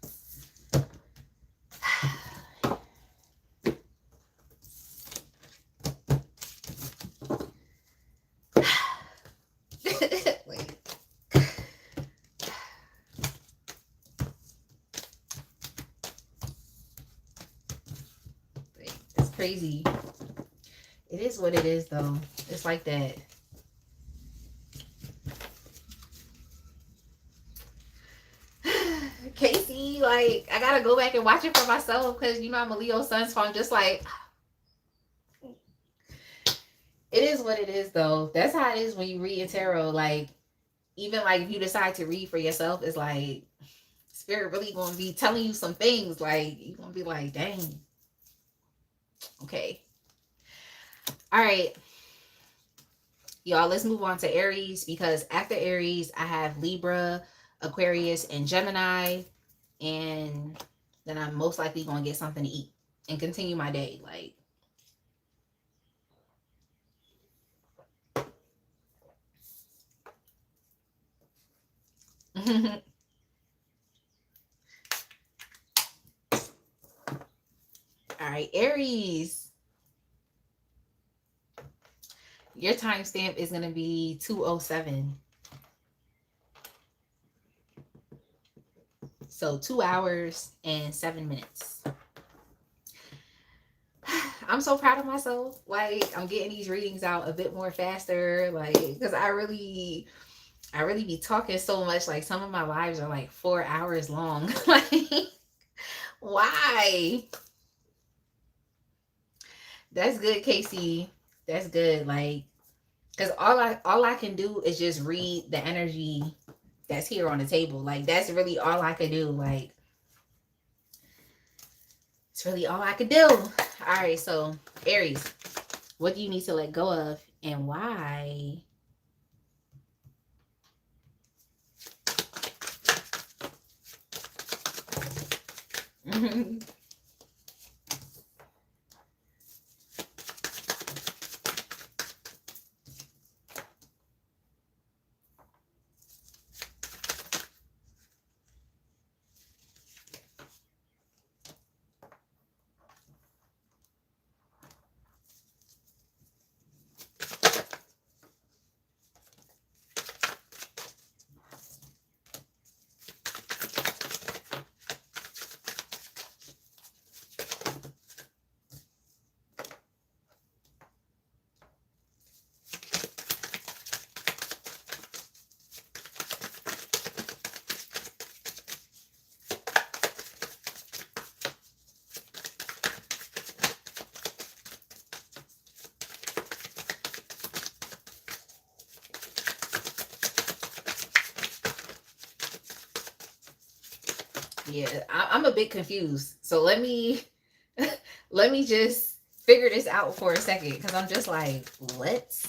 S1: Crazy. It is what it is, though. It's like that. Casey, like, I gotta go back and watch it for myself because, you know, I'm a Leo sun, so I'm just like, it is what it is, though. That's how it is when you read in tarot. Like, even like if you decide to read for yourself, it's like spirit really gonna be telling you some things. Like, you're gonna be like, dang, okay. All right, y'all, let's move on to Aries, because after Aries, I have Libra, Aquarius, and Gemini. And then I'm most likely gonna get something to eat and continue my day. Like, all right, Aries. Your timestamp is going to be 2:07. So 2 hours and 7 minutes. I'm so proud of myself. Like, I'm getting these readings out a bit more faster. Like, because I really be talking so much. Like, some of my lives are like 4 hours long. Like, why? That's good, Casey. That's good. Like, because all I can do is just read the energy that's here on the table. Like, that's really all I can do. Like, it's really all I can do. All right, so Aries, what do you need to let go of and why? Yeah, I'm a bit confused. So let me let me just figure this out for a second, because I'm just like, what?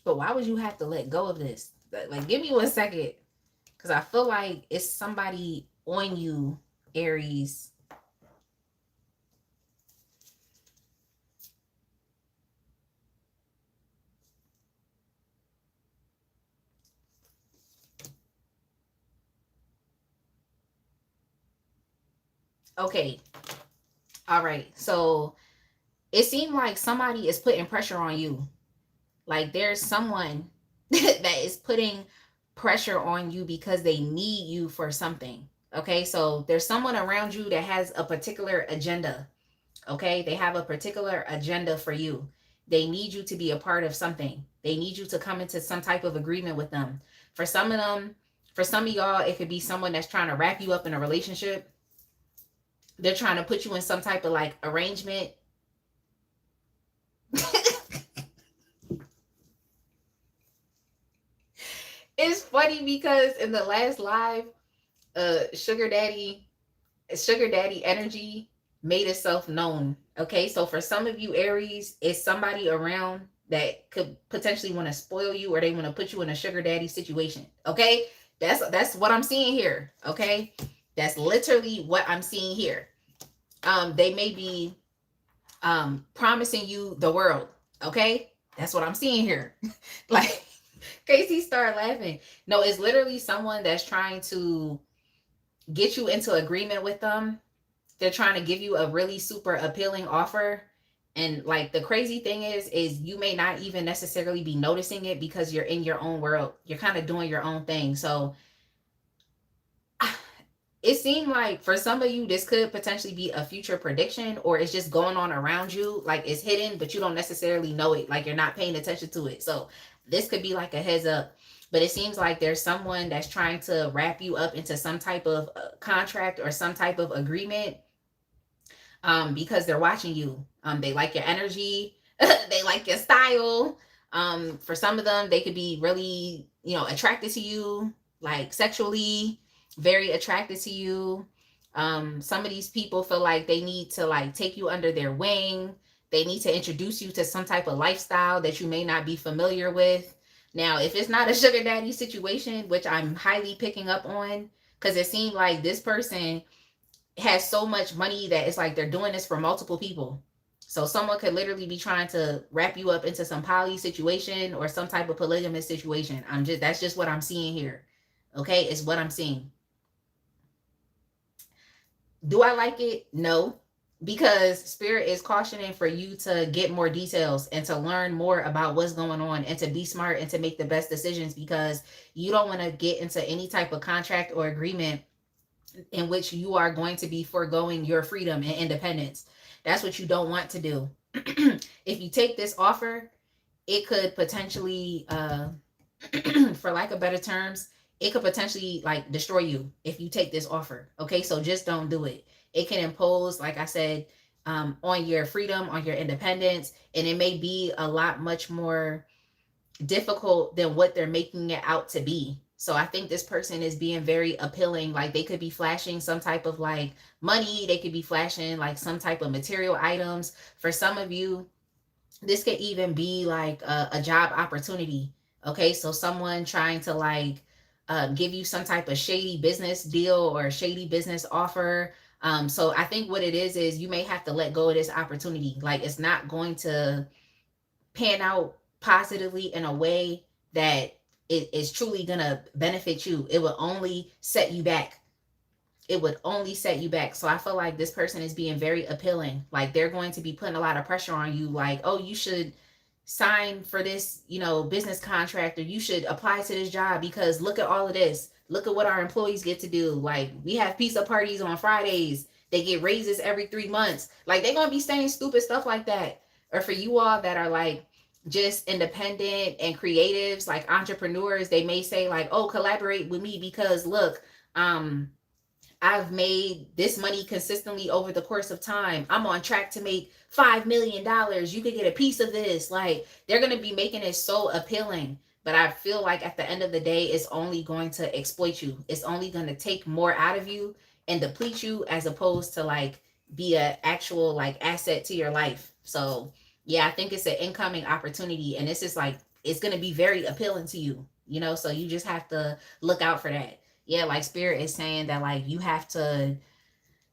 S1: But why would you have to let go of this? Like, give me 1 second, because I feel like it's somebody on you, Aries. Okay. All right. So it seemed like somebody is putting pressure on you. Like, there's someone that is putting pressure on you because they need you for something. Okay. So there's someone around you that has a particular agenda. Okay. They have a particular agenda for you. They need you to be a part of something. They need you to come into some type of agreement with them. For some of them, for some of y'all, it could be someone that's trying to wrap you up in a relationship. They're trying to put you in some type of like arrangement. It's funny because in the last live, sugar daddy energy made itself known. Okay, so for some of you Aries, it's somebody around that could potentially want to spoil you, or they want to put you in a sugar daddy situation. Okay, that's what I'm seeing here. Okay, that's literally what I'm seeing here. They may be promising you the world. Okay, that's what I'm seeing here. Like, Casey started laughing. No, it's literally someone that's trying to get you into agreement with them. They're trying to give you a really super appealing offer, And like the crazy thing is you may not even necessarily be noticing it because you're in your own world. You're kind of doing your own thing. So it seemed like for some of you, this could potentially be a future prediction, or it's just going on around you. Like it's hidden, but you don't necessarily know it. Like you're not paying attention to it. So this could be like a heads up. But it seems like there's someone that's trying to wrap you up into some type of contract or some type of agreement, because they're watching you. They like your energy, they like your style. For some of them, they could be really, attracted to you, like sexually, very attracted to you. Some of these people feel like they need to like take you under their wing. They need to introduce you to some type of lifestyle that you may not be familiar with. Now, if it's not a sugar daddy situation, which I'm highly picking up on, because it seemed like this person has so much money that it's like they're doing this for multiple people. So someone could literally be trying to wrap you up into some poly situation or some type of polygamous situation. That's just what I'm seeing here. Okay, it's what I'm seeing. Do I like it? No, because spirit is cautioning for you to get more details and to learn more about what's going on and to be smart and to make the best decisions, because you don't want to get into any type of contract or agreement in which you are going to be foregoing your freedom and independence. That's what you don't want to do. If you take this offer, it could potentially, for lack of better terms, it could potentially like destroy you if you take this offer. Okay, so just don't do it. It can impose, like I said, on your freedom, on your independence, and it may be a lot much more difficult than what they're making it out to be. So I think this person is being very appealing. Like they could be flashing some type of like money. They could be flashing like some type of material items. For some of you, this could even be like a job opportunity. Okay. So someone trying to like give you some type of shady business deal or a shady business offer. So I think what it is you may have to let go of this opportunity. Like it's not going to pan out positively in a way that it is truly gonna benefit you. It will only set you back. It would only set you back. So I feel like this person is being very appealing. Like they're going to be putting a lot of pressure on you. Like, oh, you should sign for this, business contract, or you should apply to this job because look at all of this. Look at what our employees get to do. Like we have pizza parties on Fridays. They get raises every 3 months. Like they're gonna be saying stupid stuff like that. Or for you all that are like just independent and creatives, like entrepreneurs, they may say like, oh, collaborate with me because look, I've made this money consistently over the course of time. I'm on track to make $5 million. You could get a piece of this. Like they're going to be making it so appealing. But I feel like at the end of the day, it's only going to exploit you. It's only going to take more out of you and deplete you, as opposed to like be an actual like asset to your life. So yeah, I think it's an incoming opportunity. And this is like, it's going to be very appealing to you, so you just have to look out for that. Yeah, like spirit is saying that like you have to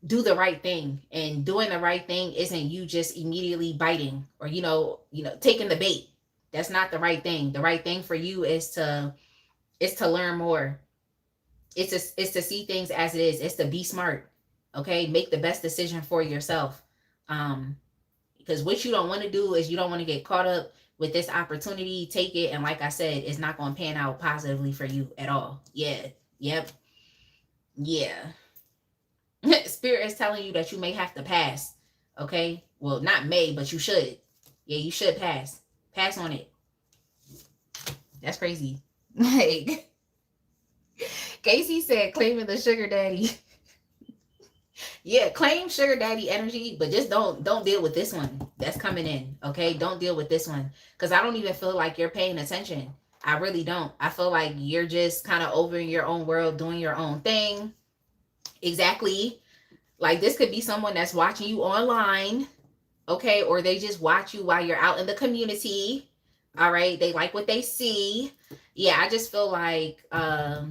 S1: do the right thing, and doing the right thing isn't you just immediately biting or taking the bait. That's not the right thing. The right thing for you is to learn more. It's to see things as it is. It's to be smart. Okay, make the best decision for yourself. Because what you don't want to do is you don't want to get caught up with this opportunity. Take it, and like I said, it's not going to pan out positively for you at all. Yeah. Yep. Yeah. Spirit is telling you that you may have to pass. Okay. Well, not may, but you should. Yeah, you should pass. Pass on it. That's crazy. Like, Casey said, claiming the sugar daddy. Yeah, claim sugar daddy energy, but just don't deal with this one that's coming in. Okay. Don't deal with this one. Because I don't even feel like you're paying attention. I really don't. I feel like you're just kind of over in your own world, doing your own thing. Exactly. Like this could be someone that's watching you online, okay? Or they just watch you while you're out in the community. All right. They like what they see. Yeah, I just feel like, yeah,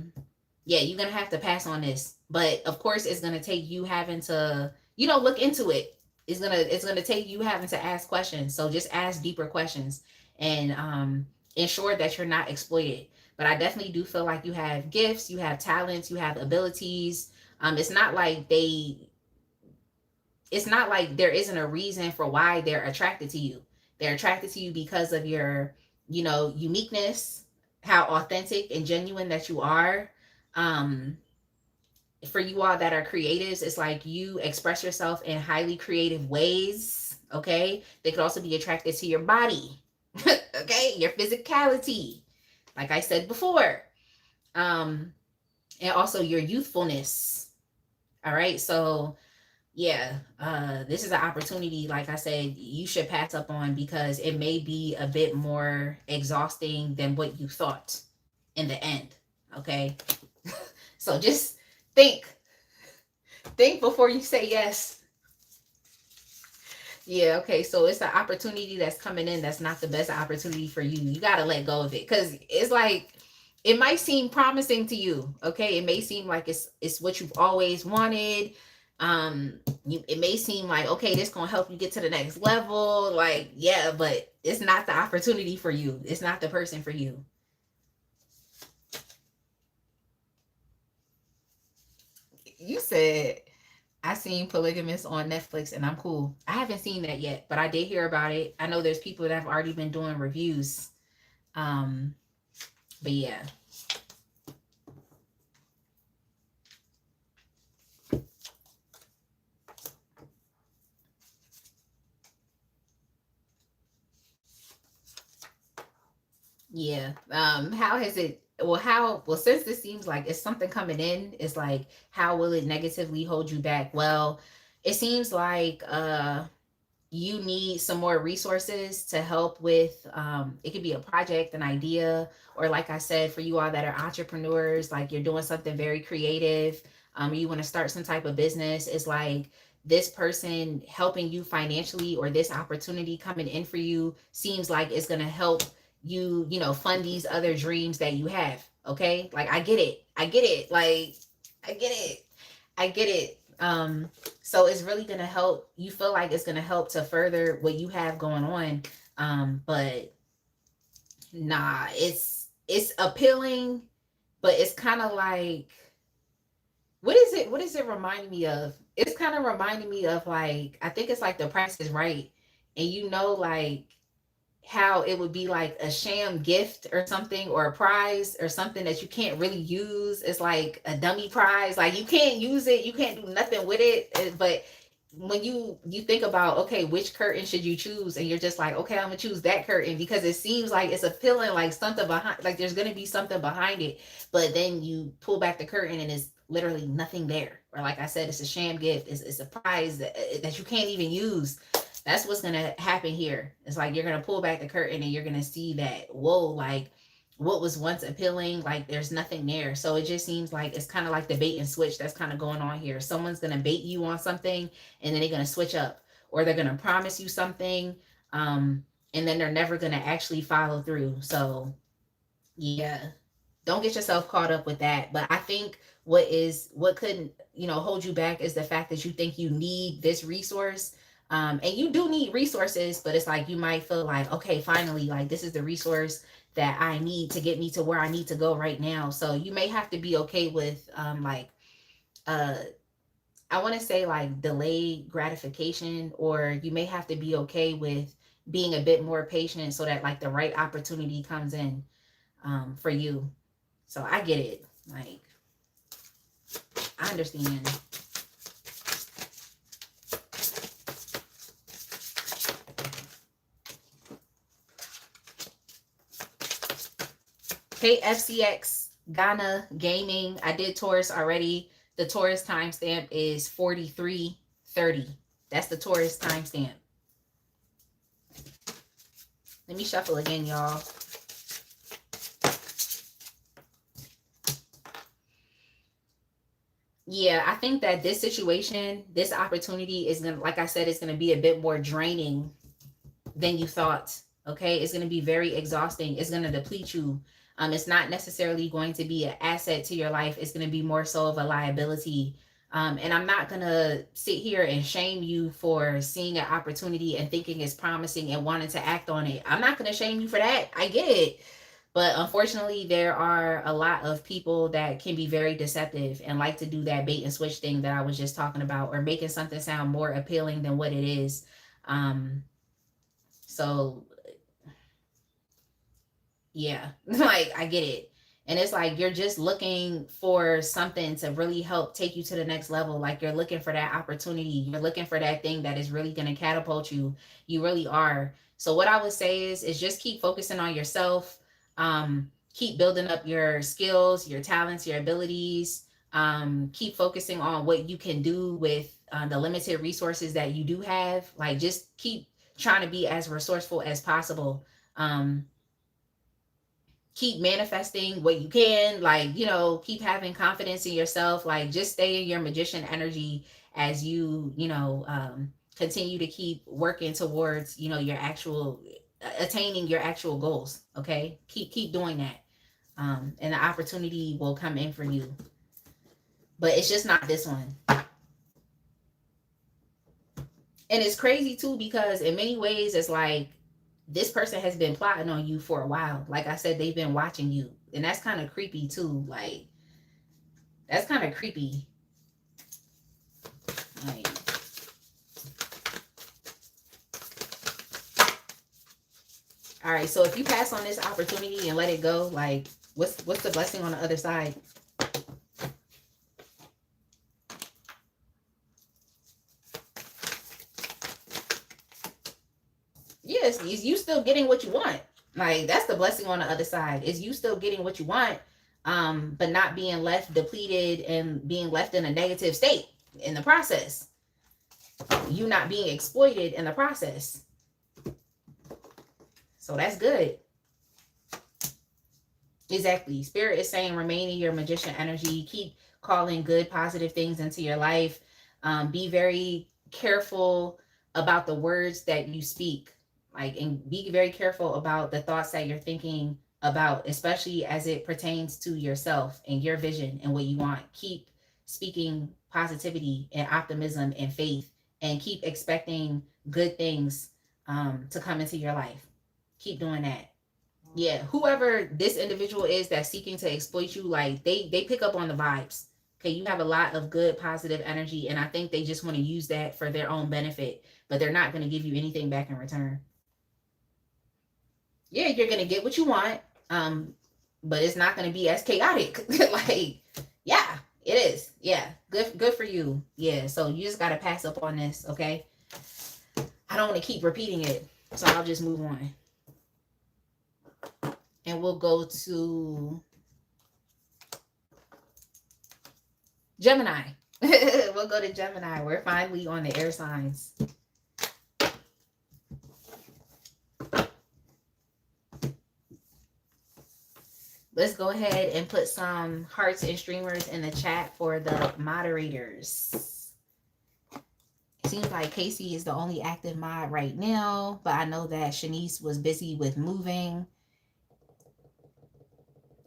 S1: you're going to have to pass on this. But of course, it's going to take you having to, look into it. It's going to take you having to ask questions. So just ask deeper questions and ensure that you're not exploited. But I definitely do feel like you have gifts, you have talents, you have abilities. It's not like they it's not like there isn't a reason for why they're attracted to you. They're attracted to you because of your, uniqueness, how authentic and genuine that you are. Um, for you all that are creatives, it's like you express yourself in highly creative ways. Okay. They could also be attracted to your body. Okay. Your physicality. Like I said before. Um, and also your youthfulness. All right. So yeah, this is an opportunity, like I said, you should pass up on because it may be a bit more exhausting than what you thought in the end. Okay. So just think, think before you say yes. Yeah, okay. So it's an opportunity that's coming in that's not the best opportunity for you. You got to let go of it because it's like it might seem promising to you. Okay, it may seem like it's what you've always wanted. It may seem like okay, this gonna help you get to the next level. Like yeah, but it's not the opportunity for you. It's not the person for you. You said I seen Polygamous on Netflix and I'm cool. I haven't seen that yet, but I did hear about it. I know there's people that have already been doing reviews. Um, but yeah. Yeah. How has it well since this seems like it's something coming in, it's like how will it negatively hold you back? Well, it seems like you need some more resources to help with it could be a project, an idea, or like I said, for you all that are entrepreneurs, like you're doing something very creative, you want to start some type of business. It's like this person helping you financially or this opportunity coming in for you seems like it's going to help you, fund these other dreams that you have. Okay, like I get it, like I get it, I get it. So it's really gonna help. You feel like it's gonna help to further what you have going on. But nah, it's appealing, but it's kind of like what is it reminding me of? It's kind of reminding me of like I think it's like The Price is Right, and like how it would be like a sham gift or something or a prize or something that you can't really use. It's like a dummy prize. Like you can't use it, you can't do nothing with it. But when you think about okay, which curtain should you choose, and you're just like okay, I'm gonna choose that curtain because it seems like it's appealing, like something behind, like there's gonna be something behind it. But then you pull back the curtain and it's literally nothing there, or like I said, it's a sham gift, it's a prize that you can't even use. That's what's gonna happen here. It's like you're gonna pull back the curtain and you're gonna see that whoa, like what was once appealing, like there's nothing there. So it just seems like it's kind of like the bait and switch that's kind of going on here. Someone's gonna bait you on something and then they're gonna switch up, or they're gonna promise you something, and then they're never gonna actually follow through. So yeah, don't get yourself caught up with that. But I think what could hold you back is the fact that you think you need this resource, and you do need resources, but it's like you might feel like okay, finally, like this is the resource that I need to get me to where I need to go right now. So you may have to be okay with like uh I want to say like delayed gratification, or you may have to be okay with being a bit more patient so that like the right opportunity comes in for you. So I get it. Like, I understand. KFCX Ghana Gaming. I did Taurus already. The Taurus timestamp is 4330. That's the Taurus timestamp. Let me shuffle again, y'all. Yeah, I think that this situation, this opportunity is gonna, like I said, it's gonna be a bit more draining than you thought. Okay, it's gonna be very exhausting. It's gonna deplete you. It's not necessarily going to be an asset to your life. It's gonna be more so of a liability. And I'm not gonna sit here and shame you for seeing an opportunity and thinking it's promising and wanting to act on it. I'm not gonna shame you for that. I get it. But unfortunately, there are a lot of people that can be very deceptive and like to do that bait and switch thing that I was just talking about, or making something sound more appealing than what it is. So yeah, like I get it. And it's like you're just looking for something to really help take you to the next level. Like you're looking for that opportunity. You're looking for that thing that is really going to catapult you. You really are. So what I would say is just keep focusing on yourself. Keep building up your skills, your talents, your abilities. Keep focusing on what you can do with the limited resources that you do have. Like just keep trying to be as resourceful as possible. Keep manifesting what you can, like, you know, keep having confidence in yourself, like just stay in your magician energy as you, you know, continue to keep working towards, you know, your actual attaining your actual goals. Okay, keep doing that, and the opportunity will come in for you, but it's just not this one. And it's crazy too, because in many ways it's like this person has been plotting on you for a while. Like I said, they've been watching you. And that's kind of creepy too. Like, that's kind of creepy. Like, all right, so if you pass on this opportunity and let it go, like, what's the blessing on the other side? Yes, is you still getting what you want. Like, that's the blessing on the other side, is you still getting what you want, but not being left depleted and being left in a negative state in the process. You not being exploited in the process. So that's good. Exactly. Spirit is saying remain in your magician energy. Keep calling good, positive things into your life. Be very careful about the words that you speak. Like, and be very careful about the thoughts that you're thinking about, especially as it pertains to yourself and your vision and what you want. Keep speaking positivity and optimism and faith, and keep expecting good things to come into your life. Keep doing that. Yeah, whoever this individual is that's seeking to exploit you, like they pick up on the vibes. Okay, you have a lot of good positive energy, and I think they just want to use that for their own benefit, but they're not going to give you anything back in return. Yeah, you're going to get what you want, but it's not going to be as chaotic. Like, yeah, it is. Yeah, good for you. Yeah, so you just got to pass up on this. Okay, I don't want to keep repeating it, so I'll just move on. And we'll go to Gemini. We'll go to Gemini. We're finally on the air signs. Let's go ahead and put some hearts and streamers in the chat for the moderators. It seems like Casey is the only active mod right now, but I know that Shanice was busy with moving.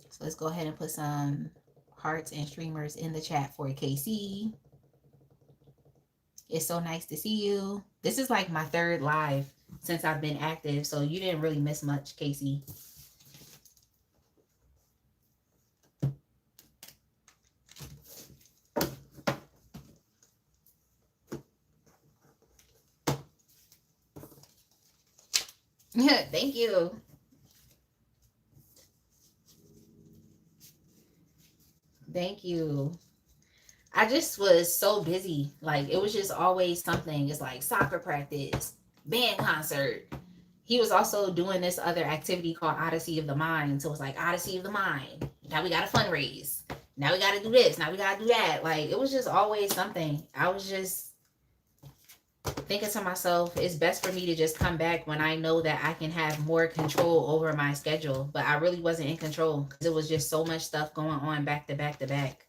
S1: So let's go ahead and put some hearts and streamers in the chat for Casey. It's so nice to see you. This is like my third live since I've been active, so you didn't really miss much, Casey. Thank you. Thank you. I just was so busy. Like, it was just always something. It's like soccer practice, band concert. He was also doing this other activity called Odyssey of the Mind. So it's like Odyssey of the Mind. Now we got to fundraise. Now we got to do this. Now we got to do that. Like, it was just always something. I was just thinking to myself, it's best for me to just come back when I know that I can have more control over my schedule. But I really wasn't in control because it was just so much stuff going on back to back to back.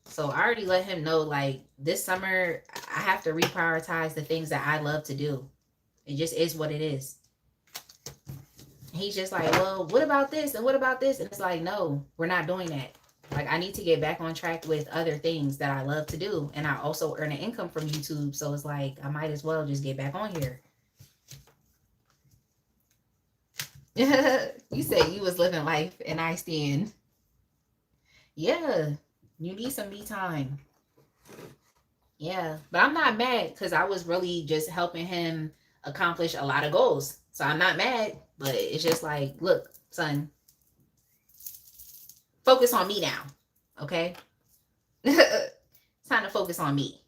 S1: So I already let him know, like, this summer, I have to reprioritize the things that I love to do. It just is what it is. He's just like, well, what about this? And what about this? And it's like, no, we're not doing that. Like, I need to get back on track with other things that I love to do. And I also earn an income from YouTube. So it's like, I might as well just get back on here. You said you was living life and I stand. Yeah, you need some me time. Yeah, but I'm not mad because I was really just helping him accomplish a lot of goals. So I'm not mad, but it's just like, look, son, focus on me now. Okay? It's time to focus on me.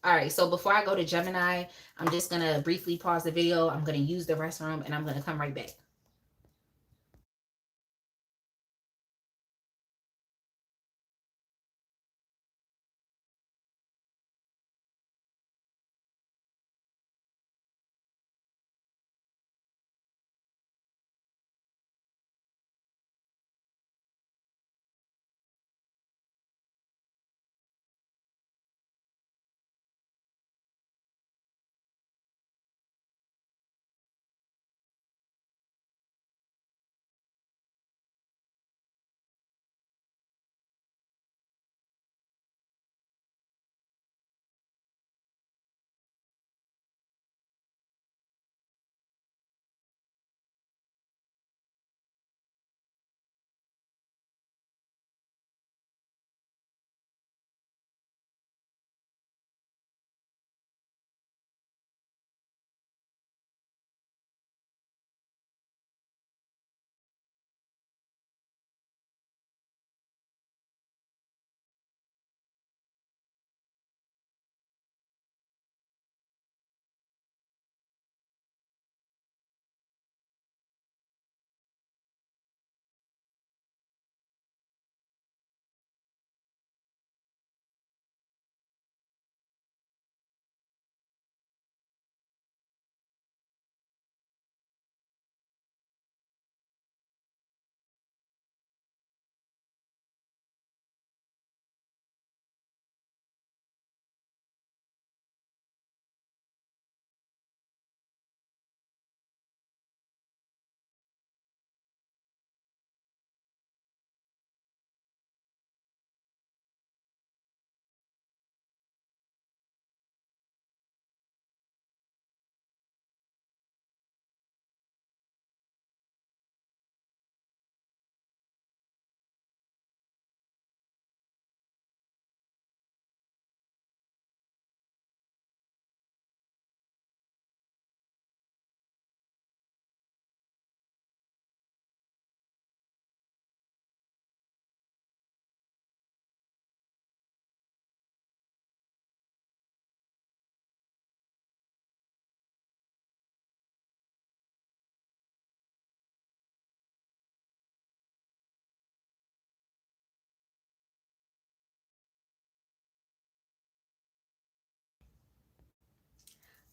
S1: All right, so before I go to Gemini, I'm just going to briefly pause the video. I'm going to use the restroom and I'm going to come right back.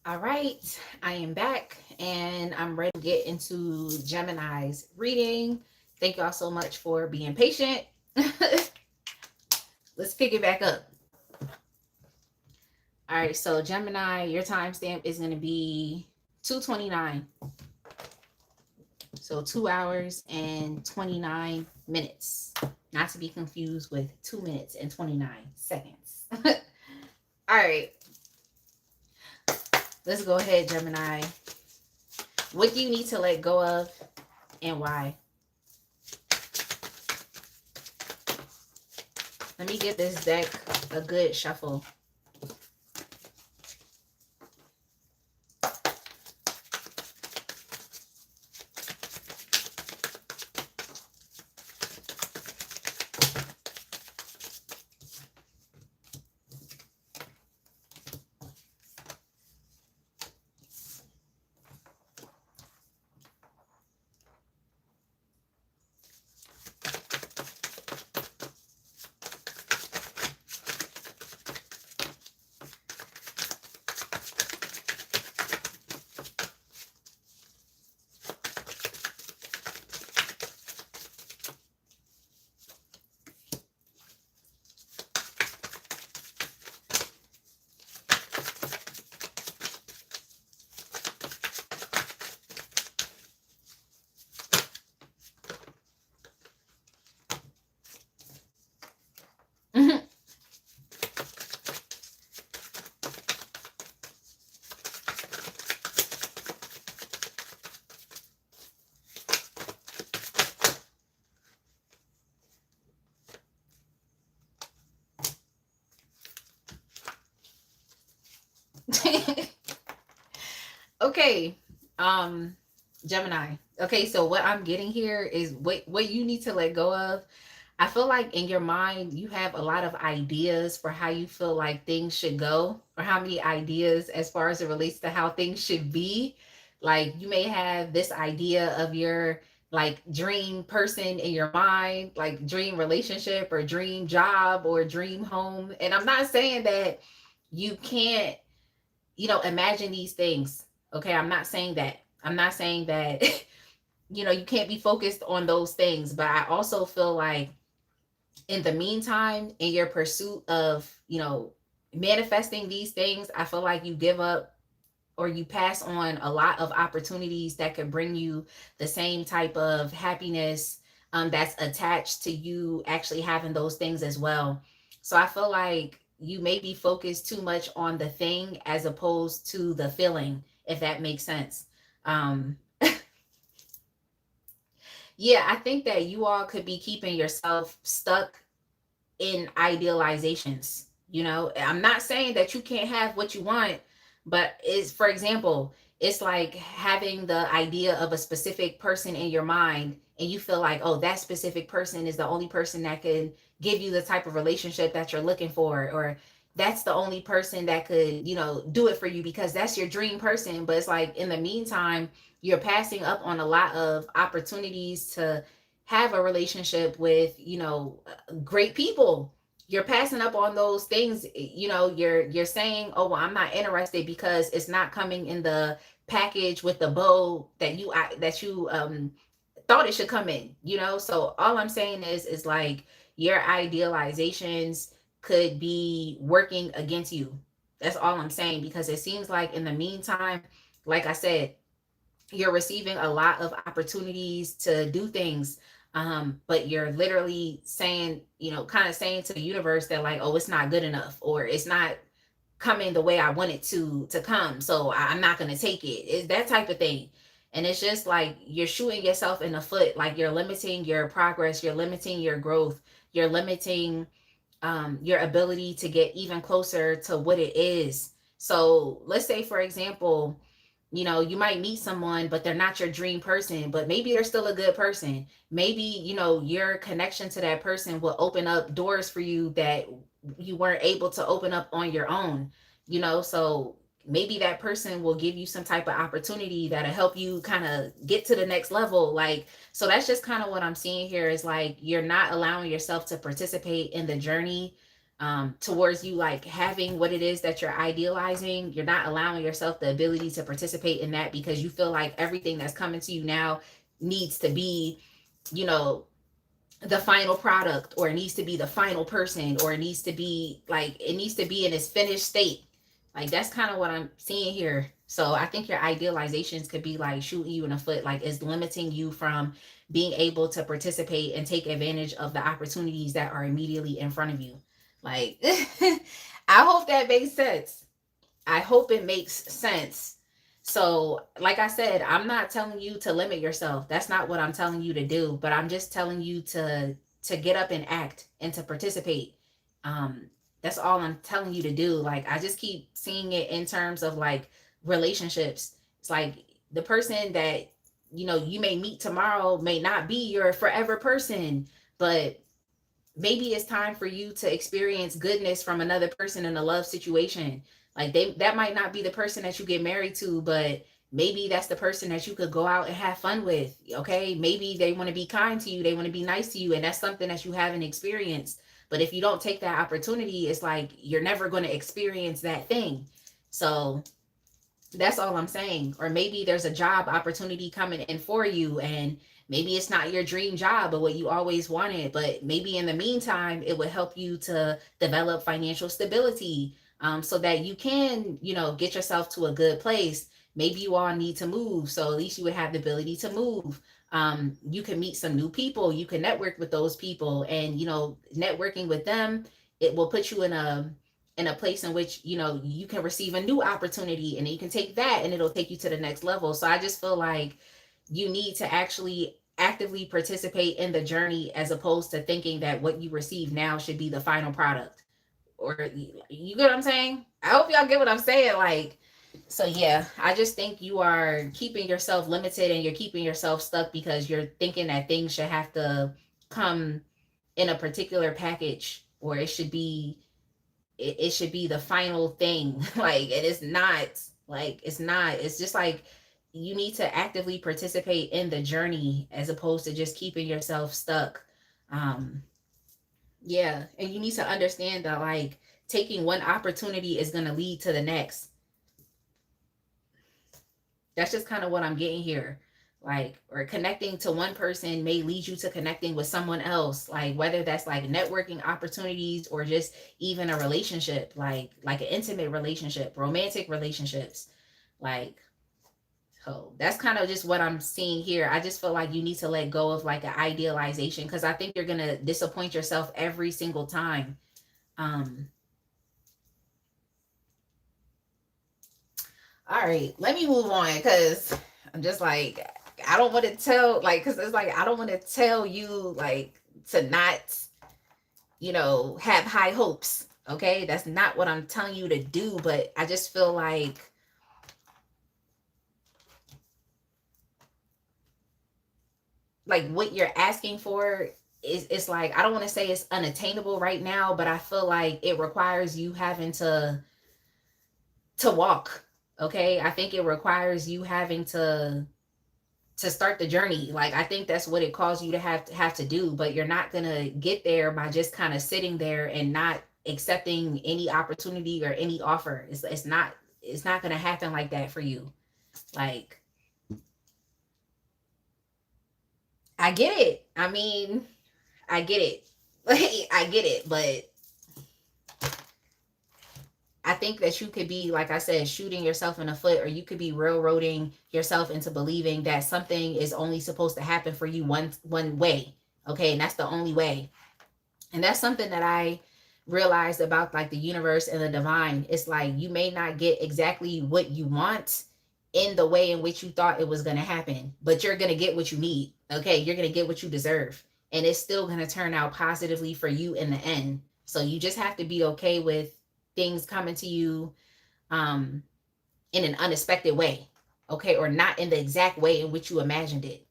S1: All right, I am back and I'm ready to get into Gemini's reading. Thank y'all so much for being patient. Let's pick it back up. All right, so Gemini, your timestamp is going to be 2:29. So 2 hours and 29 minutes. Not to be confused with 2 minutes and 29 seconds. All right, let's go ahead, Gemini. What do you need to let go of and why? Let me give this deck a good shuffle. Okay. Gemini. Okay, so what I'm getting here is what you need to let go of. I feel like in your mind you have a lot of ideas for how you feel like things should go, or how many ideas as far as it relates to how things should be. Like you may have this idea of your like dream person in your mind, like dream relationship or dream job or dream home. And I'm not saying that you can't, imagine these things. Okay, I'm not saying that. I'm not saying that you can't be focused on those things, but I also feel like in the meantime, in your pursuit of, manifesting these things, I feel like you give up or you pass on a lot of opportunities that could bring you the same type of happiness that's attached to you actually having those things as well. So I feel like you may be focused too much on the thing as opposed to the feeling, if that makes sense. Um, yeah, I think that you all could be keeping yourself stuck in idealizations. I'm not saying that you can't have what you want, but it's, for example, it's like having the idea of a specific person in your mind and you feel like, oh, that specific person is the only person that can give you the type of relationship that you're looking for, or that's the only person that could, do it for you because that's your dream person. But it's like in the meantime, you're passing up on a lot of opportunities to have a relationship with, great people. You're passing up on those things. You're saying, oh, well, I'm not interested because it's not coming in the package with the bow that you thought it should come in. So all I'm saying is like your idealizations could be working against you. That's all I'm saying, because it seems like in the meantime, like I said, you're receiving a lot of opportunities to do things, but you're literally saying, kind of saying to the universe that like, oh, it's not good enough, or it's not coming the way I want it to come, so I'm not going to take it. It's that type of thing. And it's just like you're shooting yourself in the foot. Like you're limiting your progress, you're limiting your growth, you're limiting your ability to get even closer to what it is. So let's say, for example, you might meet someone, but they're not your dream person, but maybe they're still a good person. Maybe, your connection to that person will open up doors for you that you weren't able to open up on your own, so maybe that person will give you some type of opportunity that'll help you kind of get to the next level. Like, so that's just kind of what I'm seeing here is like, you're not allowing yourself to participate in the journey towards you like having what it is that you're idealizing. You're not allowing yourself the ability to participate in that because you feel like everything that's coming to you now needs to be, you know, the final product, or it needs to be the final person, or it needs to be like, it needs to be in its finished state. Like that's kind of what I'm seeing here. So I think your idealizations could be like shooting you in the foot, like it's limiting you from being able to participate and take advantage of the opportunities that are immediately in front of you. Like I hope that makes sense. I hope it makes sense. So, like I said, I'm not telling you to limit yourself. That's not what I'm telling you to do, but I'm just telling you to get up and act and to participate. That's all I'm telling you to do. Like I just keep seeing it in terms of like relationships. It's like the person that you may meet tomorrow may not be your forever person, but maybe it's time for you to experience goodness from another person in a love situation. Like that might not be the person that you get married to, but maybe that's the person that you could go out and have fun with. Okay, maybe they want to be kind to you, they want to be nice to you, and that's something that you haven't experienced. But if you don't take that opportunity, it's like you're never going to experience that thing. So that's all I'm saying. Or maybe there's a job opportunity coming in for you, and maybe it's not your dream job but what you always wanted, but maybe in the meantime it would help you to develop financial stability, so that you can, get yourself to a good place. Maybe you all need to move, so at least you would have the ability to move. You can meet some new people, you can network with those people, and networking with them, it will put you in a place in which you can receive a new opportunity, and you can take that and it'll take you to the next level. So I just feel like you need to actually actively participate in the journey, as opposed to thinking that what you receive now should be the final product, or you get what I'm saying? I hope y'all get what I'm saying. Like, so yeah, I just think you are keeping yourself limited and you're keeping yourself stuck because you're thinking that things should have to come in a particular package, or it should be the final thing. Like, it is not. Like, it's not. It's just like you need to actively participate in the journey as opposed to just keeping yourself stuck. um yeah, and you need to understand that, like, taking one opportunity is going to lead to the next. That's just kind of what I'm getting here. Like, or connecting to one person may lead you to connecting with someone else, like whether that's like networking opportunities or just even a relationship, like an intimate relationship, romantic relationships. Like, so that's kind of just what I'm seeing here. I just feel like you need to let go of like an idealization, because I think you're gonna disappoint yourself every single time. um all right, let me move on, because I'm just like, I don't want to tell, like, because it's like I don't want to tell you like to not, have high hopes. Okay, that's not what I'm telling you to do, but I just feel like what you're asking for is, it's like, I don't want to say it's unattainable right now, but I feel like it requires you having to walk. Okay, I think it requires you having to start the journey. Like, I think that's what it calls you to have to do, but you're not going to get there by just kind of sitting there and not accepting any opportunity or any offer. It's not going to happen like that for you. Like, I get it. I mean, I get it. Like, I get it, but I think that you could be, like I said, shooting yourself in the foot, or you could be railroading yourself into believing that something is only supposed to happen for you one way. Okay, and that's the only way. And that's something that I realized about like the universe and the divine. It's like you may not get exactly what you want in the way in which you thought it was going to happen, but you're going to get what you need. Okay, you're going to get what you deserve, and it's still going to turn out positively for you in the end. So you just have to be okay with things coming to you um in an unexpected way. Okay, or not in the exact way in which you imagined it.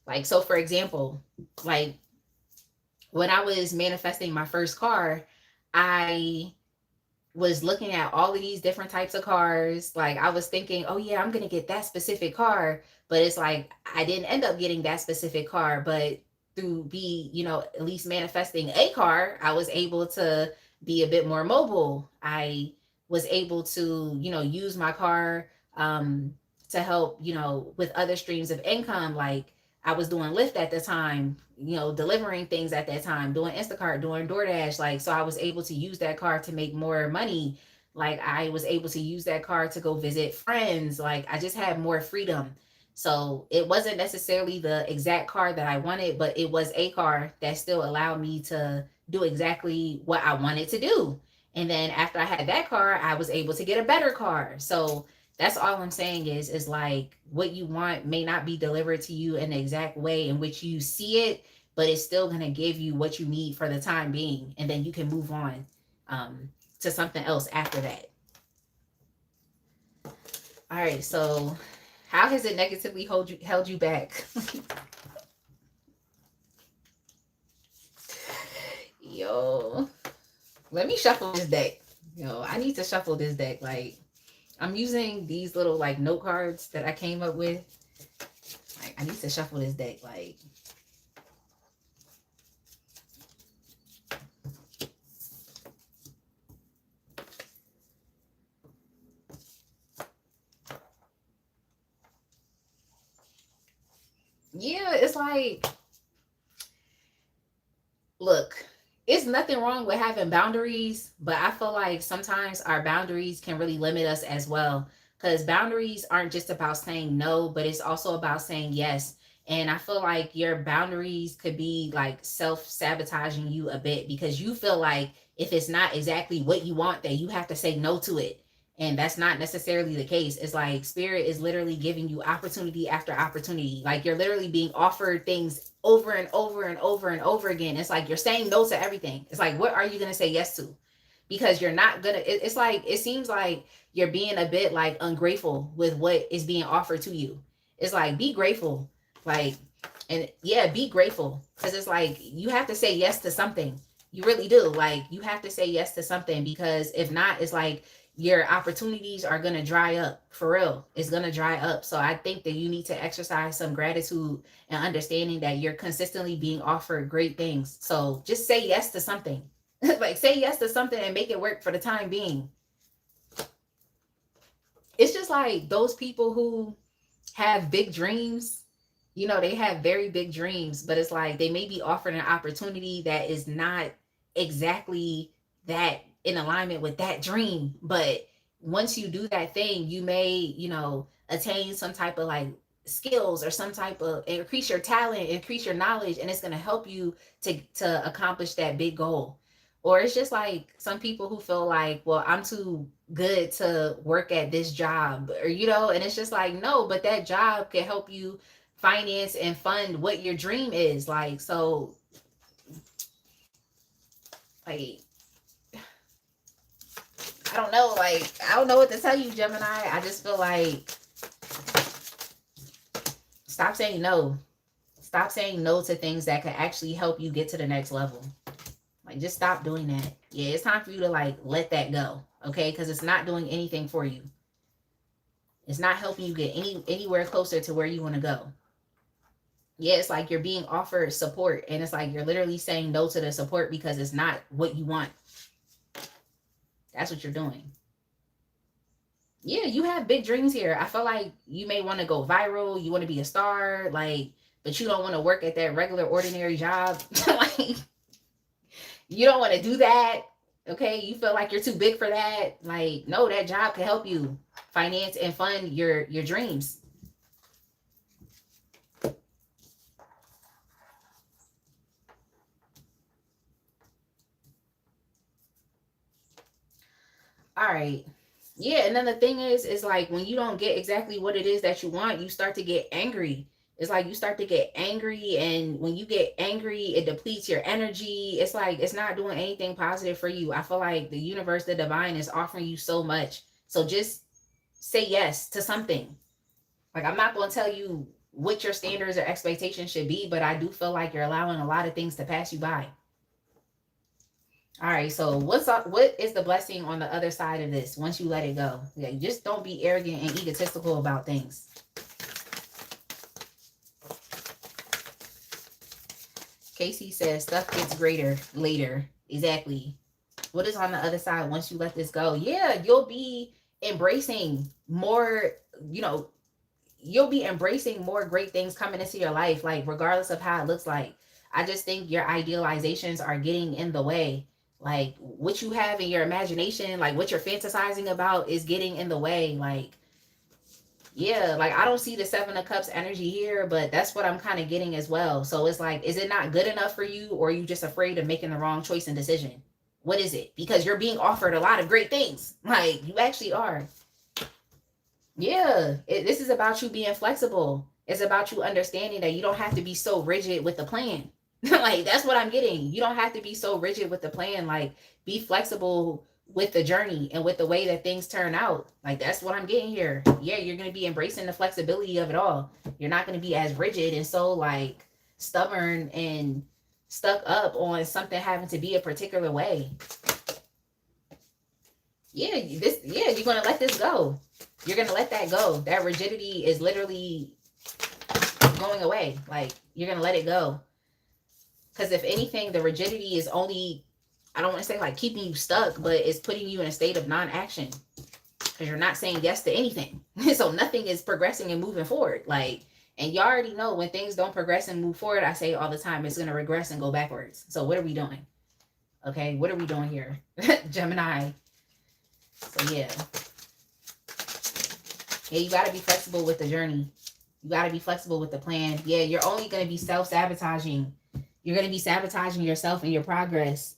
S1: Like, so for example, like when I was manifesting my first car, I was looking at all of these different types of cars. Like, I was thinking, oh yeah, I'm going to get that specific car. But it's like, I didn't end up getting that specific car. But through at least manifesting a car, I was able to be a bit more mobile. I was able to, use my car to help, with other streams of income. Like, I was doing Lyft at the time, delivering things at that time, doing Instacart, doing DoorDash. Like, so I was able to use that car to make more money. Like, I was able to use that car to go visit friends. Like, I just had more freedom. So it wasn't necessarily the exact car that I wanted, but it was a car that still allowed me to do exactly what I wanted to do. And then after I had that car, I was able to get a better car. So that's all I'm saying is like, what you want may not be delivered to you in the exact way in which you see it, but it's still going to give you what you need for the time being. And then you can move on to something else after that. All right. So how has it negatively held you back? Yo, let me shuffle this deck. I need to shuffle this deck. Like, I'm using these little like note cards that I came up with. Like, I need to shuffle this deck. Like, yeah, it's like, look, it's nothing wrong with having boundaries, but I feel like sometimes our boundaries can really limit us as well. Because boundaries aren't just about saying no, but it's also about saying yes. And I feel like your boundaries could be like self-sabotaging you a bit, because you feel like if it's not exactly what you want, that you have to say no to it. And that's not necessarily the case. It's like spirit is literally giving you opportunity after opportunity. Like, you're literally being offered things over and over and over and over again. It's like you're saying no to everything. It's like, what are you going to say yes to? because you're not gonna, it's like, it seems like you're being a bit like ungrateful with what is being offered to you. It's like, be grateful. Like, and yeah, be grateful, because it's like you have to say yes to something. You really do. Like, you have to say yes to something, because if not, it's like your opportunities are going to dry up. For real, it's going to dry up. So I think that you need to exercise some gratitude and understanding that you're consistently being offered great things. So just say yes to something. Like, say yes to something and make it work for the time being. It's just like those people who have big dreams, you know, they have very big dreams, but it's like they may be offered an opportunity that is not exactly that in alignment with that dream. But once you do that thing, you may, you know, attain some type of like skills or some type of, increase your talent, increase your knowledge, and it's going to help you to accomplish that big goal. Or it's just like some people who feel like, well, I'm too good to work at this job, or, you know, and it's just like, no, but that job can help you finance and fund what your dream is. Like, so, like, I don't know, like, I don't know what to tell you, Gemini. I just feel like, stop saying no. Stop saying no to things that could actually help you get to the next level. Like, just stop doing that. Yeah, it's time for you to like let that go, okay? Because it's not doing anything for you. It's not helping you get anywhere closer to where you want to go. Yeah, it's like you're being offered support, and it's like you're literally saying no to the support because it's not what you want. That's what you're doing. Yeah, you have big dreams here. I feel like you may want to go viral. You want to be a star, like, but you don't want to work at that regular, ordinary job. Like, you don't want to do that. Okay, you feel like you're too big for that. Like, no, that job can help you finance and fund your dreams. All right. Yeah, and then the thing is like when you don't get exactly what it is that you want, you start to get angry. It's like you start to get angry, and when you get angry, it depletes your energy. It's like it's not doing anything positive for you. I feel like the universe, the divine, is offering you so much. So just say yes to something. Like, I'm not going to tell you what your standards or expectations should be, but I do feel like you're allowing a lot of things to pass you by. All right, so what is the blessing on the other side of this once you let it go? Yeah, just don't be arrogant and egotistical about things. Casey says stuff gets greater later. Exactly. What is on the other side once you let this go? Yeah, you'll be embracing more, you know, you'll be embracing more great things coming into your life, like regardless of how it looks like. I just think your idealizations are getting in the way. Like what you have in your imagination, like what you're fantasizing about is getting in the way. Like, yeah, like I don't see the Seven of Cups energy here, but that's what I'm kind of getting as well. So it's like, is it not good enough for you, or are you just afraid of making the wrong choice and decision? What is it? Because you're being offered a lot of great things. Like, you actually are. Yeah, this is about you being flexible. It's about you understanding that you don't have to be so rigid with the plan. Like, that's what I'm getting. You don't have to be so rigid with the plan. Like, be flexible with the journey and with the way that things turn out. Like, that's what I'm getting here. Yeah, you're going to be embracing the flexibility of it all. You're not going to be as rigid and so like stubborn and stuck up on something having to be a particular way. Yeah, you're going to let this go. You're going to let that go. That rigidity is literally going away. Like, you're going to let it go. Because if anything, the rigidity is only, I don't want to say like keeping you stuck, but it's putting you in a state of non-action. Because you're not saying yes to anything. So nothing is progressing and moving forward. Like, and you already know when things don't progress and move forward, I say all the time, it's going to regress and go backwards. So what are we doing? Okay, what are we doing here? Gemini. So yeah. Yeah, you got to be flexible with the journey. You got to be flexible with the plan. Yeah, you're only going to be self-sabotaging. You're going to be sabotaging yourself and your progress.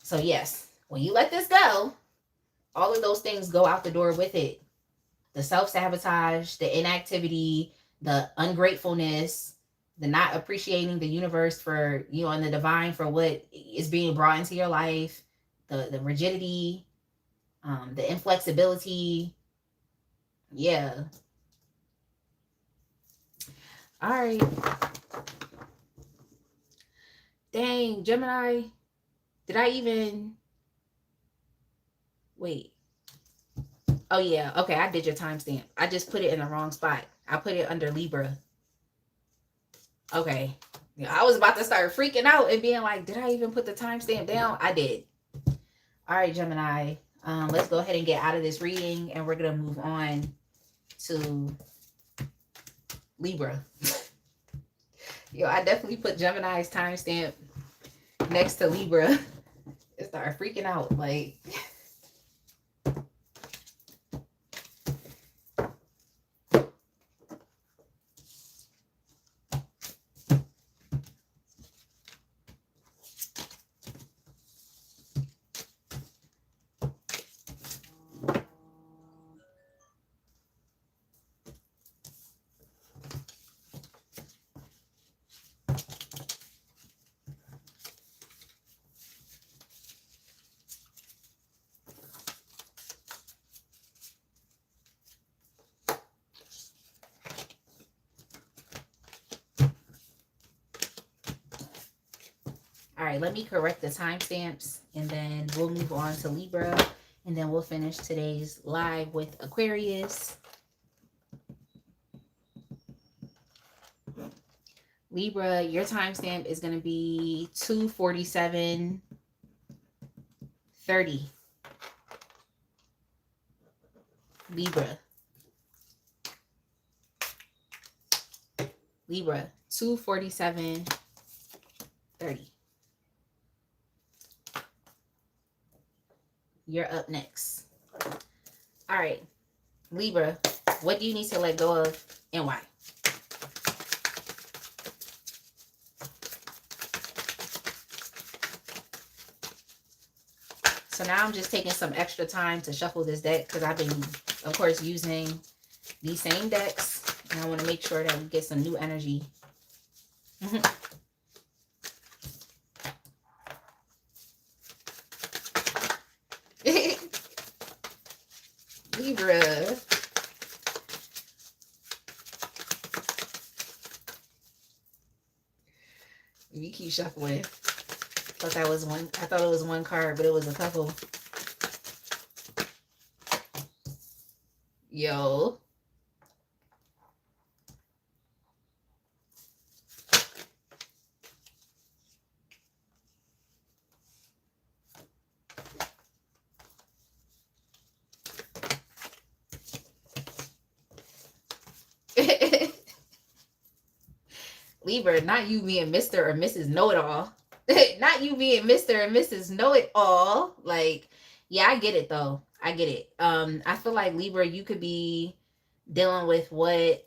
S1: So yes, when you let this go, all of those things go out the door with it. The self-sabotage, the inactivity, the ungratefulness, the not appreciating the universe for, you know, and the divine for what is being brought into your life. the rigidity, the inflexibility. Yeah. All right. Dang, Gemini. Did I even... Wait. Oh, yeah. Okay, I did your timestamp. I just put it in the wrong spot. I put it under Libra. Okay. Yeah, I was about to start freaking out and being like, did I even put the timestamp down? I did. All right, Gemini. Let's go ahead and get out of this reading, and we're going to move on to Libra. Yo, I definitely put Gemini's timestamp next to Libra. It started freaking out. Like... All right, let me correct the timestamps, and then we'll move on to Libra, and then we'll finish today's live with Aquarius. Libra, your timestamp is going to be 2:47:30. Libra. Libra, 2:47:30. You're up next. All right, Libra, what do you need to let go of and why? So now I'm just taking some extra time to shuffle this deck because I've been, of course, using these same decks. And I want to make sure that we get some new energy. Libra. We keep shuffling. Thought that was one. I thought it was one card, but it was a couple. Yo. Libra, not you being Mr. or Mrs. Know-It-All. Not you being Mr. and Mrs. Know-It-All. Like, yeah, I get it though. I get it. I feel like Libra, you could be dealing with what... I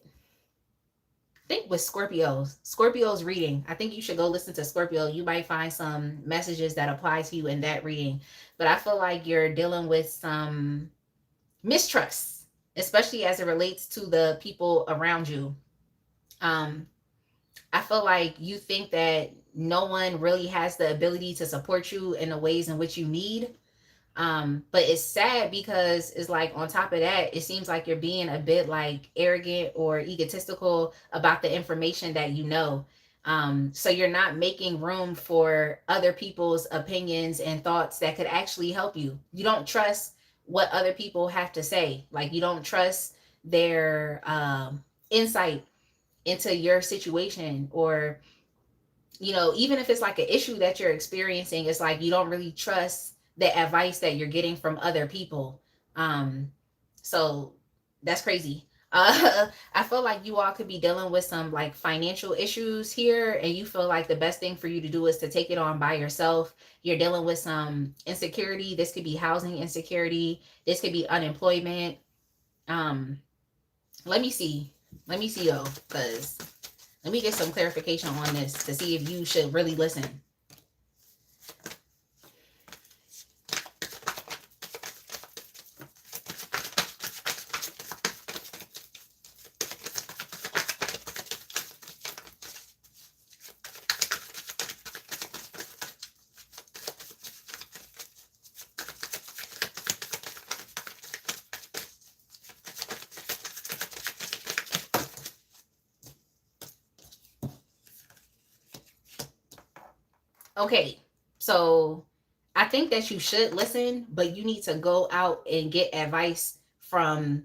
S1: think with Scorpio's reading. I think you should go listen to Scorpio. You might find some messages that apply to you in that reading. But I feel like you're dealing with some mistrust, especially as it relates to the people around you. I feel like you think that no one really has the ability to support you in the ways in which you need. But it's sad because it's like on top of that, it seems like you're being a bit like arrogant or egotistical about the information that you know. So you're not making room for other people's opinions and thoughts that could actually help you. You don't trust what other people have to say. Like you don't trust their insight into your situation, or even if it's like an issue that you're experiencing, it's like you don't really trust the advice that you're getting from other people. So that's crazy. I feel like you all could be dealing with some like financial issues here, and you feel like the best thing for you to do is to take it on by yourself. You're dealing with some insecurity. This could be housing insecurity. This could be unemployment. Let me see though, because let me get some clarification on this to see if you should really listen. Okay, so I think that you should listen, but you need to go out and get advice from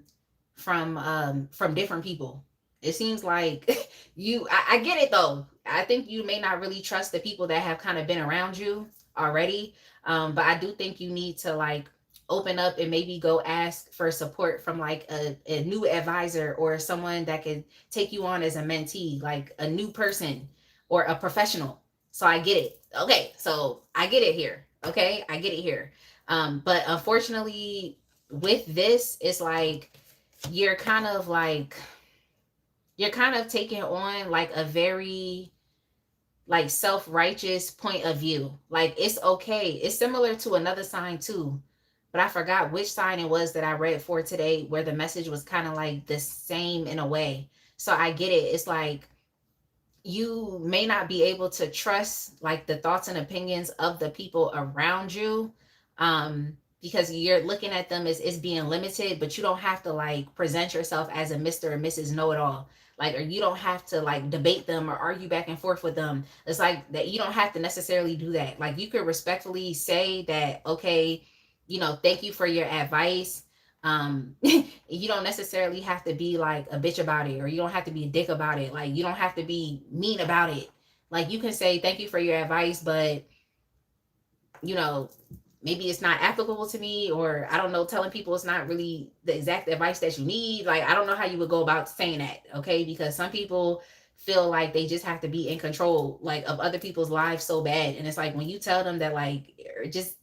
S1: different people. It seems like I get it though. I think you may not really trust the people that have kind of been around you already. But I do think you need to like open up and maybe go ask for support from like a new advisor or someone that could take you on as a mentee, like a new person or a professional. So I get it. Okay, so I get it here. Okay, I get it here. But unfortunately, with this, it's like you're kind of like you're kind of taking on like a very like self-righteous point of view. Like it's okay. It's similar to another sign too. But I forgot which sign it was that I read for today where the message was kind of like the same in a way. So I get it. It's like you may not be able to trust like the thoughts and opinions of the people around you, because you're looking at them as being limited, but you don't have to like present yourself as a Mr. or Mrs. Know-it-all. Like, or you don't have to like debate them or argue back and forth with them. It's like that you don't have to necessarily do that. Like you could respectfully say that, okay, thank you for your advice. You don't necessarily have to be like a bitch about it, or you don't have to be a dick about it. Like you don't have to be mean about it. Like you can say thank you for your advice, but you know maybe it's not applicable to me, or I don't know, telling people it's not really the exact advice that you need. Like I don't know how you would go about saying that. Okay, because some people feel like they just have to be in control like of other people's lives so bad, and it's like when you tell them that like just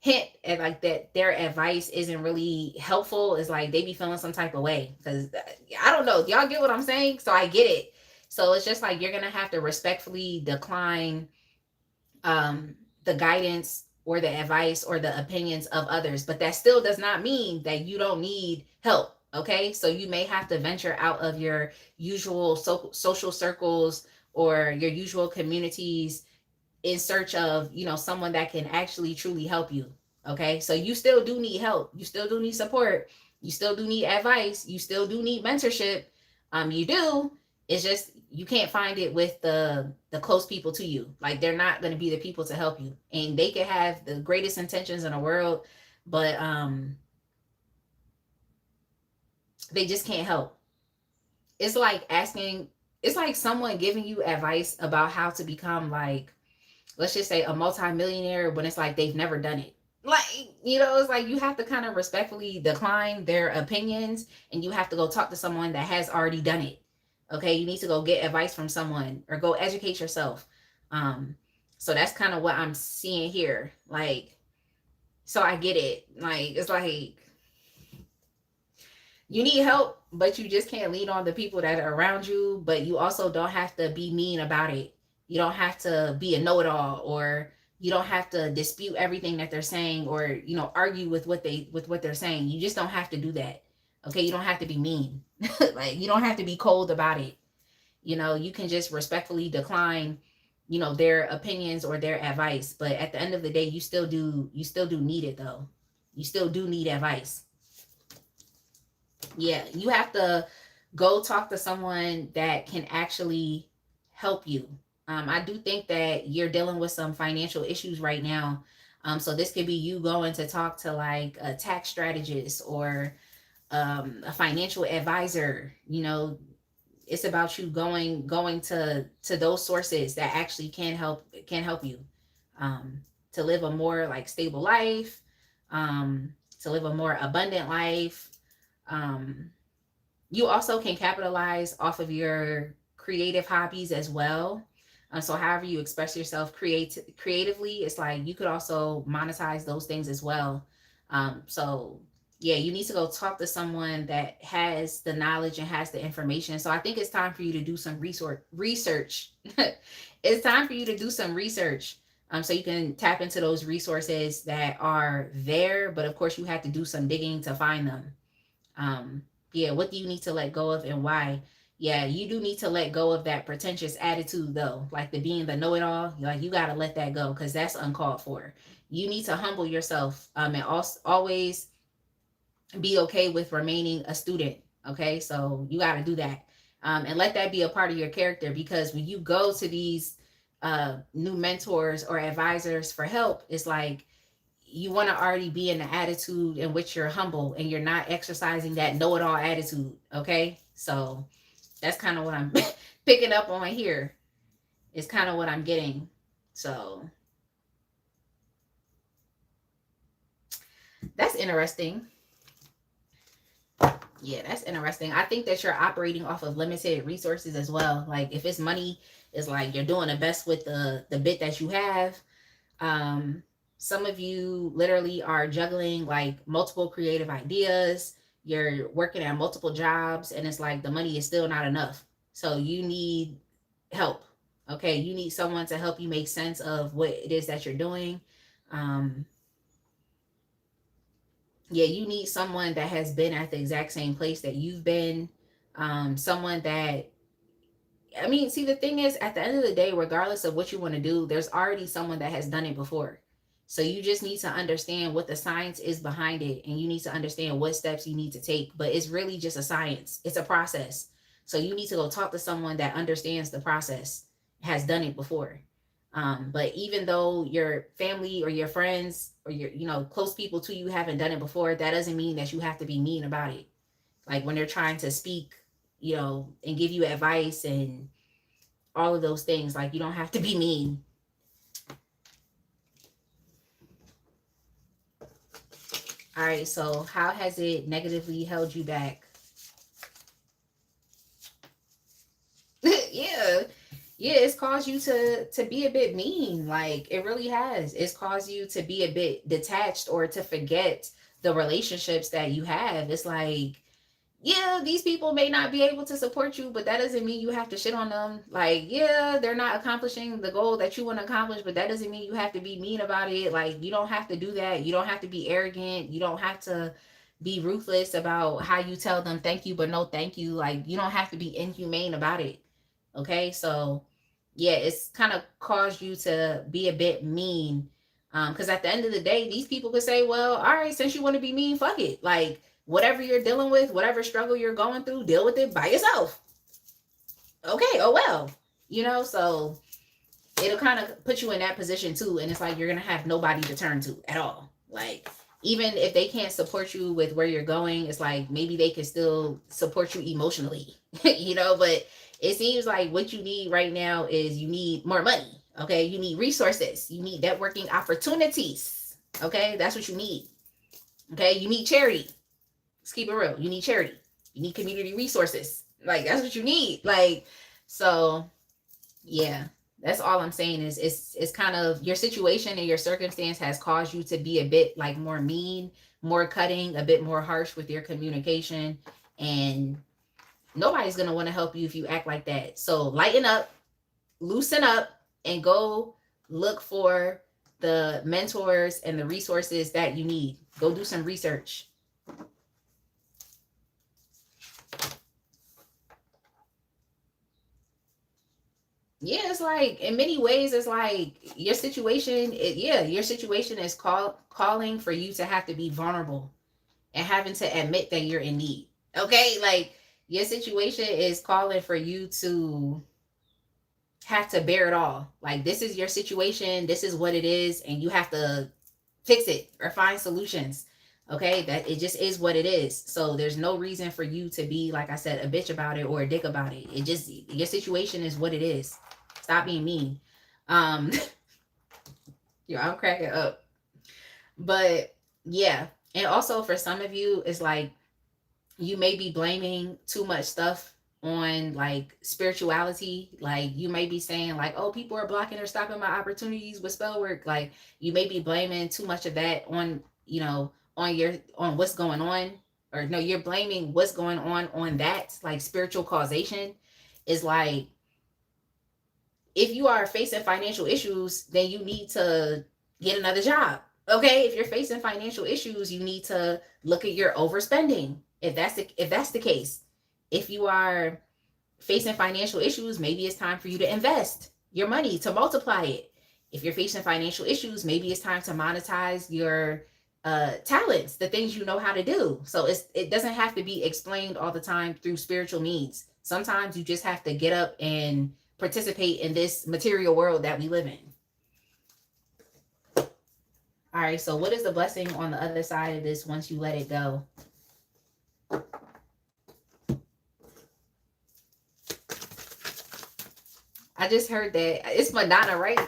S1: hint at like that their advice isn't really helpful, is like they be feeling some type of way. Because I don't know, y'all get what I'm saying? So I get it. So it's just like you're gonna have to respectfully decline the guidance or the advice or the opinions of others, but that still does not mean that you don't need help. Okay, so you may have to venture out of your usual social circles or your usual communities in search of someone that can actually truly help you. Okay, so you still do need help, you still do need support, you still do need advice, you still do need mentorship. You do. It's just you can't find it with the close people to you. Like they're not going to be the people to help you, and they could have the greatest intentions in the world, but they just can't help. It's like asking, it's like someone giving you advice about how to become like, let's just say, a multimillionaire when it's like they've never done it. Like, it's like you have to kind of respectfully decline their opinions, and you have to go talk to someone that has already done it. Okay, you need to go get advice from someone or go educate yourself. So that's kind of what I'm seeing here. Like, so I get it. Like, it's like you need help, but you just can't lean on the people that are around you. But you also don't have to be mean about it. You don't have to be a know-it-all, or you don't have to dispute everything that they're saying, or argue with what they're saying. You just don't have to do that. Okay, you don't have to be mean. Like you don't have to be cold about it. You can just respectfully decline their opinions or their advice. But at the end of the day, you still do need it though. You still do need advice. Yeah, you have to go talk to someone that can actually help you. I do think that you're dealing with some financial issues right now. So this could be you going to talk to like a tax strategist or a financial advisor. It's about you going to those sources that actually can help you to live a more like stable life, to live a more abundant life. um, you also can capitalize off of your creative hobbies as well. So however you express yourself creatively, it's like you could also monetize those things as well. So yeah, you need to go talk to someone that has the knowledge and has the information. So I think it's time for you to do some research. It's time for you to do some research, so you can tap into those resources that are there. But of course, you have to do some digging to find them. Yeah, what do you need to let go of and why? Yeah, you do need to let go of that pretentious attitude though, like the being the know-it-all. Like you got to let that go, because that's uncalled for. You need to humble yourself, and also always be okay with remaining a student. Okay, so you got to do that, and let that be a part of your character, because when you go to these new mentors or advisors for help, it's like you want to already be in the attitude in which you're humble and you're not exercising that know-it-all attitude. Okay, so that's kind of what I'm picking up on here. It's kind of what I'm getting. So that's interesting. Yeah, that's interesting. I think that you're operating off of limited resources as well. Like if it's money, it's like you're doing the best with the bit that you have. Um, some of you literally are juggling like multiple creative ideas. You're working at multiple jobs, and it's like the money is still not enough. So you need help. Okay, you need someone to help you make sense of what it is that you're doing. Um, yeah, you need someone that has been at the exact same place that you've been. Someone that, I mean, see, the thing is, at the end of the day, regardless of what you want to do, there's already someone that has done it before. So you just need to understand what the science is behind it, and you need to understand what steps you need to take. But it's really just a science, it's a process. So you need to go talk to someone that understands the process, has done it before. But even though your family or your friends or your, close people to you haven't done it before, that doesn't mean that you have to be mean about it. Like when they're trying to speak, and give you advice and all of those things, like you don't have to be mean. All right, so how has it negatively held you back? Yeah. Yeah, it's caused you to be a bit mean. Like it really has. It's caused you to be a bit detached or to forget the relationships that you have. It's like, yeah, these people may not be able to support you, but that doesn't mean you have to shit on them. Like, yeah, they're not accomplishing the goal that you want to accomplish, but that doesn't mean you have to be mean about it. Like, you don't have to do that. You don't have to be arrogant. You don't have to be ruthless about how you tell them thank you, but no thank you. Like, you don't have to be inhumane about it. Okay, so yeah, it's kind of caused you to be a bit mean. Because at the end of the day, these people could say, well, all right, since you want to be mean, fuck it. Like, whatever you're dealing with, whatever struggle you're going through, deal with it by yourself. Okay, oh well. So it'll kind of put you in that position too. And it's like you're going to have nobody to turn to at all. Like, even if they can't support you with where you're going, it's like maybe they can still support you emotionally, but it seems like what you need right now is you need more money. Okay, you need resources, you need networking opportunities. Okay, that's what you need. Okay, you need charity. Let's keep it real. You need charity. You need community resources. Like that's what you need. Like, so yeah, that's all I'm saying is it's kind of your situation and your circumstance has caused you to be a bit like more mean, more cutting, a bit more harsh with your communication, and nobody's going to want to help you if you act like that. So lighten up, loosen up, and go look for the mentors and the resources that you need. Go do some research. Yeah, it's like in many ways, it's like your situation. Your situation is calling for you to have to be vulnerable and having to admit that you're in need. Okay, like your situation is calling for you to have to bear it all. Like this is your situation, this is what it is, and you have to fix it or find solutions. Okay, that it just is what it is. So there's no reason for you to be, like I said, a bitch about it or a dick about it. It just, your situation is what it is. Stop being mean. Um I'm cracking up. But yeah. And also for some of you, it's like you may be blaming too much stuff on like spirituality. Like you may be saying like, oh, people are blocking or stopping my opportunities with spell work. Like you may be blaming too much of that on, on what's going on. Or no, you're blaming what's going on that. Like spiritual causation is like, if you are facing financial issues, then you need to get another job. Okay, if you're facing financial issues, you need to look at your overspending. If that's the case, if you are facing financial issues, maybe it's time for you to invest your money to multiply it. If you're facing financial issues, maybe it's time to monetize your talents, the things you know how to do. So it doesn't have to be explained all the time through spiritual means. Sometimes you just have to get up and participate in this material world that we live in. All right, so what is the blessing on the other side of this once you let it go? I just heard that it's Madonna, right?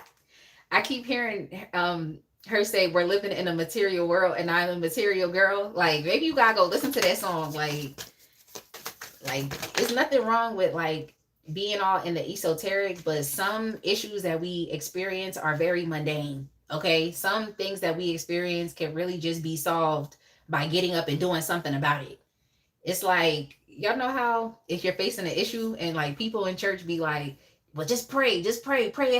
S1: I keep hearing her say we're living in a material world and I'm a material girl. Like maybe you gotta go listen to that song. Like there's nothing wrong with like being all in the esoteric, but some issues that we experience are very mundane. Okay, some things that we experience can really just be solved by getting up and doing something about it. It's like, y'all know how if you're facing an issue and like people in church be like, well, just pray and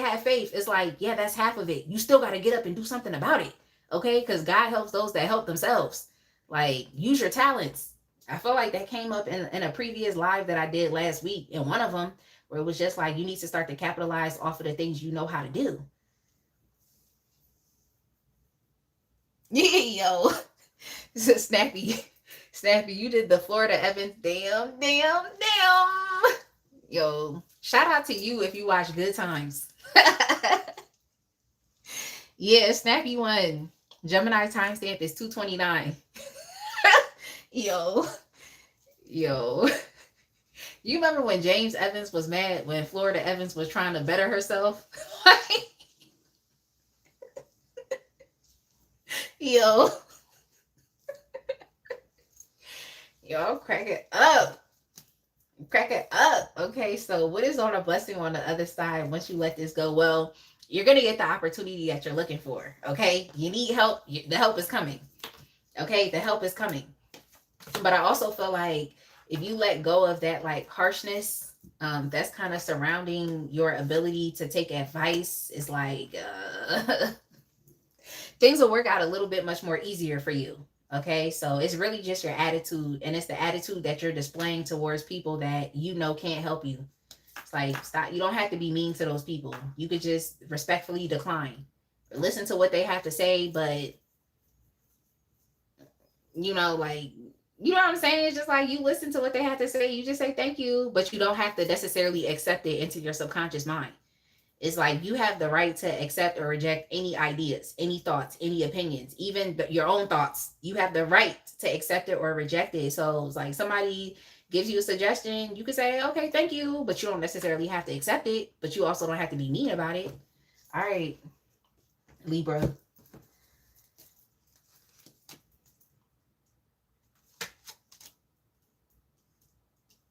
S1: have faith. It's like, yeah, that's half of it. You still got to get up and do something about it. Okay, because God helps those that help themselves. Like, use your talents. I feel like that came up in a previous live that I did last week, in one of them, where it was just like, you need to start to capitalize off of the things you know how to do. Yeah, yo. Snappy, you did the Florida Evans. Damn. Yo, shout out to you if you watch Good Times. Yeah, Snappy one. Gemini timestamp is 229. Yo. You remember when James Evans was mad when Florida Evans was trying to better herself? Yo. Yo, crack it up. Okay, so what is on a blessing on the other side once you let this go? Well, you're going to get the opportunity that you're looking for. Okay, you need help. The help is coming. Okay, the help is coming. But I also feel like if you let go of that like harshness, that's kind of surrounding your ability to take advice, is like things will work out a little bit much more easier for you. Okay, so it's really just your attitude, and it's the attitude that you're displaying towards people that you know can't help you. It's like, stop. You don't have to be mean to those people. You could just respectfully decline. Listen to what they have to say, but you know, like, you know what I'm saying? It's just like you listen to what they have to say. You just say thank you, but you don't have to necessarily accept it into your subconscious mind. It's like you have the right to accept or reject any ideas, any thoughts, any opinions, even your own thoughts. You have the right to accept it or reject it. So it's like somebody gives you a suggestion, you could say, okay, thank you, but you don't necessarily have to accept it, but you also don't have to be mean about it. All right, Libra.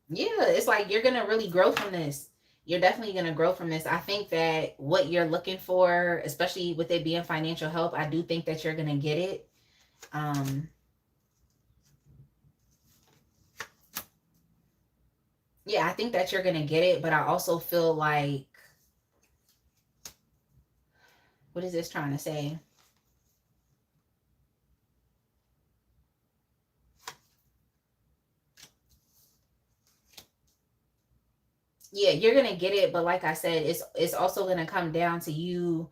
S1: Yeah, it's like you're going to really grow from this. You're definitely going to grow from this. I think that what you're looking for, especially with it being financial help, I do think that you're going to get it. Yeah, I think that you're going to get it, but I also feel like, what is this trying to say? Yeah, you're going to get it, but like I said, it's also going to come down to you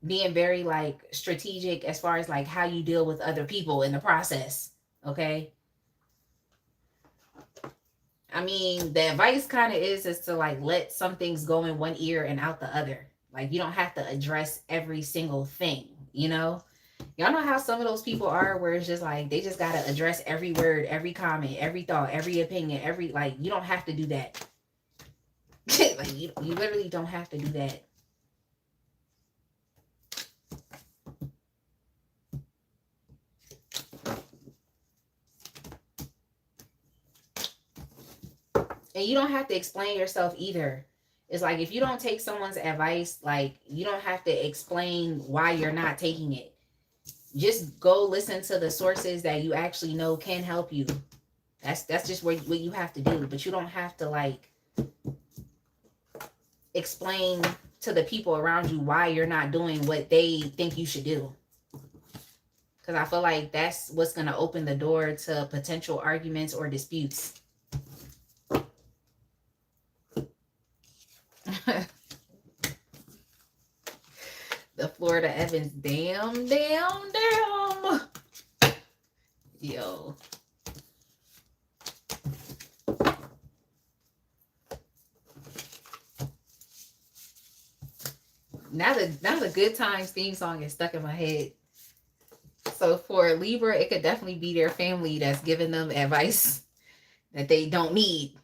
S1: being very like strategic as far as like how you deal with other people in the process. Okay. I mean, the advice kind of is to like let some things go in one ear and out the other. Like you don't have to address every single thing, you know? Y'all know how some of those people are where it's just like they just gotta address every word, every comment, every thought, every opinion, every like you don't have to do that. Like you literally don't have to do that. And you don't have to explain yourself either. It's like if you don't take someone's advice, like you don't have to explain why you're not taking it. Just go listen to the sources that you actually know can help you. That's just what you have to do. But you don't have to like explain to the people around you why you're not doing what they think you should do. Because I feel like that's what's going to open the door to potential arguments or disputes. The Florida Evans, damn. Yo. Now the Good Times theme song is stuck in my head. So for Libra, it could definitely be their family that's giving them advice that they don't need.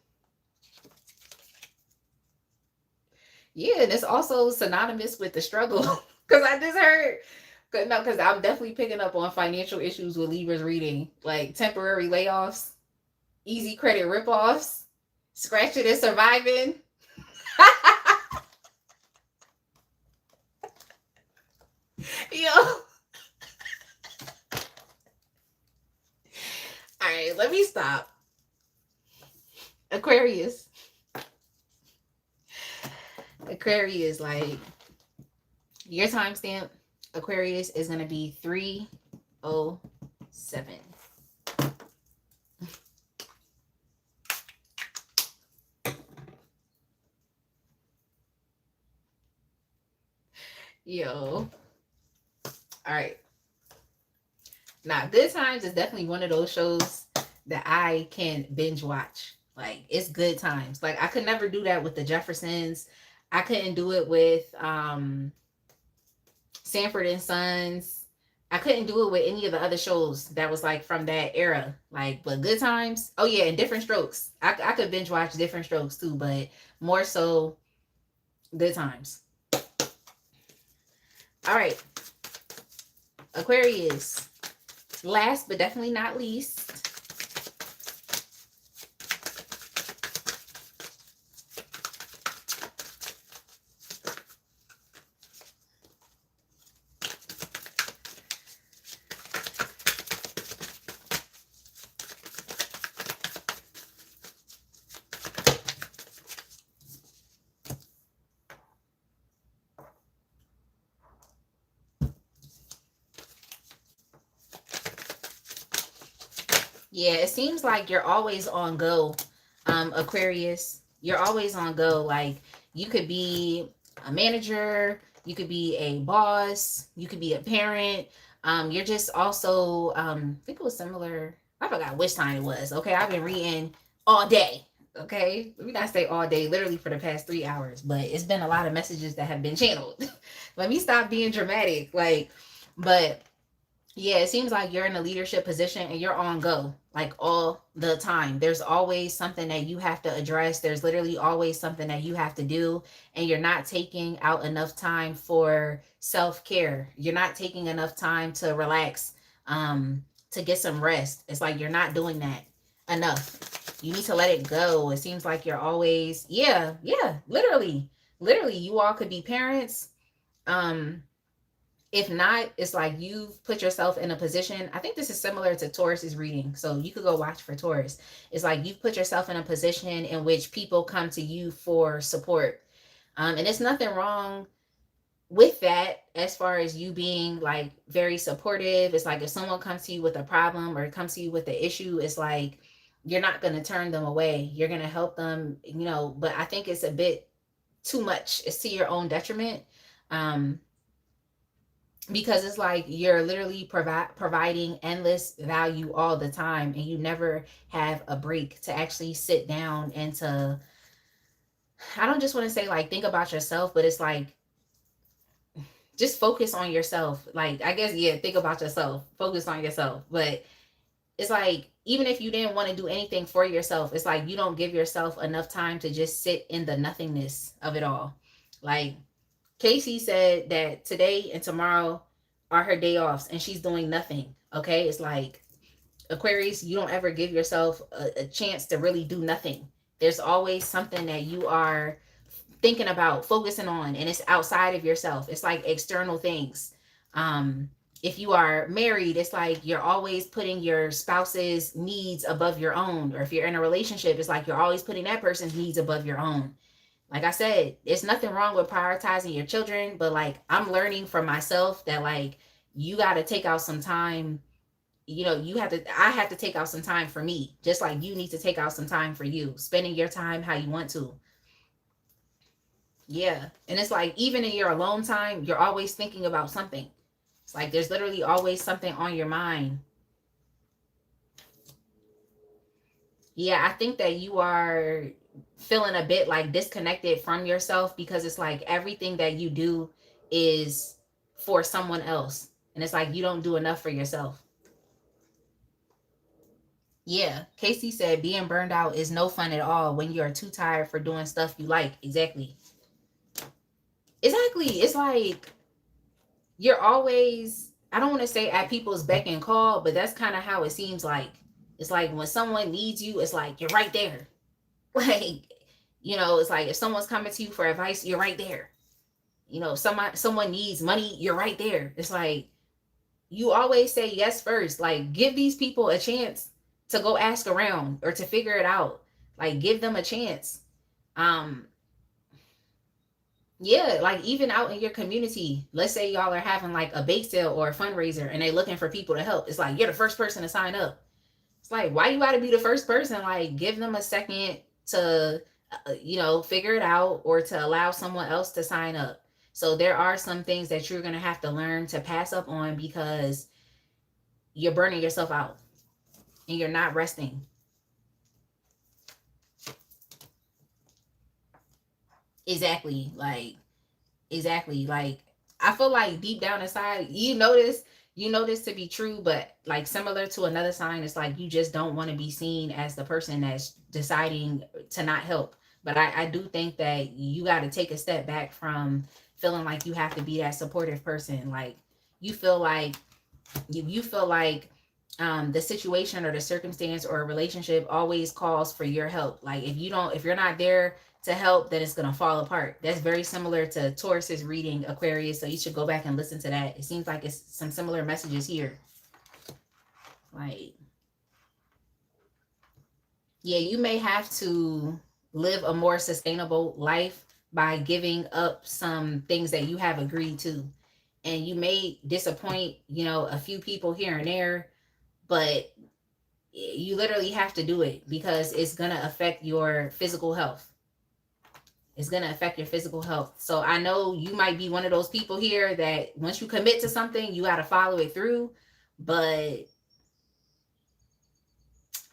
S1: Yeah, and it's also synonymous with the struggle. Because I just heard, no, because I'm definitely picking up on financial issues with Libra's reading, like temporary layoffs, easy credit ripoffs, scratching and surviving. Yo. All right, let me stop. Aquarius. Aquarius, like your timestamp, Aquarius is going to be 307. Yo. All right. Now, Good Times is definitely one of those shows that I can binge watch. Like, it's good times. Like, I could never do that with the Jeffersons. I couldn't do it with Sanford and Sons. I couldn't do it with any of the other shows that was like from that era. Like, but Good Times. Oh yeah, and Different Strokes. I could binge watch Different Strokes too, but more so Good Times. All right. Aquarius. Last but definitely not least. Yeah, it seems like you're always on go, Aquarius. You're always on go. Like, you could be a manager, you could be a boss, you could be a parent. You're just also, I think it was similar. I forgot which time it was. Okay, I've been reading all day. Okay, let me not say all day, literally for the past 3 hours, but it's been a lot of messages that have been channeled. Let me stop being dramatic. Like, but yeah, it seems like you're in a leadership position and you're on go like all the time. There's always something that you have to address. There's literally always something that you have to do, and you're not taking out enough time for self-care. You're not taking enough time to relax, to get some rest. It's like you're not doing that enough. You need to let it go. It seems like you're always, yeah, literally. Literally, you all could be parents. If not, it's like you've put yourself in a position. I think this is similar to Taurus's reading, so you could go watch for Taurus. It's like you've put yourself in a position in which people come to you for support, and it's nothing wrong with that as far as you being like very supportive. It's like if someone comes to you with a problem or comes to you with an issue, it's like you're not going to turn them away. You're going to help them, but I think it's a bit too much. It's to your own detriment. Because it's like you're literally providing endless value all the time, and you never have a break to actually sit down and to, I don't just want to say like think about yourself, but it's like just focus on yourself. Like, I guess, yeah, think about yourself, focus on yourself. But it's like, even if you didn't want to do anything for yourself, it's like you don't give yourself enough time to just sit in the nothingness of it all. Like, Casey said that today and tomorrow are her day offs and she's doing nothing. Okay. It's like, Aquarius, you don't ever give yourself a chance to really do nothing. There's always something that you are thinking about, focusing on, and it's outside of yourself. It's like external things. If you are married, it's like you're always putting your spouse's needs above your own. Or if you're in a relationship, it's like you're always putting that person's needs above your own. Like I said, it's nothing wrong with prioritizing your children, but like I'm learning for myself that like you got to take out some time. I have to take out some time for me, just like you need to take out some time for you, spending your time how you want to. Yeah. And it's like, even in your alone time, you're always thinking about something. It's like there's literally always something on your mind. Yeah, I think that you are feeling a bit like disconnected from yourself, because it's like everything that you do is for someone else. And it's like you don't do enough for yourself. Yeah, Casey said being burned out is no fun at all when you are too tired for doing stuff you like. Exactly. Exactly. It's like you're always, I don't want to say at people's beck and call, but that's kind of how it seems like. It's like when someone needs you, it's like you're right there. Like, it's like if someone's coming to you for advice, you're right there. If someone needs money, you're right there. It's like you always say yes first. Like, give these people a chance to go ask around or to figure it out. Like, give them a chance. Um, yeah, like even out in your community, let's say y'all are having like a bake sale or a fundraiser and they looking for people to help. It's like you're the first person to sign up. It's like, why you gotta be the first person? Like, give them a second to, figure it out or to allow someone else to sign up. So there are some things that you're gonna have to learn to pass up on because you're burning yourself out and you're not resting. Exactly. Like I feel like deep down inside, you know this to be true, but like similar to another sign, it's like you just don't want to be seen as the person that's deciding to not help. But I do think that you got to take a step back from feeling like you have to be that supportive person. Like you feel like you feel like the situation or the circumstance or a relationship always calls for your help. Like if you're not there to help, then it's gonna fall apart. That's very similar to Taurus's reading Aquarius. So you should go back and listen to that. It seems like it's some similar messages here. Like, yeah, you may have to live a more sustainable life by giving up some things that you have agreed to. And you may disappoint, a few people here and there, but you literally have to do it because it's going to affect your physical health. It's going to affect your physical health. So I know you might be one of those people here that once you commit to something, you got to follow it through, but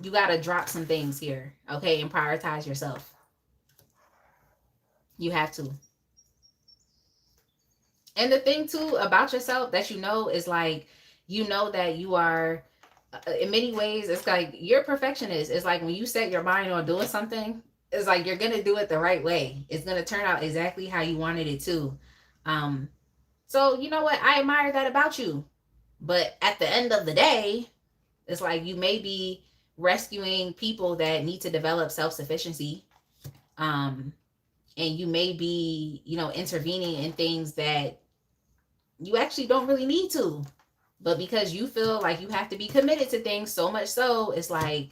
S1: you got to drop some things here, okay, and prioritize yourself. You have to. And the thing too about yourself that is like, that you are, in many ways, it's like you're a perfectionist. It's like when you set your mind on doing something, it's like you're gonna do it the right way. It's gonna turn out exactly how you wanted it to. Um, so you know what? I admire that about you. But at the end of the day, it's like you may be rescuing people that need to develop self-sufficiency. Um, and you may be, intervening in things that you actually don't really need to. But because you feel like you have to be committed to things so much so, it's like,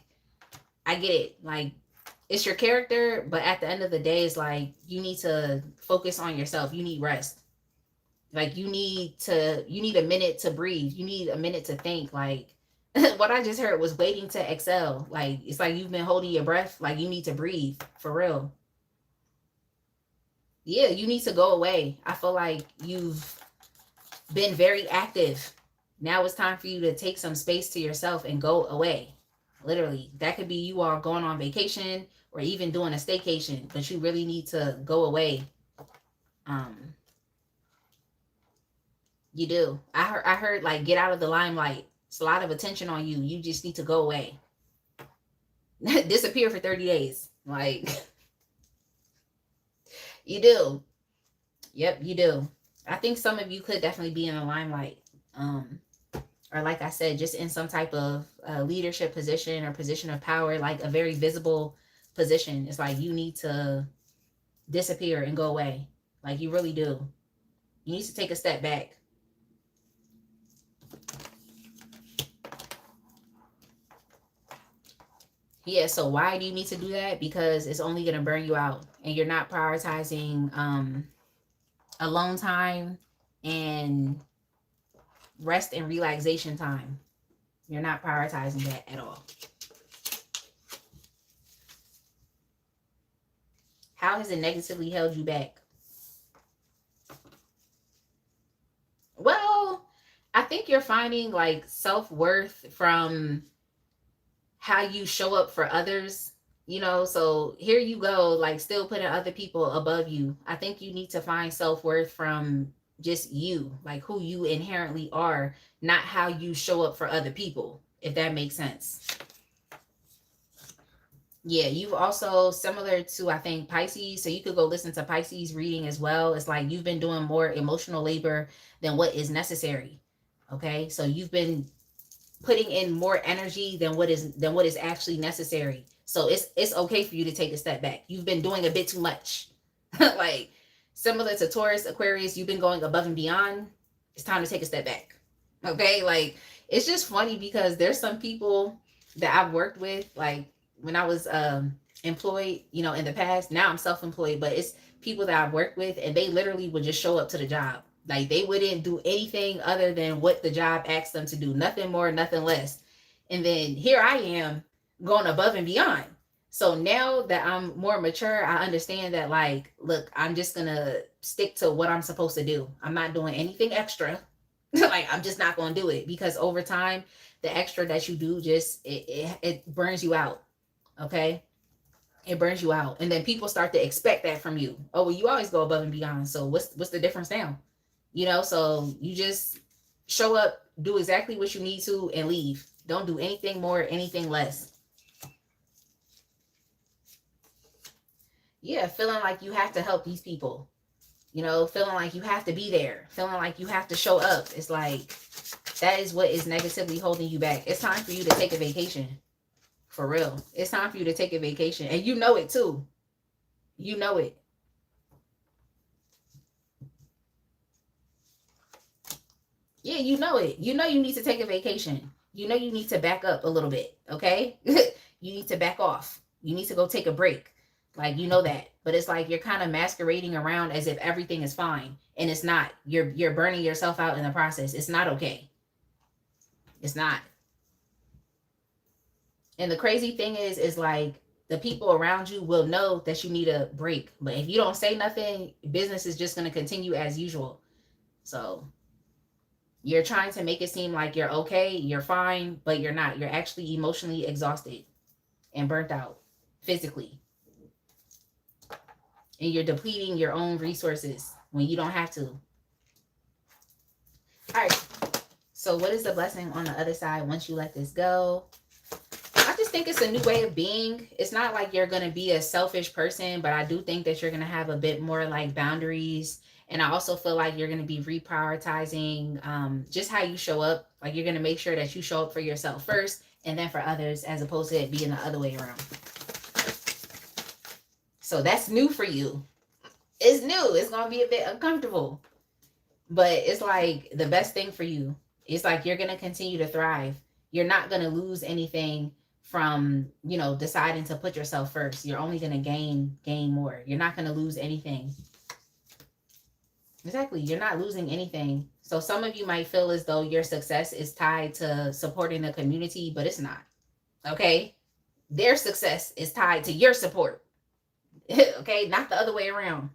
S1: I get it. Like, it's your character, but at the end of the day, it's like you need to focus on yourself. You need rest. Like you need a minute to breathe. You need a minute to think. Like what I just heard was waiting to exhale. Like it's like you've been holding your breath. Like you need to breathe for real. Yeah, you need to go away. I feel like you've been very active. Now it's time for you to take some space to yourself and go away. Literally, that could be you all going on vacation or even doing a staycation, but you really need to go away. Um, you do. I heard like get out of the limelight. It's a lot of attention on you. You just need to go away. Disappear for 30 days. Like you do. Yep, you do. I think some of you could definitely be in the limelight. Or like I said, just in some type of leadership position or position of power, like a very visible position. It's like you need to disappear and go away. Like you really do. You need to take a step back. Yeah, so why do you need to do that? Because it's only going to burn you out and you're not prioritizing alone time and rest and relaxation time. You're not prioritizing that at all. How has it negatively held you back? Well, I think you're finding like self-worth from how you show up for others, so here you go, like still putting other people above you. I think you need to find self-worth from just you, like who you inherently are, not how you show up for other people, if that makes sense. Yeah, you've also similar to, I think, Pisces. So you could go listen to Pisces reading as well. It's like you've been doing more emotional labor than what is necessary. Okay, so you've been putting in more energy than what is actually necessary. So it's okay for you to take a step back. You've been doing a bit too much. Like similar to Taurus, Aquarius, you've been going above and beyond. It's time to take a step back. Okay, like it's just funny because there's some people that I've worked with, like when I was employed, you know, in the past. Now I'm self-employed, but it's people that I've worked with, and they literally would just show up to the job. Like they wouldn't do anything other than what the job asked them to do, nothing more, nothing less. And then here I am going above and beyond. So now that I'm more mature, I understand that, like, look, I'm just gonna stick to what I'm supposed to do. I'm not doing anything extra. Like I'm just not gonna do it, because over time, the extra that you do just it burns you out. Okay, it burns you out, and then people start to expect that from you. Oh, well, you always go above and beyond. So what's the difference now? You know, so you just show up, do exactly what you need to, and leave. Don't do anything more, anything less. Yeah, feeling like you have to help these people. You know, feeling like you have to be there, feeling like you have to show up. It's like that is what is negatively holding you back. It's time for you to take a vacation. For real. It's time for you to take a vacation. And you know it too. You know it. Yeah, you know it. You know you need to take a vacation. You know you need to back up a little bit, okay? You need to back off. You need to go take a break. Like, you know that. But it's like you're kind of masquerading around as if everything is fine, and it's not. You're burning yourself out in the process. It's not okay. It's not. And the crazy thing is like the people around you will know that you need a break. But if you don't say nothing, business is just going to continue as usual. So you're trying to make it seem like you're okay, you're fine, but you're not. You're actually emotionally exhausted and burnt out physically. And you're depleting your own resources when you don't have to. All right. So what is the blessing on the other side once you let this go? I just think it's a new way of being. It's not like you're going to be a selfish person, but I do think that you're going to have a bit more like boundaries. And I also feel like you're going to be reprioritizing just how you show up. Like you're going to make sure that you show up for yourself first and then for others, as opposed to it being the other way around. So that's new for you. It's new. It's going to be a bit uncomfortable, but it's like the best thing for you. It's like you're going to continue to thrive. You're not going to lose anything from, you know, deciding to put yourself first. You're only going to gain more. You're not going to lose anything. Exactly. You're not losing anything. So some of you might feel as though your success is tied to supporting the community, but it's not. Okay? Their success is tied to your support. Okay? Not the other way around.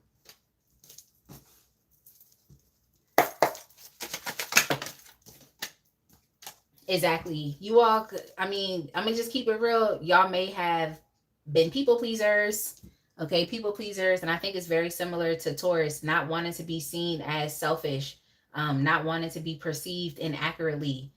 S1: Exactly. You all, I mean, I'm going to just keep it real. Y'all may have been people pleasers. Okay, people pleasers. And I think it's very similar to Taurus, not wanting to be seen as selfish, not wanting to be perceived inaccurately.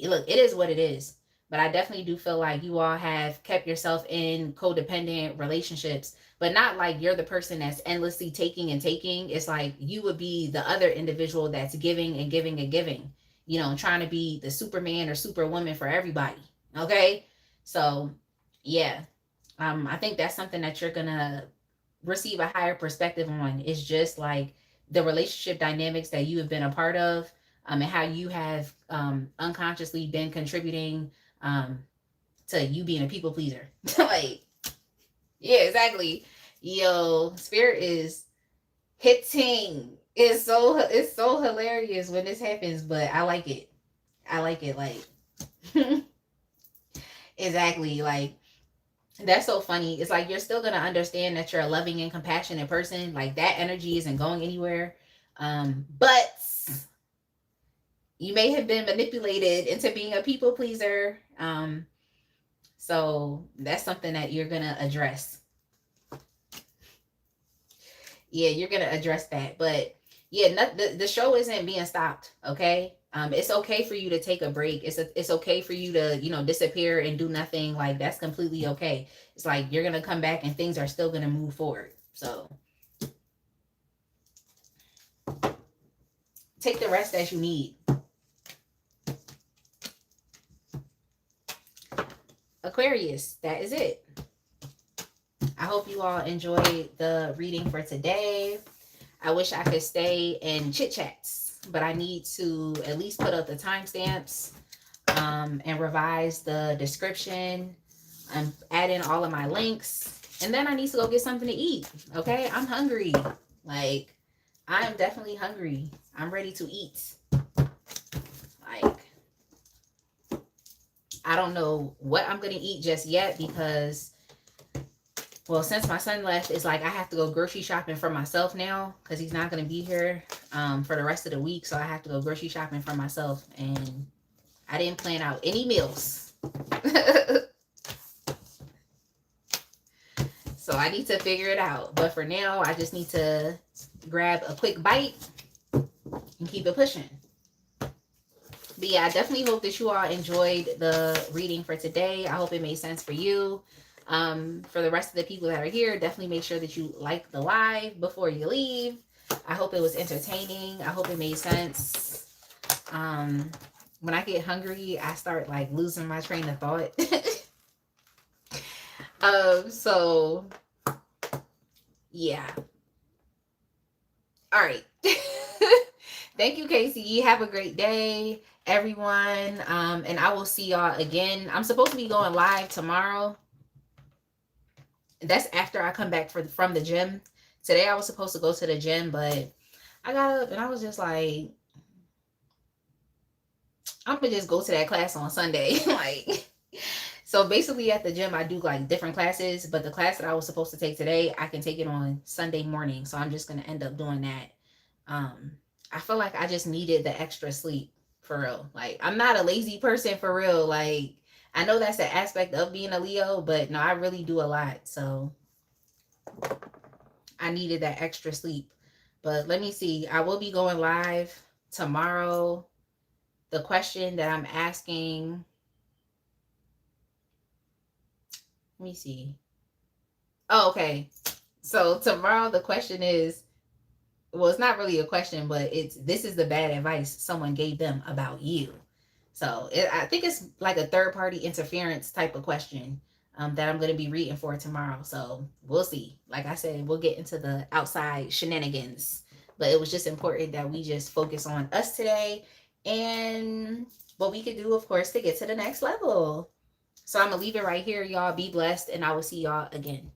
S1: Look, it is what it is. But I definitely do feel like you all have kept yourself in codependent relationships, but not like you're the person that's endlessly taking and taking. It's like you would be the other individual that's giving and giving and giving, you know, trying to be the Superman or Superwoman for everybody. Okay. So yeah, I think that's something that you're going to receive a higher perspective on. Is just like the relationship dynamics that you have been a part of, and how you have unconsciously been contributing to you being a people pleaser. Like, yeah, exactly. Yo, spirit is hitting. It's so hilarious when this happens, but I like it. I like it. Like, exactly. Like, that's so funny. It's like you're still gonna understand that you're a loving and compassionate person. Like that energy isn't going anywhere. But you may have been manipulated into being a people pleaser. So that's something that you're gonna address. Yeah, you're gonna address that. But Yeah, the show isn't being stopped. Okay. It's okay for you to take a break. It's okay for you to, you know, disappear and do nothing. Like, that's completely okay. It's like you're gonna come back and things are still gonna move forward. So take the rest as you need. Aquarius, that is it. I hope you all enjoyed the reading for today. I wish I could stay and chit chats, but I need to at least put up the timestamps, and revise the description and add in all of my links. And then I need to go get something to eat. Okay. I'm hungry. Like, I am definitely hungry. I'm ready to eat. Like, I don't know what I'm going to eat just yet because, well, since my son left, it's like I have to go grocery shopping for myself now because he's not going to be here for the rest of the week. So I have to go grocery shopping for myself. And I didn't plan out any meals. So I need to figure it out. But for now, I just need to grab a quick bite and keep it pushing. But yeah, I definitely hope that you all enjoyed the reading for today. I hope it made sense for you. For the rest of the people that are here, definitely make sure that you like the live before you leave. I hope it was entertaining. I hope it made sense. When I get hungry, I start like losing my train of thought. So yeah. All right. Thank you, Casey. Have a great day, everyone. And I will see y'all again. I'm supposed to be going live tomorrow. That's after I come back from the gym. Today I was supposed to go to the gym, but I got up and I was just like, I'm gonna just go to that class on Sunday. Like, so basically at the gym I do like different classes, but the class that I was supposed to take today, I can take it on Sunday morning. So I'm just gonna end up doing that. I feel like I just needed the extra sleep for real. Like, I'm not a lazy person for real. Like, I know that's an aspect of being a Leo, but no, I really do a lot. So I needed that extra sleep. But let me see. I will be going live tomorrow. The question that I'm asking, let me see. Oh, okay. So tomorrow the question is, well, it's not really a question, but this is the bad advice someone gave them about you. So I think it's like a third party interference type of question that I'm going to be reading for tomorrow. So we'll see. Like I said, we'll get into the outside shenanigans, but it was just important that we just focus on us today and what we can do, of course, to get to the next level. So I'm going to leave it right here. Y'all be blessed, and I will see y'all again.